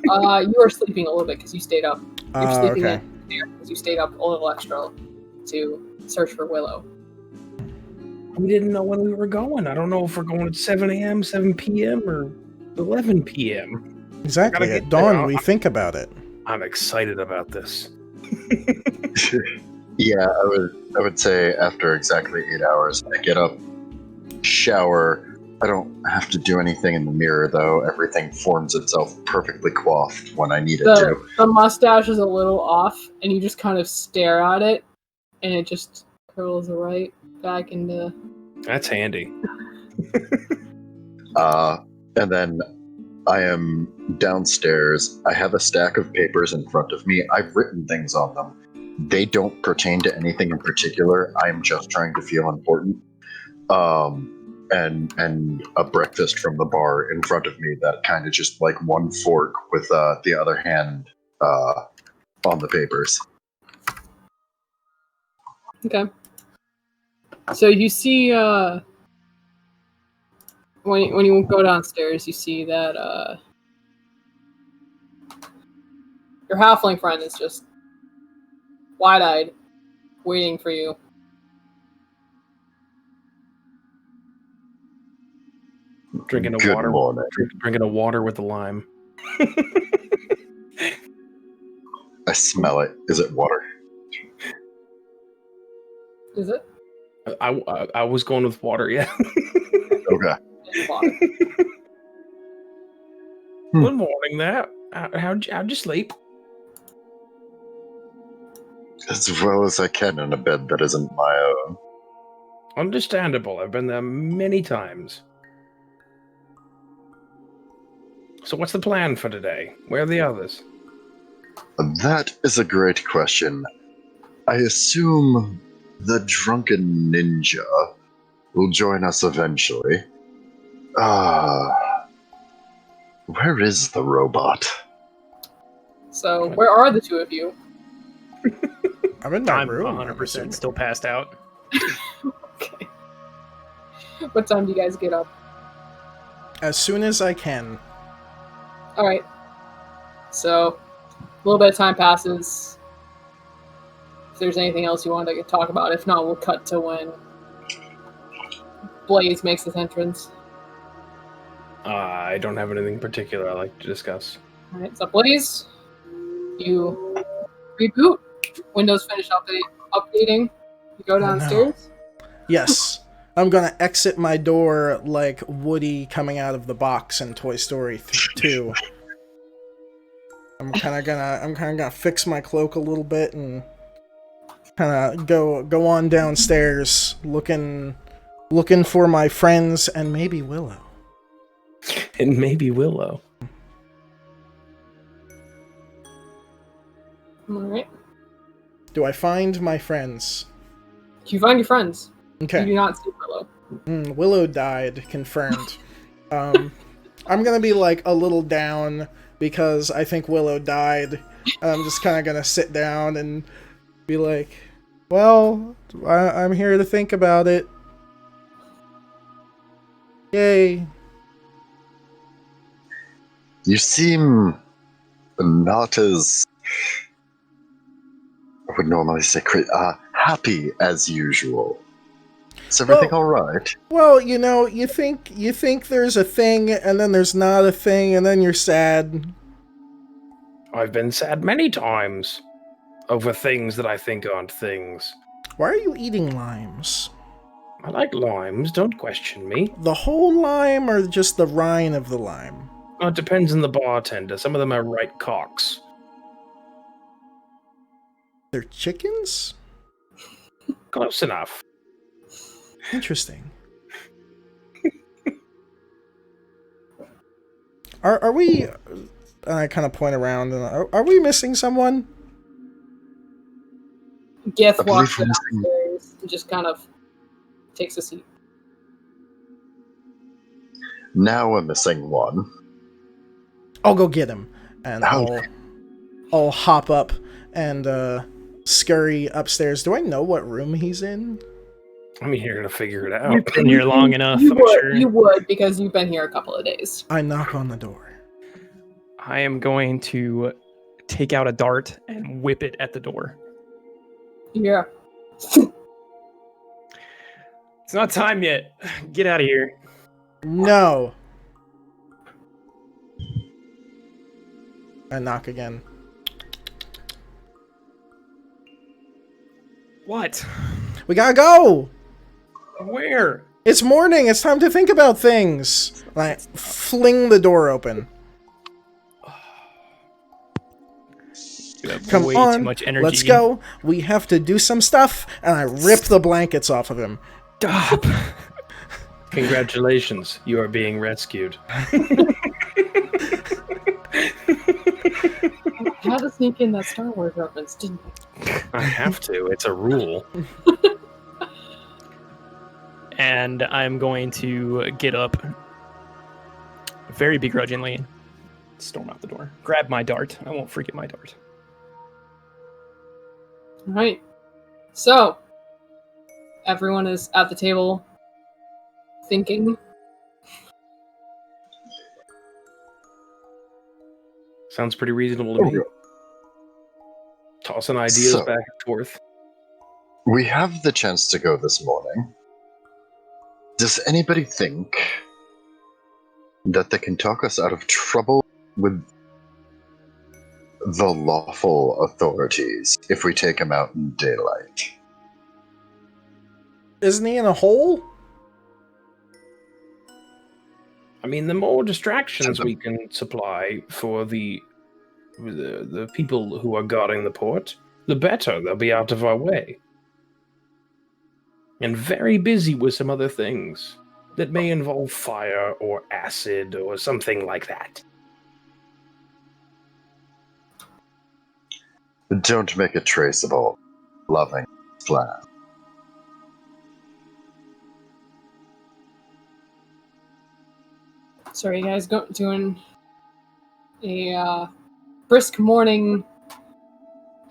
You are sleeping a little bit because you stayed up. You're sleeping Okay. in there because you stayed up a little extra to search for Willow. We didn't know when we were going. I don't know if we're going at 7 a.m., 7 p.m., or 11 p.m. Exactly, Gotta at get dawn there. we think about it. I'm excited about this. Yeah, I would say after exactly 8 hours, I get up, shower. I don't have to do anything in the mirror, though. Everything forms itself perfectly coiffed when I need it to. The mustache is a little off, and you just kind of stare at it, and it just curls right back into... That's handy. And then I am downstairs. I have a stack of papers in front of me. I've written things on them. They don't pertain to anything in particular. I'm just trying to feel important. And a breakfast from the bar in front of me that kind of just like one fork with the other hand on the papers. Okay. So you see, when you go downstairs, you see that your halfling friend is just wide-eyed, waiting for you. Drinking a Good water. morning. Drinking a water with a lime. I smell it. Is it water? Is it? I was going with water, yeah. Okay. It's water. Good morning, there. How'd you sleep? As well as I can in a bed that isn't my own. Understandable. I've been there many times. So what's the plan for today? Where are the others? That is a great question. I assume the drunken ninja will join us eventually. Where is the robot? So, where are the two of you? I'm in my I'm room. 100% still passed out. Okay. What time do you guys get up? As soon as I can. Alright. So, a little bit of time passes. If there's anything else you want to talk about, if not, we'll cut to when Blaze makes his entrance. I don't have anything particular I'd like to discuss. Alright, so Blaze, you reboot. Windows finish updating. You go downstairs. Yes. I'm gonna exit my door like Woody coming out of the box in Toy Story 2. I'm kind of gonna fix my cloak a little bit and kind of go on downstairs looking for my friends and maybe Willow. And maybe Willow. Alright. Do I find my friends? You find your friends. Okay. You do not see Willow. Willow died, confirmed. I'm gonna be like a little down because I think Willow died. I'm just kind of gonna sit down and be like, well, I'm here to think about it. Yay. You seem not as I would normally say happy as usual. Is everything all right? Well, you know, you think there's a thing, and then there's not a thing, and then you're sad. I've been sad many times over things that I think aren't things. Why are you eating limes? I like limes, don't question me. The whole lime or just the rind of the lime? Well, it depends on the bartender. Some of them are right cocks. They're chickens? Close enough. Interesting. Are we... I kind of point around. And are we missing someone? Gith walks downstairs and just kind of takes a seat. Now we're missing one. I'll go get him. And I'll hop up and scurry upstairs. Do I know what room he's in? I mean, you're gonna figure it out. You've been here long enough, I'm sure. You would, because you've been here a couple of days. I knock on the door. I am going to take out a dart and whip it at the door. Yeah. It's not time yet. Get out of here. No. I knock again. What? We gotta go! Where? It's morning. It's time to think about things. And I fling the door open. You have Come way on, too much energy. let's go. We have to do some stuff. And I rip the blankets off of him. Stop. Congratulations, you are being rescued. I had to sneak in that Star Wars reference, didn't I? I have to. It's a rule. And I'm going to get up very begrudgingly, storm out the door, grab my dart. I won't forget my dart. All right. So, everyone is at the table thinking. Sounds pretty reasonable to me. Tossing ideas back and forth. We have the chance to go this morning. Does anybody think that they can talk us out of trouble with the lawful authorities if we take him out in daylight? Isn't he in a hole? I mean, the more distractions we can supply for the people who are guarding the port, the better. They'll be out of our way. And very busy with some other things that may involve fire or acid or something like that. Don't make it traceable. Loving plan. So are you guys doing a brisk morning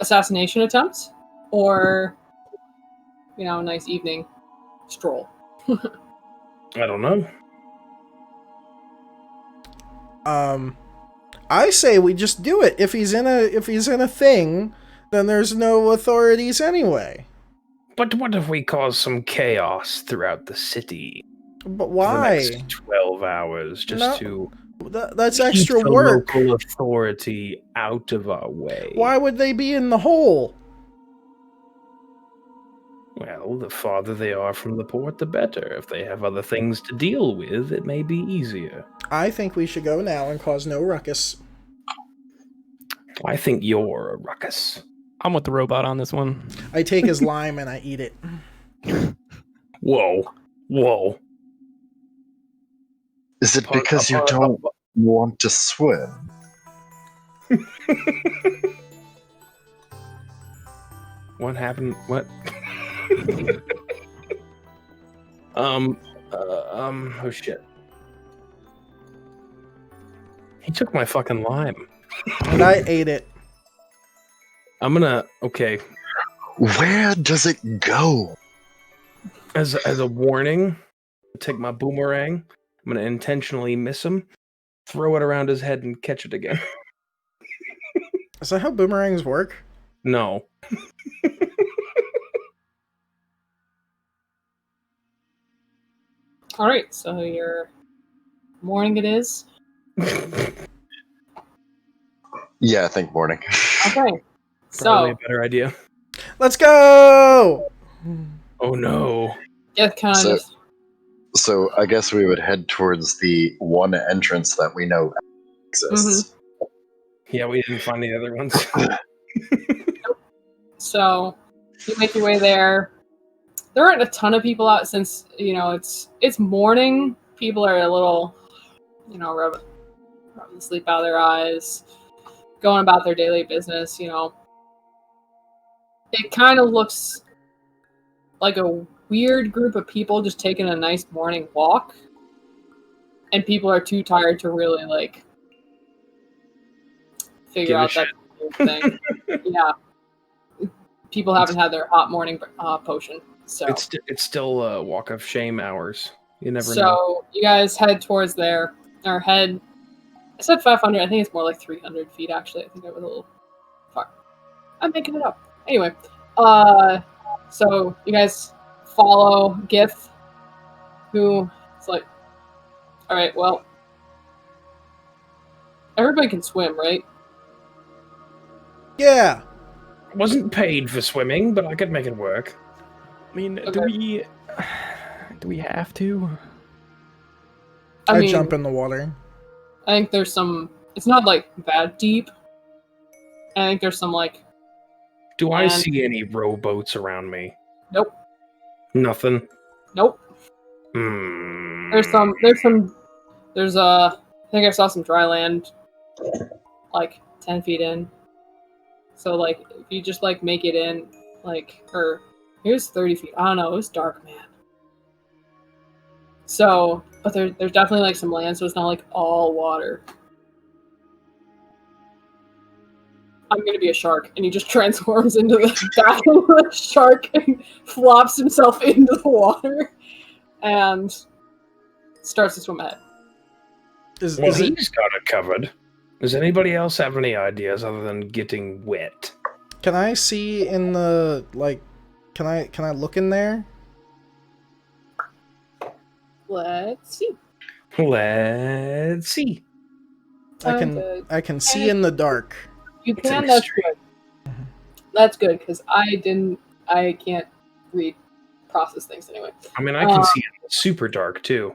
assassination attempt? Or, a nice evening stroll? I don't know. I say we just do it. If he's in a thing, then there's no authorities anyway. But what if we cause some chaos throughout the city? But For why? the next 12 hours, just to That's keep extra the work. local authority out of our way. Why would they be in the hole? Well, the farther they are from the port, the better. If they have other things to deal with, it may be easier. I think we should go now and cause no ruckus. I think you're a ruckus. I'm with the robot on this one. I take his lime and I eat it. Whoa. Whoa. Is it because you don't want to swim? What happened? What? Oh shit. He took my fucking lime. And I ate it. Okay. Where does it go? As a warning, take my boomerang. I'm gonna intentionally miss him, throw it around his head, and catch it again. Is that how boomerangs work? No. All right, so your morning it is. Yeah, I think morning. Okay, Probably so a better idea. Let's go! Oh no. get kind So- of. So I guess we would head towards the one entrance that we know exists. Yeah, we didn't find the other ones. So you make your way there. There aren't a ton of people out since it's morning. People are a little, rubbing the sleep out of their eyes, going about their daily business. It kind of looks like a weird group of people just taking a nice morning walk, and people are too tired to really figure Give a out that whole thing. Yeah, people haven't had their hot morning potion, so It's still walk of shame hours. You never know. so you guys head towards there, or head. I said 500. I think it's more like 300 feet. Actually, I think I was a little. Fuck, I'm making it up. Anyway, so you guys follow Gith, who is like, all right, well, everybody can swim, right? Yeah. I wasn't paid for swimming, but I could make it work. I mean, Okay. do we... Do we have to? I mean, jump in the water. I think there's some. It's not like that deep. I think there's some like. Do I see any rowboats around me? Nope. Nothing. Nope. There's some. I think I saw some dry land, like 10 feet in. So like, if you just like make it in, like, or here's 30 feet. I don't know. It was dark, man. So, but there's definitely like some land, so it's not like all water. I'm gonna be a shark, and he just transforms into the back of the shark and flops himself into the water, and starts to swim ahead. He's got it covered. Does anybody else have any ideas other than getting wet? Can I see in the Can I look in there? Let's see. I can see in the dark. You can. That's good. That's good because I can't process things anyway. I mean, I can see it super dark too.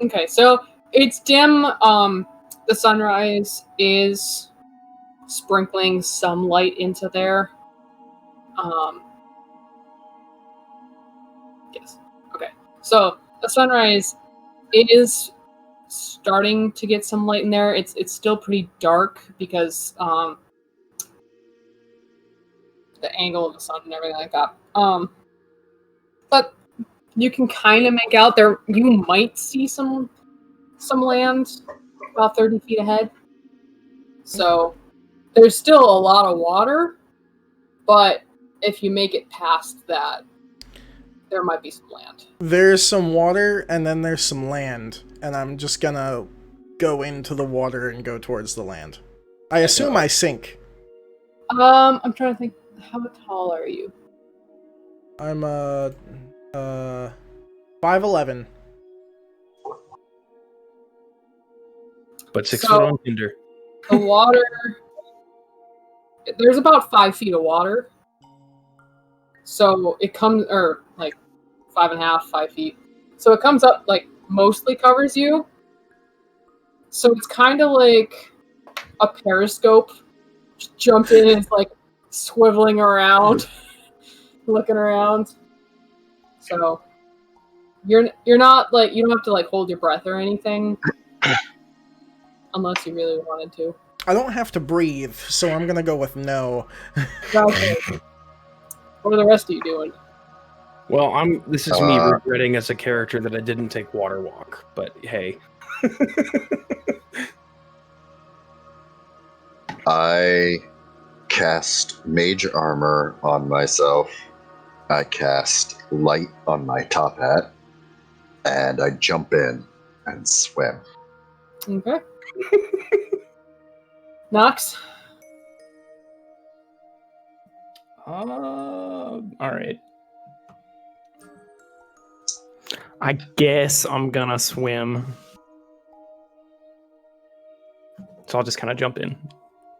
Okay, so it's dim. The sunrise is sprinkling some light into there. Yes. Okay. So the sunrise is starting to get some light in there. It's still pretty dark because the angle of the sun and everything like that. But you can kind of make out there. You might see some land about 30 feet ahead. So there's still a lot of water, but if you make it past that, there might be some land. There's some water, and then there's some land, and I'm just gonna go into the water and go towards the land. I assume I sink. I'm trying to think. How tall are you? I'm 5'11". But 6 foot on Tinder. The water. There's about 5 feet of water. So it comes, or like 5.5, 5 feet. So it comes up, like, mostly covers you. So it's kind of like a periscope. Just jumped in and it's like swiveling around, looking around. So you're not like, you don't have to like hold your breath or anything, unless you really wanted to. I don't have to breathe, so I'm gonna go with no. Okay. What are the rest of you doing? Well, this is me regretting as a character that I didn't take water walk, but hey. I cast mage armor on myself. I cast light on my top hat, and I jump in and swim. Okay. Nox? All right. I guess I'm gonna swim. So I'll just kind of jump in.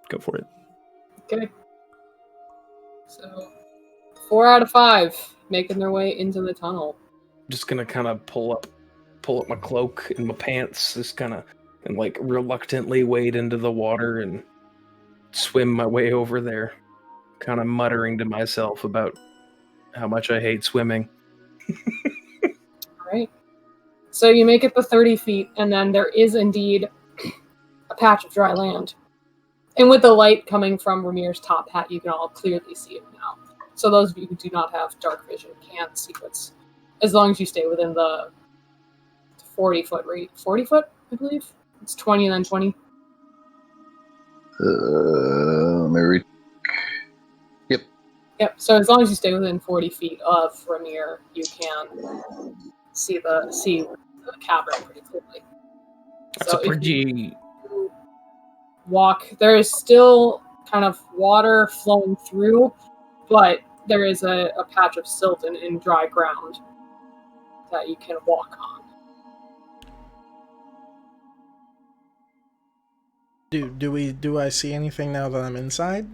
Go for it. Okay. So, 4 out of 5 making their way into the tunnel. Just gonna kind of pull up my cloak and my pants, just kind of, and like reluctantly wade into the water and swim my way over there, kind of muttering to myself about how much I hate swimming. Alright. So you make it the 30 feet, and then there is indeed a patch of dry land. And with the light coming from Ramir's top hat, you can all clearly see it now. So those of you who do not have dark vision can't see what's, as long as you stay within the 40-foot rate. 40 foot, I believe? It's 20 and then 20. Maybe. Yep. Yep, so as long as you stay within 40 feet of Ramir, you can see the cavern pretty clearly. That's so a pretty... walk, there is still kind of water flowing through, but there is a patch of silt and dry ground that you can walk on. Do I see anything now that I'm inside?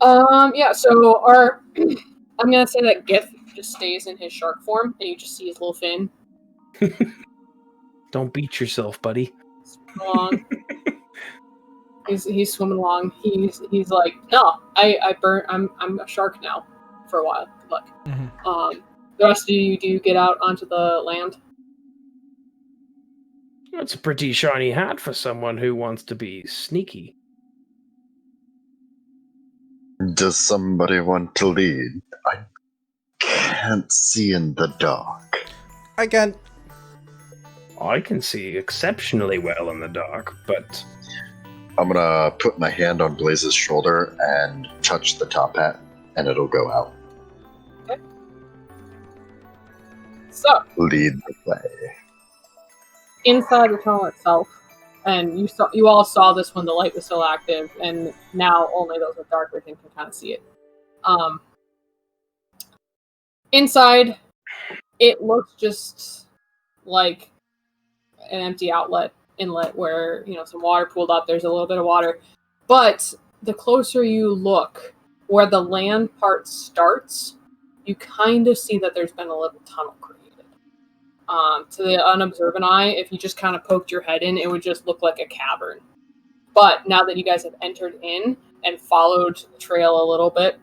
Yeah, so I'm gonna say that Gith just stays in his shark form, and you just see his little fin. Don't beat yourself, buddy. Along. he's swimming along. He's like, no, I'm a shark now for a while. Good luck. Mm-hmm. The rest of you, do you get out onto the land? That's a pretty shiny hat for someone who wants to be sneaky. Does somebody want to lead? I can't see in the dark. I can. I can see exceptionally well in the dark, but I'm gonna put my hand on Blaze's shoulder and touch the top hat, and it'll go out. Okay. So, Lead the way. inside the tunnel itself, and you all saw this when the light was still active, and now only those with dark vision can kind of see it. Inside, it looks just like an empty inlet where, some water pooled up. There's a little bit of water, but the closer you look, where the land part starts, you kind of see that there's been a little tunnel created. To the unobservant eye, if you just kind of poked your head in, it would just look like a cavern. But now that you guys have entered in and followed the trail a little bit,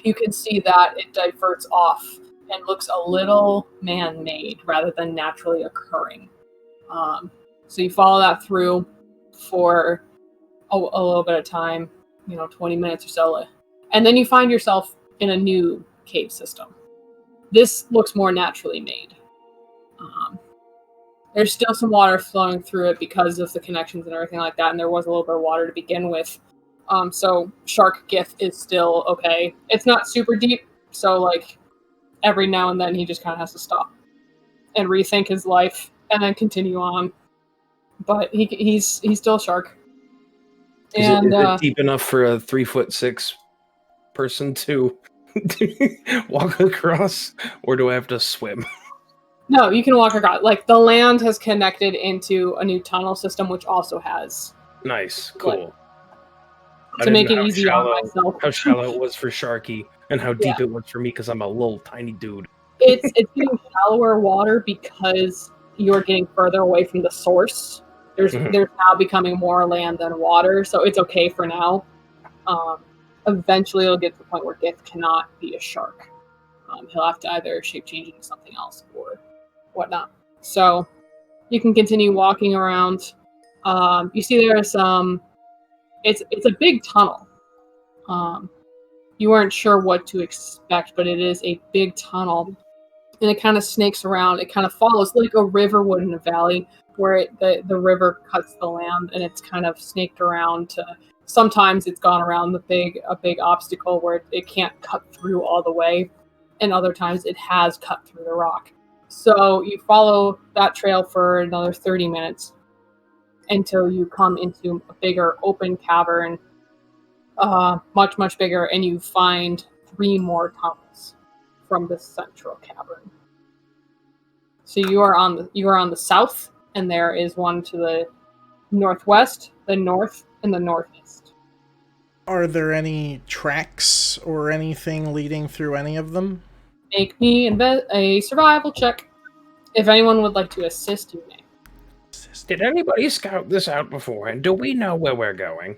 you can see that it diverts off and looks a little man-made rather than naturally occurring. So you follow that through for a little bit of time, 20 minutes or so, and then you find yourself in a new cave system. This looks more naturally made. There's still some water flowing through it because of the connections and everything like that, and there was a little bit of water to begin with. So Shark Gith is still okay. It's not super deep, so every now and then he just kind of has to stop and rethink his life and then continue on. But he's still a shark. Is it deep enough for a 3'6" person to walk across, or do I have to swim? No, you can walk across. The land has connected into a new tunnel system, which also has. Nice, cool. To make it easy on myself. How shallow it was for Sharky, and how deep it was for me because I'm a little tiny dude. It's getting shallower water because you're getting further away from the source. There's now becoming more land than water, so it's okay for now. Eventually, it'll get to the point where Gith cannot be a shark. He'll have to either shape change into something else or whatnot. So you can continue walking around. You see there's some. It's a big tunnel. You weren't sure what to expect, but it is a big tunnel, and it kind of snakes around. It kind of follows like a river would in a valley, where the river cuts the land, and it's kind of snaked around to. Sometimes it's gone around a big obstacle where it can't cut through all the way, and other times it has cut through the rock. So you follow that trail for another 30 minutes until you come into a bigger open cavern, much, much bigger, and you find 3 more tunnels from the central cavern. So you are on the south, and there is one to the northwest, the north, and the northeast. Are there any tracks or anything leading through any of them? Make me a survival check. If anyone would like to assist, you may. Did anybody scout this out beforehand? Do we know where we're going?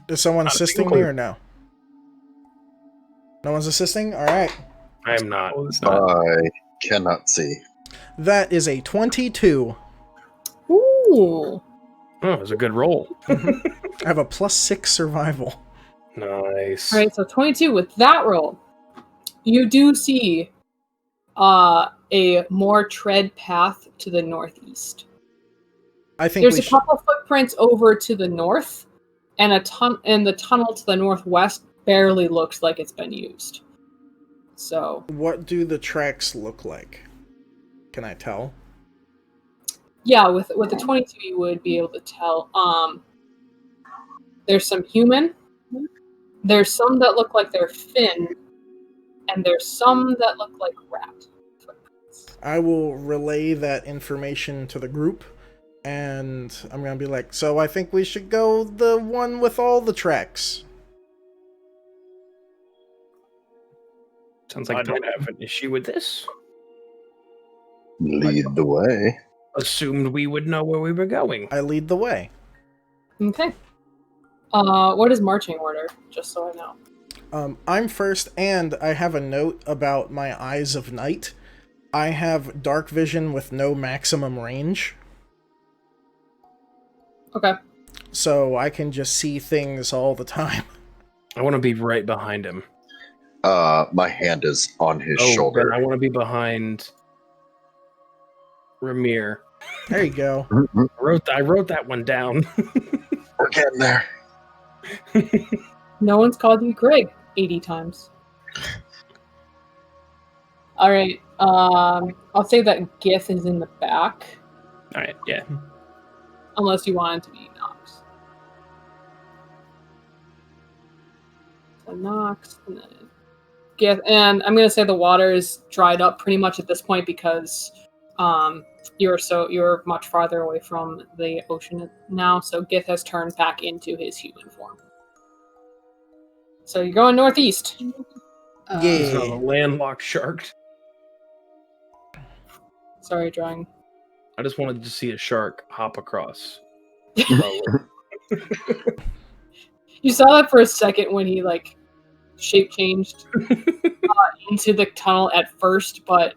Is someone assisting me or no? No one's assisting? Alright. I am not. I cannot see. That is a 22. Ooh. Oh, it was a good roll. I have a +6 survival. Nice. All right, so 22 with that roll. You do see a more tread path to the northeast. I think there's a couple footprints over to the north, and the tunnel to the northwest barely looks like it's been used. So, what do the tracks look like? Can I tell? Yeah, with the 22, you would be able to tell. There's some human. There's some that look like they're Finn, and there's some that look like rat footprints. I will relay that information to the group, and I'm gonna be like, so I think we should go the one with all the tracks. Sounds like I don't have an issue with this. Lead the way. Assumed we would know where we were going. I lead the way. Okay. What is marching order? Just so I know. I'm first, and I have a note about my eyes of night. I have dark vision with no maximum range. Okay. So I can just see things all the time. I want to be right behind him. My hand is on his shoulder. Then I want to be behind Ramir. There you go. I wrote that one down. We're getting there. No one's called you Greg 80 times. All right. I'll say that Gith is in the back. All right, yeah. Unless you want it to be Nox. So Nox, and then Gith. And I'm going to say the water is dried up pretty much at this point because you're much farther away from the ocean now. So Gith has turned back into his human form. So you're going northeast. He's not a landlocked shark. Sorry, drawing. I just wanted to see a shark hop across. You saw that for a second when he shape changed into the tunnel at first, but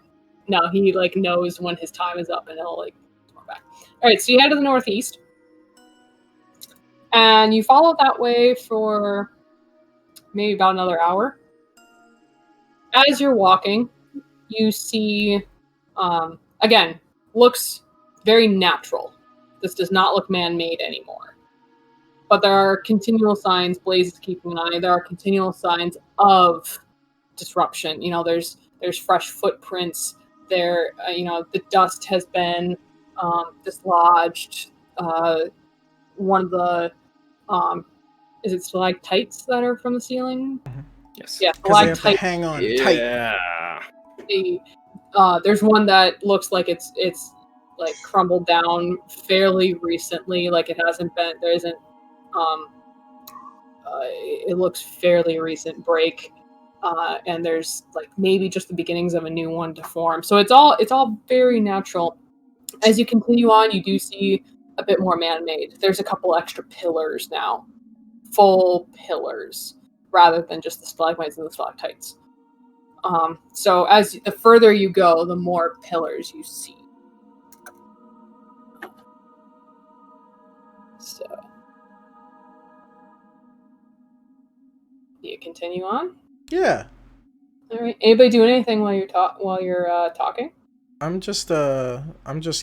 no, he knows when his time is up and he'll come back. All right, so you head to the northeast, and you follow that way for maybe about another hour. As you're walking, you see, again, looks very natural. This does not look man-made anymore. But there are continual signs, Blaze is keeping an eye, there are continual signs of disruption. There's fresh footprints. There, the dust has been dislodged. One of the, is it stalactites that are from the ceiling? Mm-hmm. Yes. Yeah, Because they have to stalactites. hang on tight. There's one that looks like it's crumbled down fairly recently. It hasn't been. There isn't. It looks fairly recent break, and there's maybe just the beginnings of a new one to form. So it's all very natural. As you continue on, you do see a bit more man-made. There's a couple extra pillars now, full pillars, rather than just the stalagmites and the stalactites. So as the further you go, the more pillars you see. So, do you continue on? Yeah. All right. Anybody doing anything while you're talking? I'm just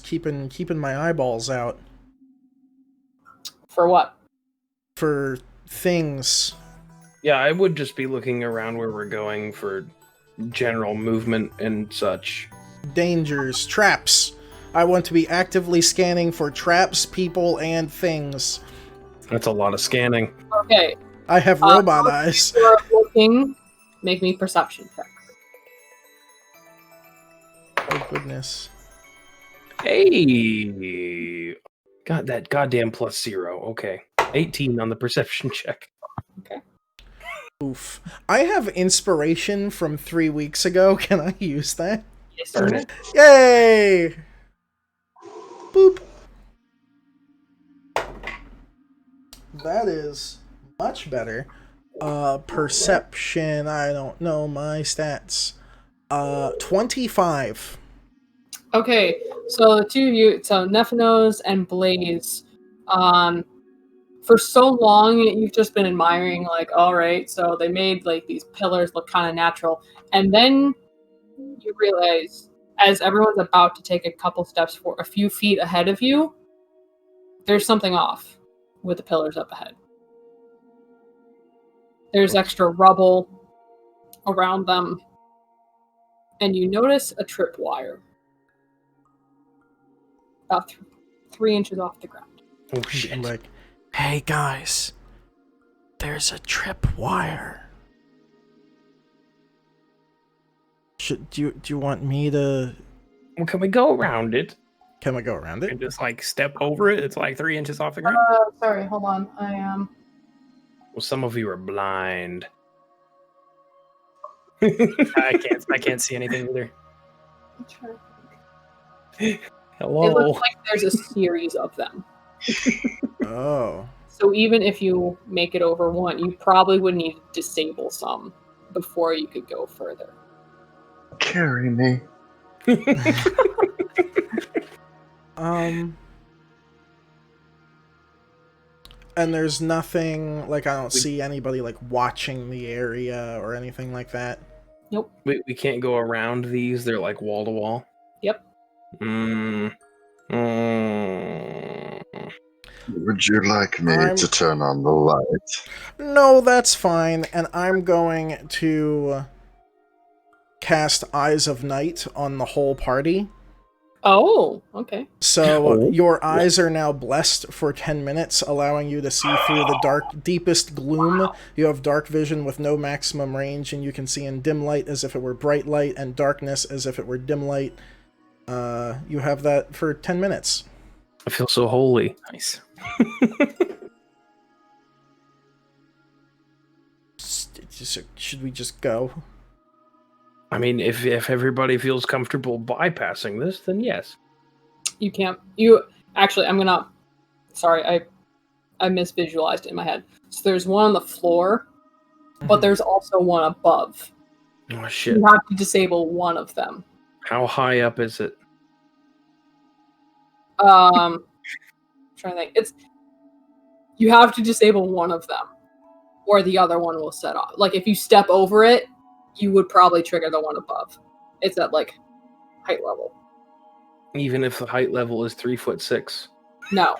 keeping my eyeballs out For what? for things. Yeah, I would just be looking around where we're going for general movement and such. Dangers, traps. I want to be actively scanning for traps, people, and things. That's a lot of scanning. Okay. I have robot eyes. If you're looking, make me perception checks. Oh goodness. Hey! Got that goddamn +0. Okay. 18 on the perception check. Okay. Oof. I have inspiration from 3 weeks ago. Can I use that? Yes, Burn it. Yay! Boop. That is much better. Perception, I don't know my stats. 25. Okay, so the two of you, so Nephinos and Blaze, for so long you've just been admiring, all right, so they made these pillars look kind of natural, and then you realize, as everyone's about to take a couple steps for a few feet ahead of you, there's something off with the pillars up ahead. There's extra rubble around them, and you notice a tripwire about 3 inches off the ground. Oh shit. I'm like, hey guys, there's a tripwire. Do you want me to? Well, can we go around it Can we go around it? and just step over it? It's 3 inches off the ground. Sorry, hold on. I am. Well, some of you are blind. I can't see anything either. Hello. It looks like there's a series of them. Oh. So even if you make it over one, you probably would need to disable some before you could go further. Carry me. And there's nothing, like, I don't see anybody, like, watching the area or anything like that. Nope. We can't go around these. They're like wall to wall. Yep. Would you like me to turn on the light? No, that's fine. And I'm going to cast Eyes of Night on the whole party. Oh, okay. So your eyes are now blessed for 10 minutes, allowing you to see through the deepest gloom. Wow. You have dark vision with no maximum range, and you can see in dim light as if it were bright light, and darkness as if it were dim light. You have that for 10 minutes. I feel so holy. Nice. Should we just go? I mean, if everybody feels comfortable bypassing this, then yes. You can't. Actually, I'm gonna. Sorry, I misvisualized it in my head. So there's one on the floor, but there's also one above. Oh shit! You have to disable one of them. How high up is it? I'm trying to think. You have to disable one of them, or the other one will set off. Like if you step over it, you would probably trigger the one above. It's at like height level. Even if the height level is 3'6". No.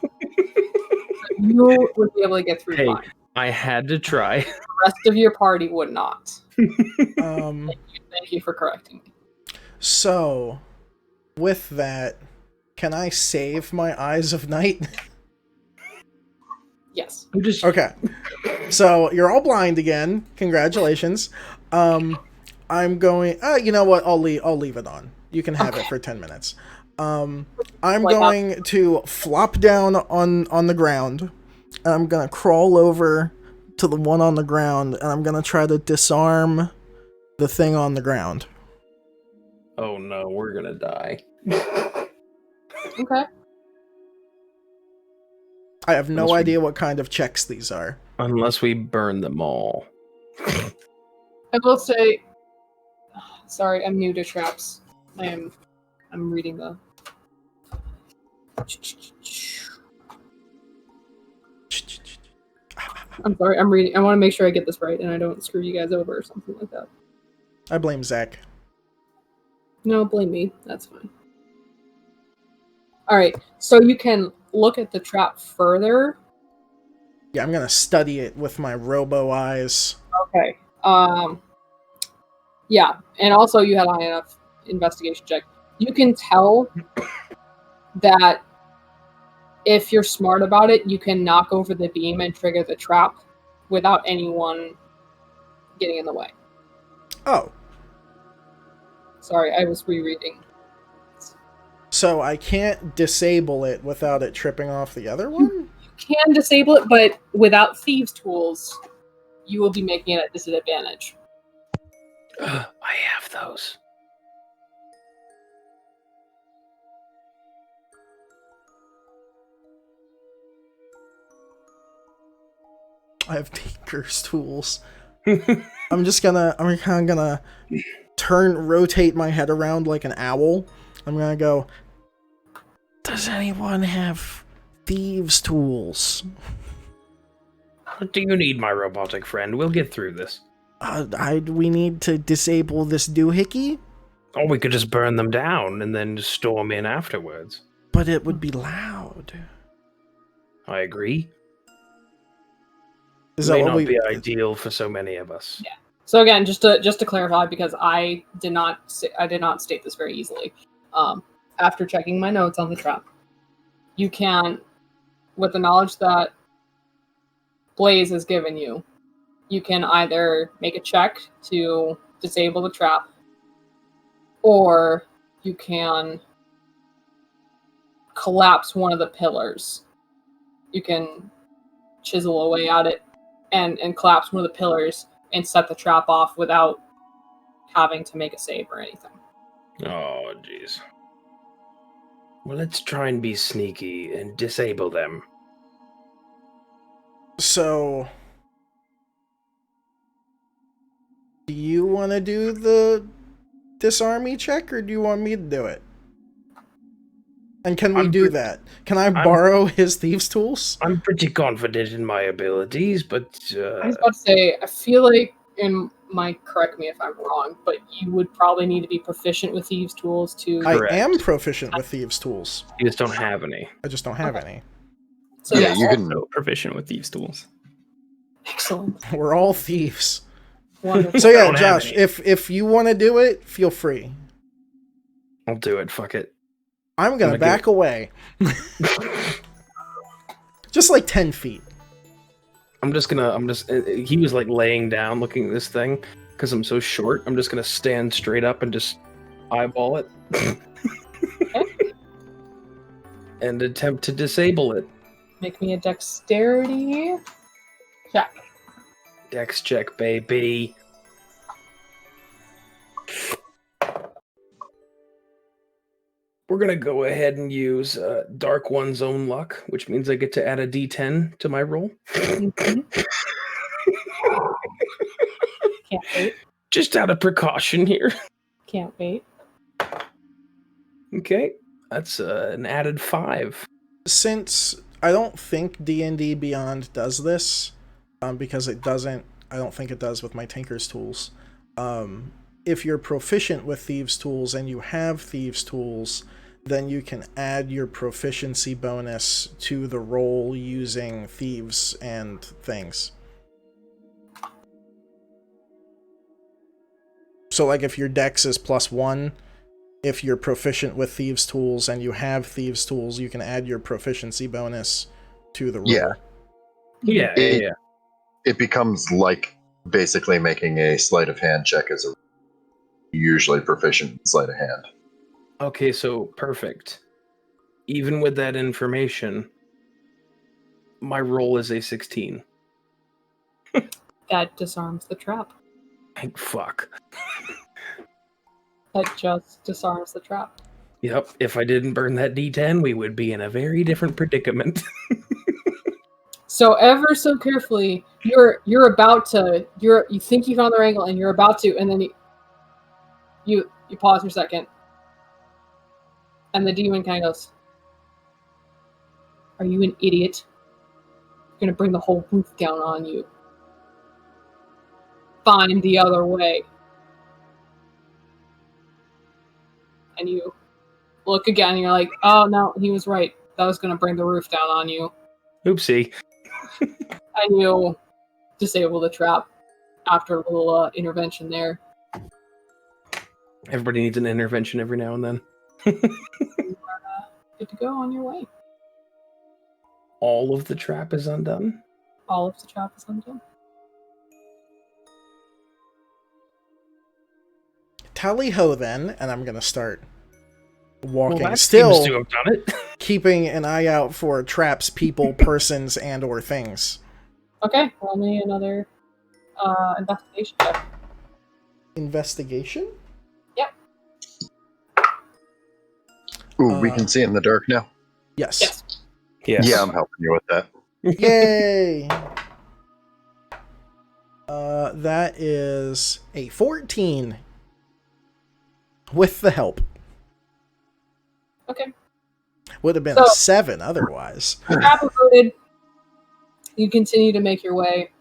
You would be able to get through fine. I had to try. The rest of your party would not. Thank you for correcting me. So, with that, can I save my Eyes of Night? Yes. Okay. So, you're all blind again. Congratulations. I'm going... you know what? I'll leave it on. You can have it for 10 minutes. I'm going to flop down on the ground. And I'm going to crawl over to the one on the ground, and I'm going to try to disarm the thing on the ground. Oh no, we're going to die. Okay. I have no idea what kind of checks these are. Unless we burn them all. I will say... Sorry, I'm new to traps. I'm reading the... I'm sorry, I'm reading. I want to make sure I get this right and I don't screw you guys over or something like that. I blame Zach. No, blame me. That's fine. Alright, so you can look at the trap further. Yeah, I'm going to study it with my robo eyes. Okay. Yeah, and also you had high enough investigation check. You can tell that if you're smart about it, you can knock over the beam and trigger the trap without anyone getting in the way. Oh. Sorry, I was rereading. So I can't disable it without it tripping off the other one? You can disable it, but without thieves' tools, you will be making it a disadvantage. I have those. I have Tinker's tools. I'm kind of gonna rotate my head around like an owl. I'm gonna go, does anyone have thieves' tools? What do you need, my robotic friend? We'll get through this. We need to disable this doohickey? Or we could just burn them down and then storm in afterwards. But it would be loud. I agree. Is May that not what be ideal for so many of us. Yeah. So again, just to clarify, because I did not state this very easily. After checking my notes on the trap, you can, with the knowledge that Blaze has given you, you can either make a check to disable the trap, or you can collapse one of the pillars. You can chisel away at it and collapse one of the pillars and set the trap off without having to make a save or anything. Oh, jeez. Well, let's try and be sneaky and disable them. So, do you want to do the disarm me check, or do you want me to do it? And can we do that? Can I borrow his thieves' tools? I'm pretty confident in my abilities, but... I was about to say, I feel like, and Mike, correct me if I'm wrong, but you would probably need to be proficient with thieves' tools to... Correct. I am proficient with thieves' tools. You just don't have any. I just don't have any. So Yeah, you can. So proficient with thieves' tools. Excellent. We're all thieves. Wonderful. So yeah, don't have Josh, any. if you want to do it, feel free. I'll do it, fuck it. I'm gonna back away. Just like 10 feet. He was like laying down looking at this thing, because I'm so short, I'm just gonna stand straight up and just eyeball it. And attempt to disable it. Make me a dexterity check. Dex check, baby. We're gonna go ahead and use Dark One's own luck, which means I get to add a D10 to my roll. Mhm. Can't wait. Just out of precaution here. Can't wait. Okay, that's an added 5. Since I don't think D&D Beyond does this, because it doesn't, I don't think it does with my Tinker's tools. If you're proficient with Thieves' tools and you have Thieves' tools, then you can add your proficiency bonus to the roll using Thieves and things. So like if your dex is +1, if you're proficient with Thieves' tools and you have Thieves' tools, you can add your proficiency bonus to the roll. Yeah. It becomes like basically making a sleight of hand check as a usually proficient sleight of hand. Okay, so perfect. Even with that information, my roll is a 16. That disarms the trap. Thank fuck. That just disarms the trap. Yep, if I didn't burn that D10, we would be in a very different predicament. So ever so carefully, you're about to you think you found the angle and you're about to, and then you pause for a second, and the demon kind of goes, "Are you an idiot? You're gonna bring the whole roof down on you. Find the other way." And you look again, and you're like, "Oh no, he was right. That was gonna bring the roof down on you." Oopsie. And you disable the trap after a little intervention there. Everybody needs an intervention every now and then. You are good to go on your way. All of the trap is undone? All of the trap is undone. Tally ho then, and I'm gonna start walking. Well, that Still seems to have done it. keeping an eye out for traps, people, persons, and or things. Okay, roll me another investigation check. Investigation? Yep. Ooh, we can see in the dark now. Yes. Yes. Yes. Yeah, I'm helping you with that. Yay! That is a 14. With the help. Okay. Would have been So- a 7 otherwise. Trap averted. You continue to make your way.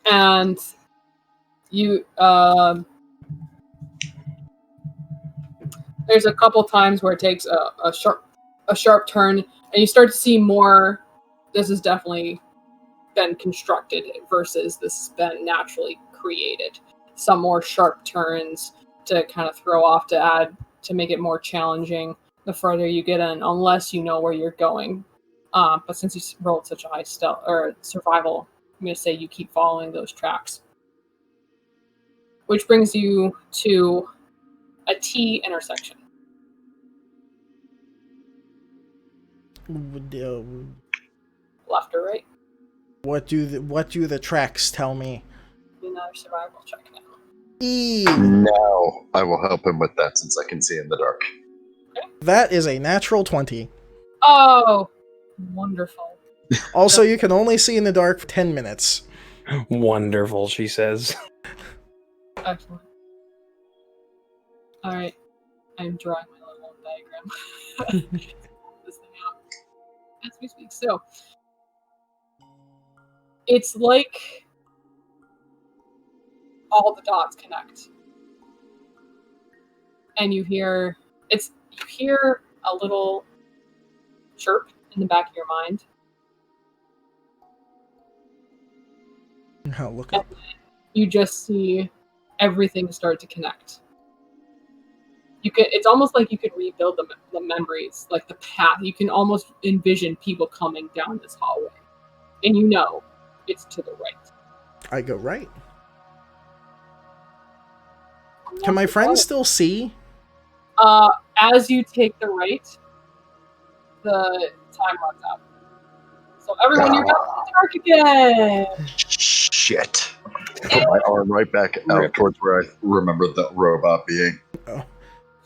And you there's a couple times where it takes a sharp turn, and you start to see more. This has definitely been constructed versus this has been naturally created. Some more sharp turns to kind of throw off, to make it more challenging the further you get in, unless you know where you're going. But since you rolled such a high stealth or survival, I'm going to say you keep following those tracks. Which brings you to a T intersection. What Left or right? do the tracks tell me? another survival check now. Now I will help him with that since I can see in the dark. Okay. That is a natural 20. Oh, wonderful. Also, you can only see in the dark for 10 minutes. Wonderful, she says. Excellent. Alright. I'm drawing my little diagram. This thing out as we speak. So, it's like all the dots connect. And you hear a little chirp in the back of your mind. I'll look up. You just see everything start to connect. It's almost like you could rebuild the memories, like the path. You can almost envision people coming down this hallway. And you know it's to the right. I go right. Can my friends still see? As you take the right, the time runs out. So everyone, you're back in the dark again! Shit. Put my arm right back out towards where I remember the robot being.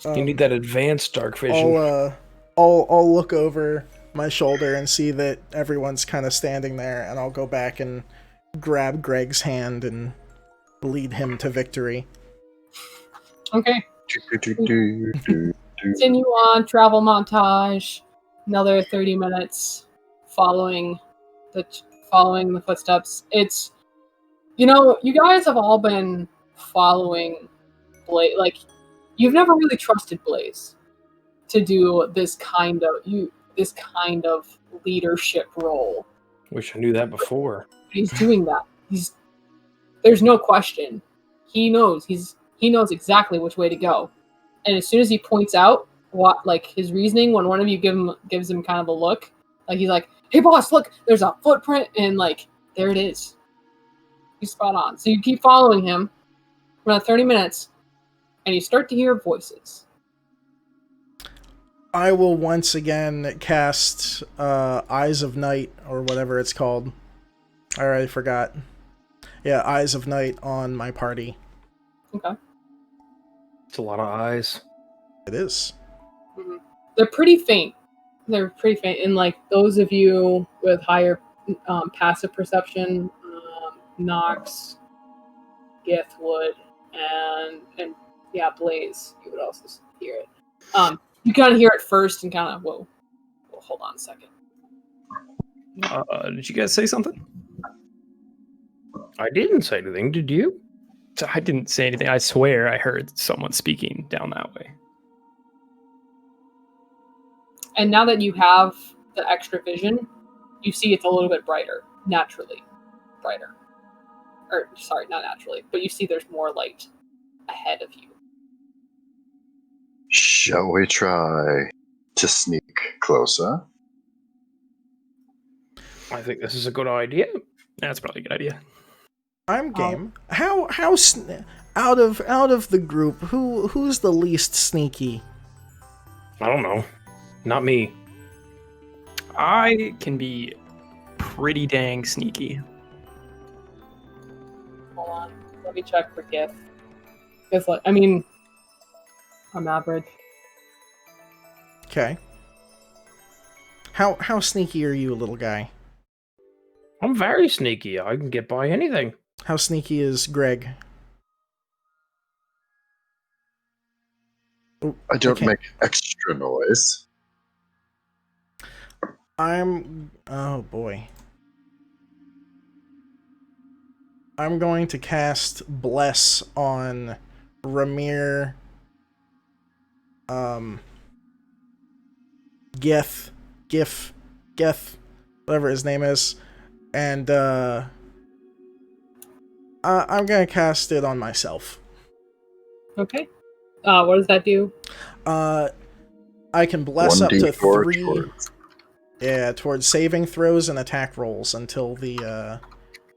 You need that advanced dark vision. I'll look over my shoulder and see that everyone's kind of standing there, and I'll go back and grab Greg's hand and lead him to victory. Okay. Continue on, travel montage. Another 30 minutes following the footsteps. It's, you guys have all been following Blaze. Like, you've never really trusted Blaze to do this kind of leadership role. Wish I knew that before. He's doing that. There's no question. He knows exactly which way to go. And as soon as he points out what, like, his reasoning, when one of you gives him kind of a look, like, he's like, "Hey boss, look, there's a footprint," and like, there it is. He's spot on. So you keep following him for about 30 minutes, and you start to hear voices. I will once again cast Eyes of Night, or whatever it's called. I already forgot. Yeah, Eyes of Night on my party. Okay. It's a lot of eyes. It is. Mm-hmm. They're pretty faint. And like those of you with higher passive perception, Nox, Githwood, and Blaze, you would also hear it. You kind of hear it first and kind of, whoa, hold on a second. Did you guys say something? I didn't say anything, did you? I didn't say anything. I swear I heard someone speaking down that way. And now that you have the extra vision, you see it's a little bit brighter, naturally brighter. Or, sorry, not naturally, but you see there's more light ahead of you. Shall we try to sneak closer? I think this is a good idea. That's probably a good idea. I'm game. How out of the group, who's the least sneaky? I don't know. Not me. I can be pretty dang sneaky. Hold on, let me check for Gith. Because, like, I mean, I'm average. Okay. How sneaky are you, little guy? I'm very sneaky. I can get by anything. How sneaky is Greg? Oh, I don't make extra noise. Oh boy. I'm going to cast Bless on Ramir, Geth, whatever his name is, and I'm gonna cast it on myself. Okay. What does that do? I can bless up to 1d4 3. towards- Yeah, towards saving throws and attack rolls until the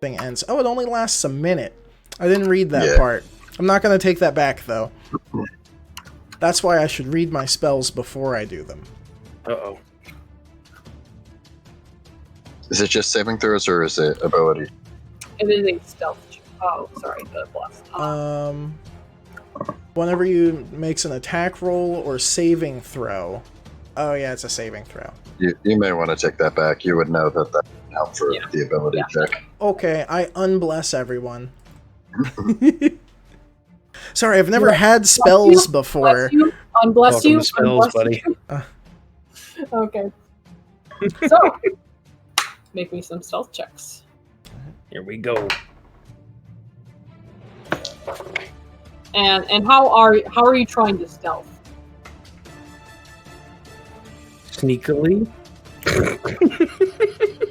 thing ends. Oh, it only lasts a minute. I didn't read that part. I'm not gonna take that back though. That's why I should read my spells before I do them. Uh-oh. Is it just saving throws or is it ability? It is a stealth check. Oh, sorry, the bless. Whenever you makes an attack roll or saving throw. Oh yeah, it's a saving throw. You may want to take that back. You would know that would help for the ability check. Okay, I unbless everyone. Sorry, I've never had spells before. Bless you. Unbless Welcome you. to spells, Unbless buddy. you. Okay. So, make me some stealth checks. Here we go. And how are you trying to stealth? Sneakily.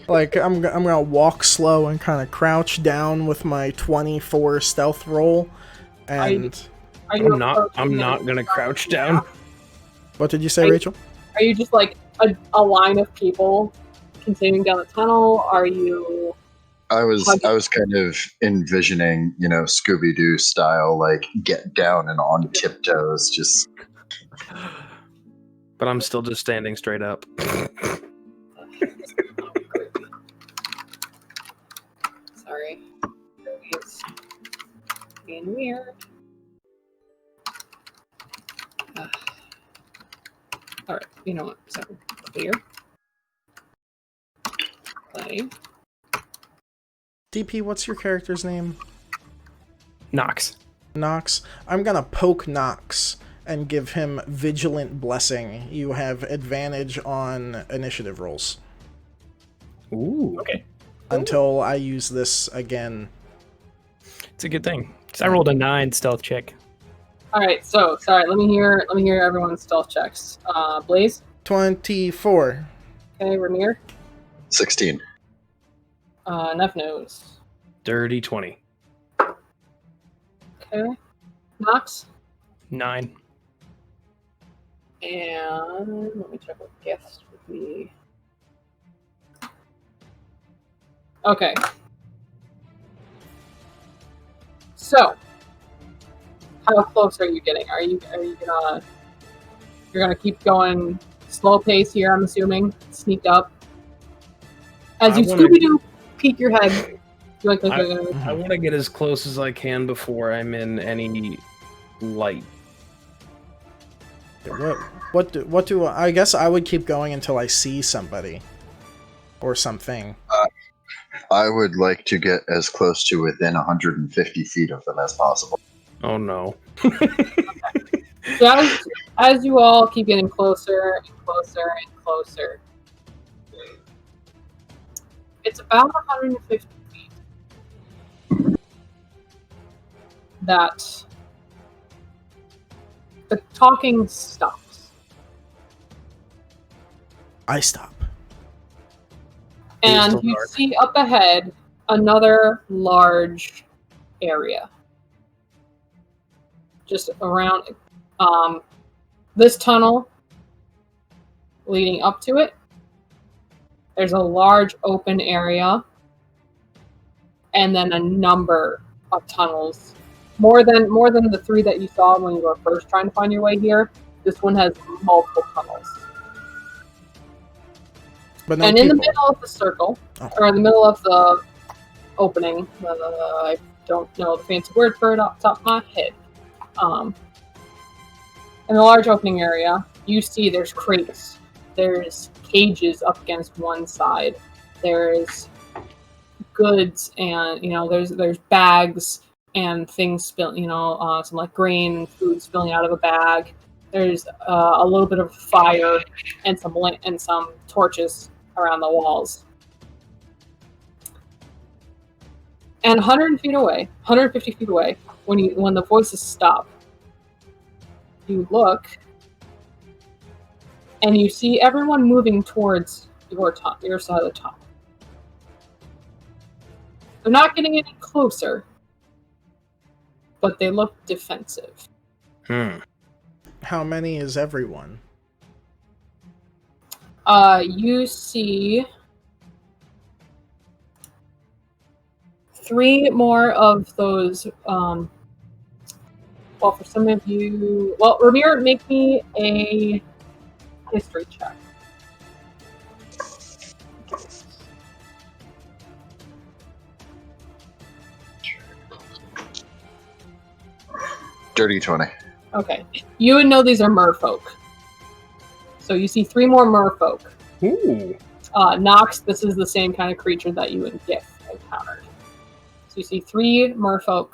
Like I'm gonna walk slow and kind of crouch down with my 24 stealth roll, and I'm I'm not gonna crouch down. What did you say, Rachel? Are you just like a line of people continuing down the tunnel? Are you? I was kind of envisioning, Scooby-Doo style, like get down and on tiptoes, just. But I'm still just standing straight up. Sorry. It's being weird. Alright, you know what? So, clear. Play. DP, what's your character's name? Nox. Nox. I'm gonna poke Nox and give him Vigilant Blessing. You have advantage on initiative rolls. Ooh. Okay. Until I use this again. It's a good thing. 'Cause I rolled a 9 stealth check. Alright, so sorry, let me hear everyone's stealth checks. Blaze? 24. Okay, Ramir? 16. Neff knows. Dirty 20. Okay. Nox? 9. And let me check what guest would be. Okay. So, how close are you getting? Are you gonna keep going slow pace here? I'm assuming sneak up as you Scooby-Doo peek your head. I want to get as close as I can before I'm in any light. What do I guess I would keep going until I see somebody or something. I would like to get as close to within 150 feet of them as possible. Oh no. So as you all keep getting closer and closer and closer, it's about 150 feet that the talking stops. I stop. And you see up ahead another large area. Just around this tunnel leading up to it. There's a large open area. And then a number of tunnels. More than the 3 that you saw when you were first trying to find your way here. This one has multiple tunnels. But no and people. In the middle of the circle, or in the middle of the opening, I don't know the fancy word for it off the top of my head. In the large opening area, you see there's crates. There's cages up against one side. There's goods, and there's bags and things spilling. Some like grain, food spilling out of a bag. There's a little bit of fire and some torches around the walls. And 150 feet away, when the voices stop, you look and you see everyone moving towards your side of the tunnel. They're not getting any closer, but they look defensive. How many is everyone? You see 3 more of those. Well, for some of you, Ramir, make me a history check. Dirty 20. Okay. You would know these are merfolk. So you see 3 more merfolk. Ooh. Nox, this is the same kind of creature that you and Gif encountered. So you see 3 merfolk.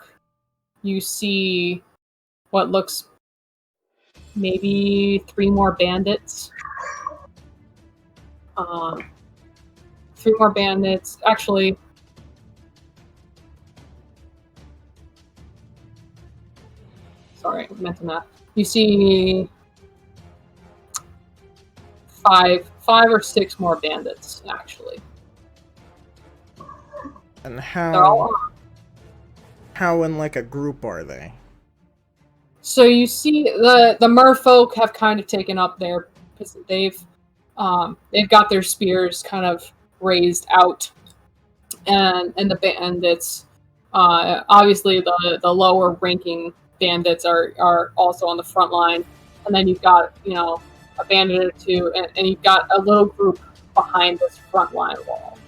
You see what looks maybe 3 more bandits. 3 more bandits. Actually, sorry, I meant to math. You see 5 or 6 more bandits, actually. And They're all armed. how in like a group are they? So you see the merfolk have kind of taken up their, they've got their spears kind of raised out, and the bandits, obviously the lower ranking bandits are also on the front line, and then you've got a bandit or 2, and you've got a little group behind this front line wall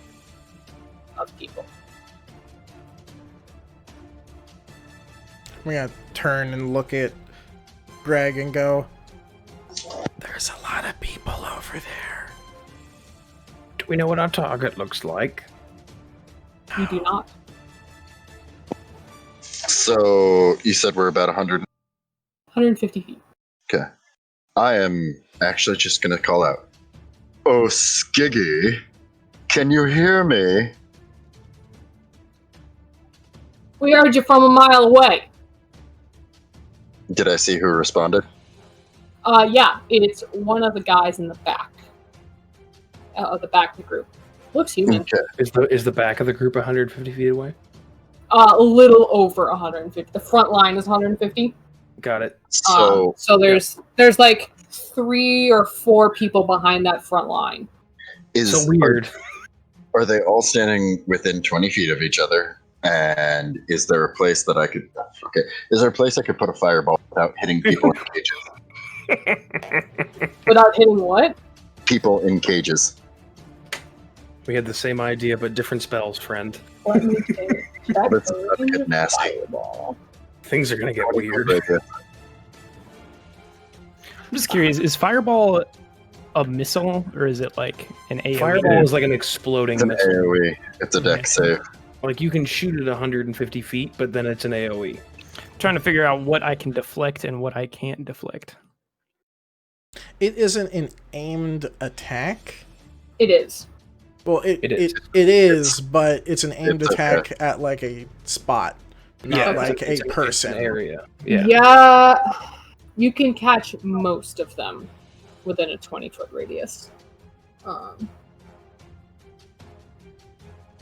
of people. We're gonna turn and look at Greg and go, there's a lot of people over there. Do we know what our target looks like? You do not. So you said we're about 150 feet. Okay. I am actually just going to call out, "Oh, Skiggy, can you hear me?" We heard you from a mile away. Did I see who responded? Yeah, it's one of the guys in the back. Of the back of the group. Looks human. Okay. Is the back of the group 150 feet away? A little over 150. The front line is 150. Got it. So there's like 3 or 4 people behind that front line. So weird. Are they all standing within 20 feet of each other? And is there a place that I could? Okay, is there a place I could put a fireball without hitting people in cages? Without hitting what? People in cages. We had the same idea, but different spells, friend. Let me check. That's about to get nasty. Fireball. Things are gonna get weird. I'm just curious, is Fireball a missile, or is it like an AoE? Fireball is like an exploding It's an missile. AoE. It's a deck save. Like you can shoot it 150 feet, but then it's an AoE. I'm trying to figure out what I can deflect and what I can't deflect. It isn't an aimed attack. It is. Well, it is, but it's an aimed attack at like a spot, not like a person. An area. Yeah. You can catch most of them within a 20-foot radius.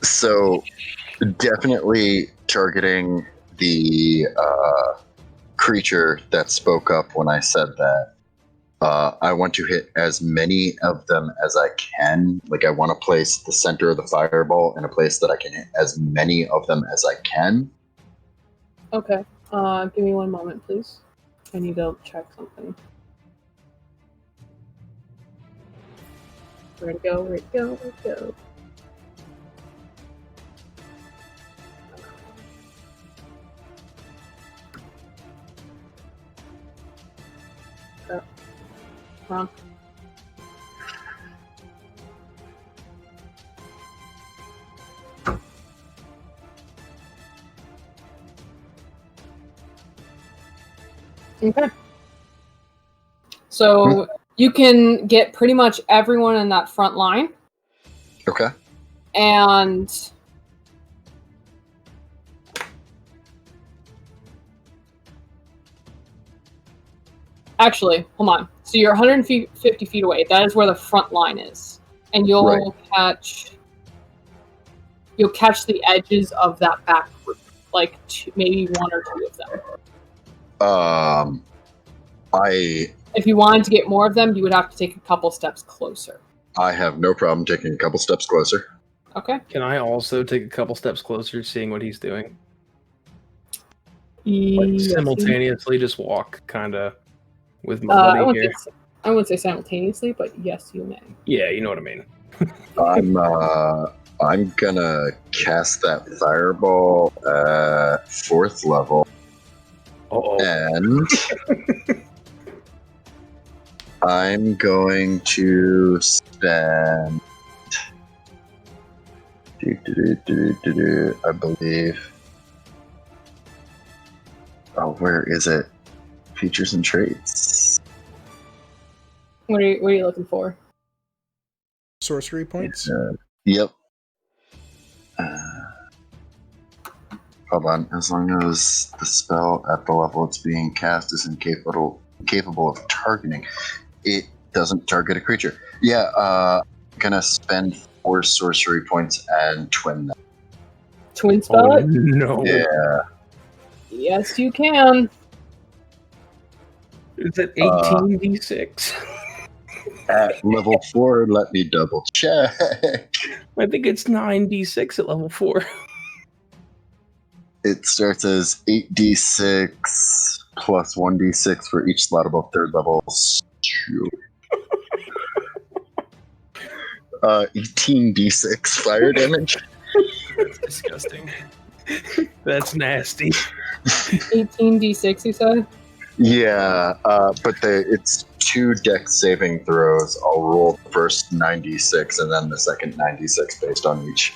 So, definitely targeting the creature that spoke up when I said that. I want to hit as many of them as I can. Like, I want to place the center of the fireball in a place that I can hit as many of them as I can. Okay. Give me one moment, please. I need to check something. Where'd it go? Where'd it go? Where'd it go? Come on. Okay. So you can get pretty much everyone in that front line. Okay. And actually, hold on. So you're 150 feet away. That is where the front line is. And you'll catch the edges of that back group. Like maybe 1 or 2 of them. If you wanted to get more of them, you would have to take a couple steps closer. I have no problem taking a couple steps closer. Okay. Can I also take a couple steps closer, seeing what he's doing? Yes, Simultaneously, just walk, kind of, with my buddy here. I wouldn't say simultaneously, but yes, you may. Yeah, you know what I mean. I'm gonna cast that fireball at 4th level. And I'm going to spend. I believe. Oh, where is it? Features and traits. What are you looking for? Sorcery points? Yep. Hold on. As long as the spell at the level it's being cast is incapable of targeting, it doesn't target a creature. Yeah, I'm gonna spend 4 sorcery points and twin them. Twin spell it? No. Yeah. Yes, you can. Is it 18d6? At level 4, let me double check. I think it's 9d6 at level 4. It starts as 8d6 plus 1d6 for each slot above 3rd level. 18d6 fire damage. That's disgusting. That's nasty. 18d6, you said? Yeah, but it's 2 dex saving throws. I'll roll the first 96 and then the second 96 based on each.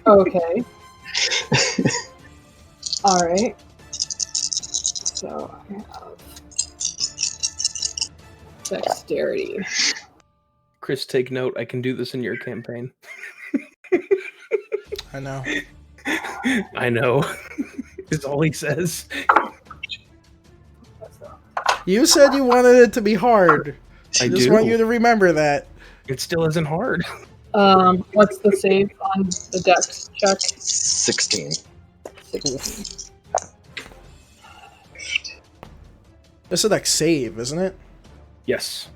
Okay. Alright. So I have dexterity. Chris, take note. I can do this in your campaign. I know. I know. Is all he says. You said you wanted it to be hard. I just want you to remember that. It still isn't hard. What's the save on the dex check? 16. 16. This is like save, isn't it? Yes.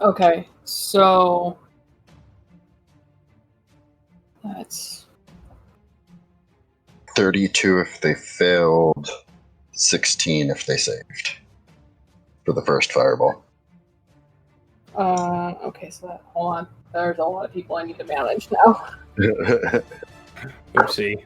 Okay, so that's 32 if they failed, 16 if they saved for the first fireball. okay, so hold on. There's a lot of people I need to manage now. Oopsie.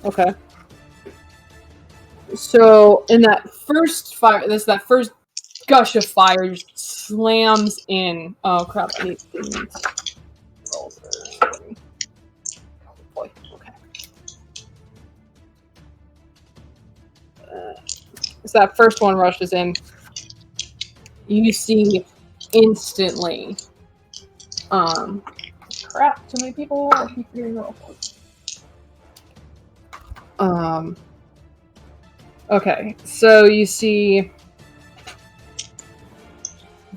Okay. So in that first fire, that first gush of fire just slams in. Oh crap! I need to roll for. Oh boy. Okay. So that first one rushes in. You see instantly. Crap! Too many people. I keep forgetting to roll. Okay, so you see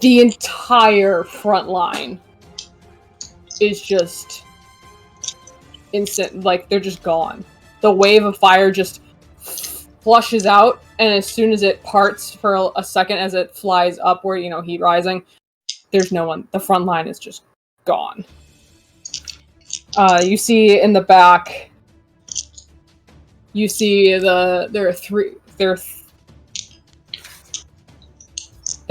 the entire front line is just instant, like they're just gone. The wave of fire just flushes out, and as soon as it parts for a second as it flies upward, heat rising, there's no one. The front line is just gone. You see in the back, you see there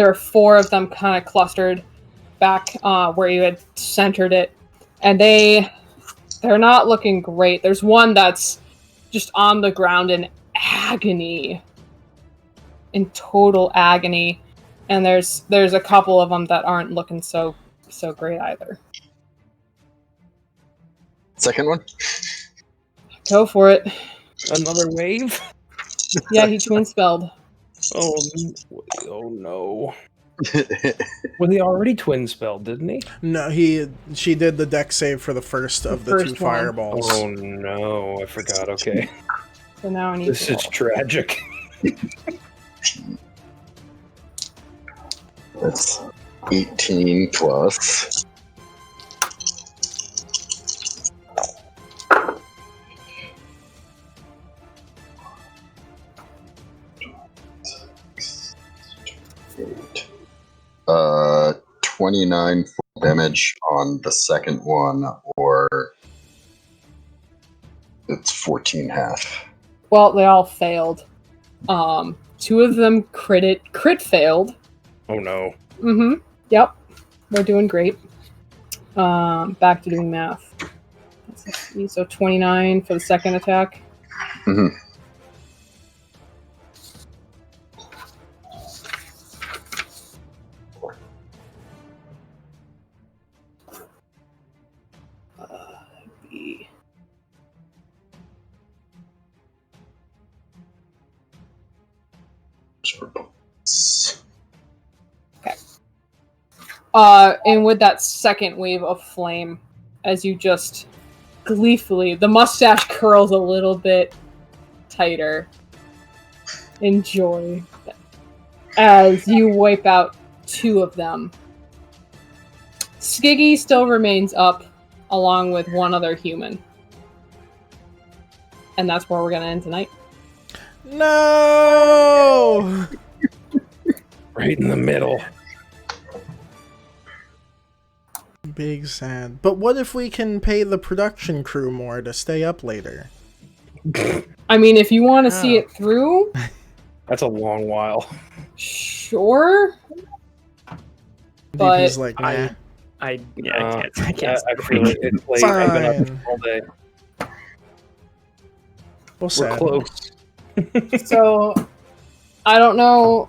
are 4 of them kind of clustered back where you had centered it, and they're not looking great. There's one that's just on the ground in agony, in total agony, and there's a couple of them that aren't looking so great either. Second one? Go for it. Another wave? Yeah, he twin spelled. Oh no. Well, he already twin spelled, didn't he? No, she did the deck save for the first of the 2 one. fireballs. Oh no, I forgot. Okay. So now I need This to is tragic. That's 18 plus. Uh, 29 damage on the second one, or it's 14 half. Well, they all failed. 2 of them crit failed. Oh no. Mm-hmm. Yep. We're doing great. Back to doing math. So 29 for the second attack. Mm-hmm. Okay. And with that second wave of flame, as you just gleefully, the mustache curls a little bit tighter. Enjoy. As you wipe out 2 of them. Skiggy still remains up, along with 1 other human. And that's where we're going to end tonight. No! Right in the middle. Big sad. But what if we can pay the production crew more to stay up later? I mean, if you want to see it through... That's a long while. Sure. But DP's like, nah. I can't. I feel it. It's late. I've been up all day. We're close. So, I don't know.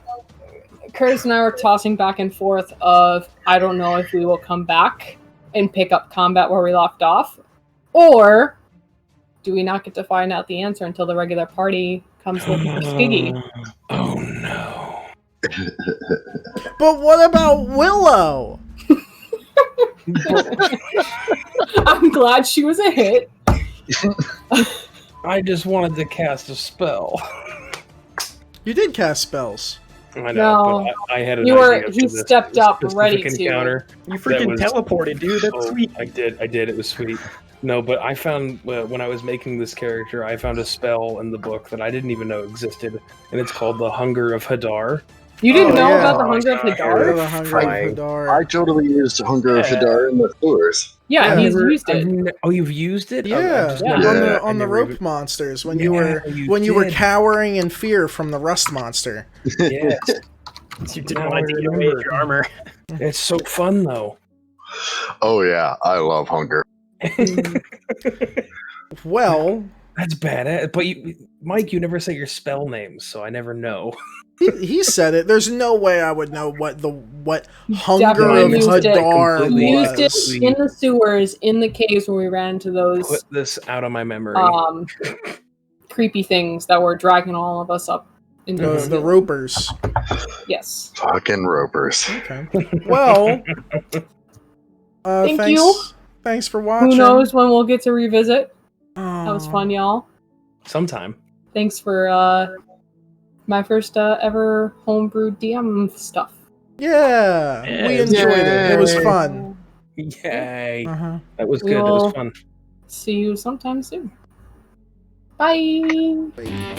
Curtis and I were tossing back and forth of, I don't know if we will come back and pick up combat where we left off, or do we not get to find out the answer until the regular party comes looking for Skiggy? Oh no. But what about Willow? I'm glad she was a hit. I just wanted to cast a spell. You did cast spells. I know, No. but I had an You were. idea He for this stepped up, specific ready encounter. You freaking teleported, dude. That's sweet. I did. It was sweet. No, but I found when I was making this character, I found a spell in the book that I didn't even know existed, and it's called the Hunger of Hadar. You didn't know yeah. about the Oh my Hunger of God. Hadar? The Hunger of Hadar. I totally used Hunger of Hadar in the sewers. Yeah, Yeah. he's used it. Oh, you've used it? Yeah, Yeah. on the rope monsters when you were cowering in fear from the rust monster. Yes. You didn't want to eat away at your armor. It's so fun though. Oh yeah, I love Hunger. Well, That's bad. But Mike, you never say your spell names, so I never know. he said it. There's no way I would know what Hunger of Definitely used it. Hadar Completely We was. used it in the sewers, in the caves where we ran into those Put this out of my memory. creepy things that were dragging all of us up into the The ceiling. ropers. Yes. Fucking ropers. Okay. Well, Thank thanks, you. Thanks for watching. Who knows when we'll get to revisit? Oh. That was fun, y'all. Sometime. Thanks for my first ever homebrewed DM stuff. Yeah, we enjoyed it. It was fun. Yay. Uh-huh. That was good. It was fun. See you sometime soon. Bye. Bye.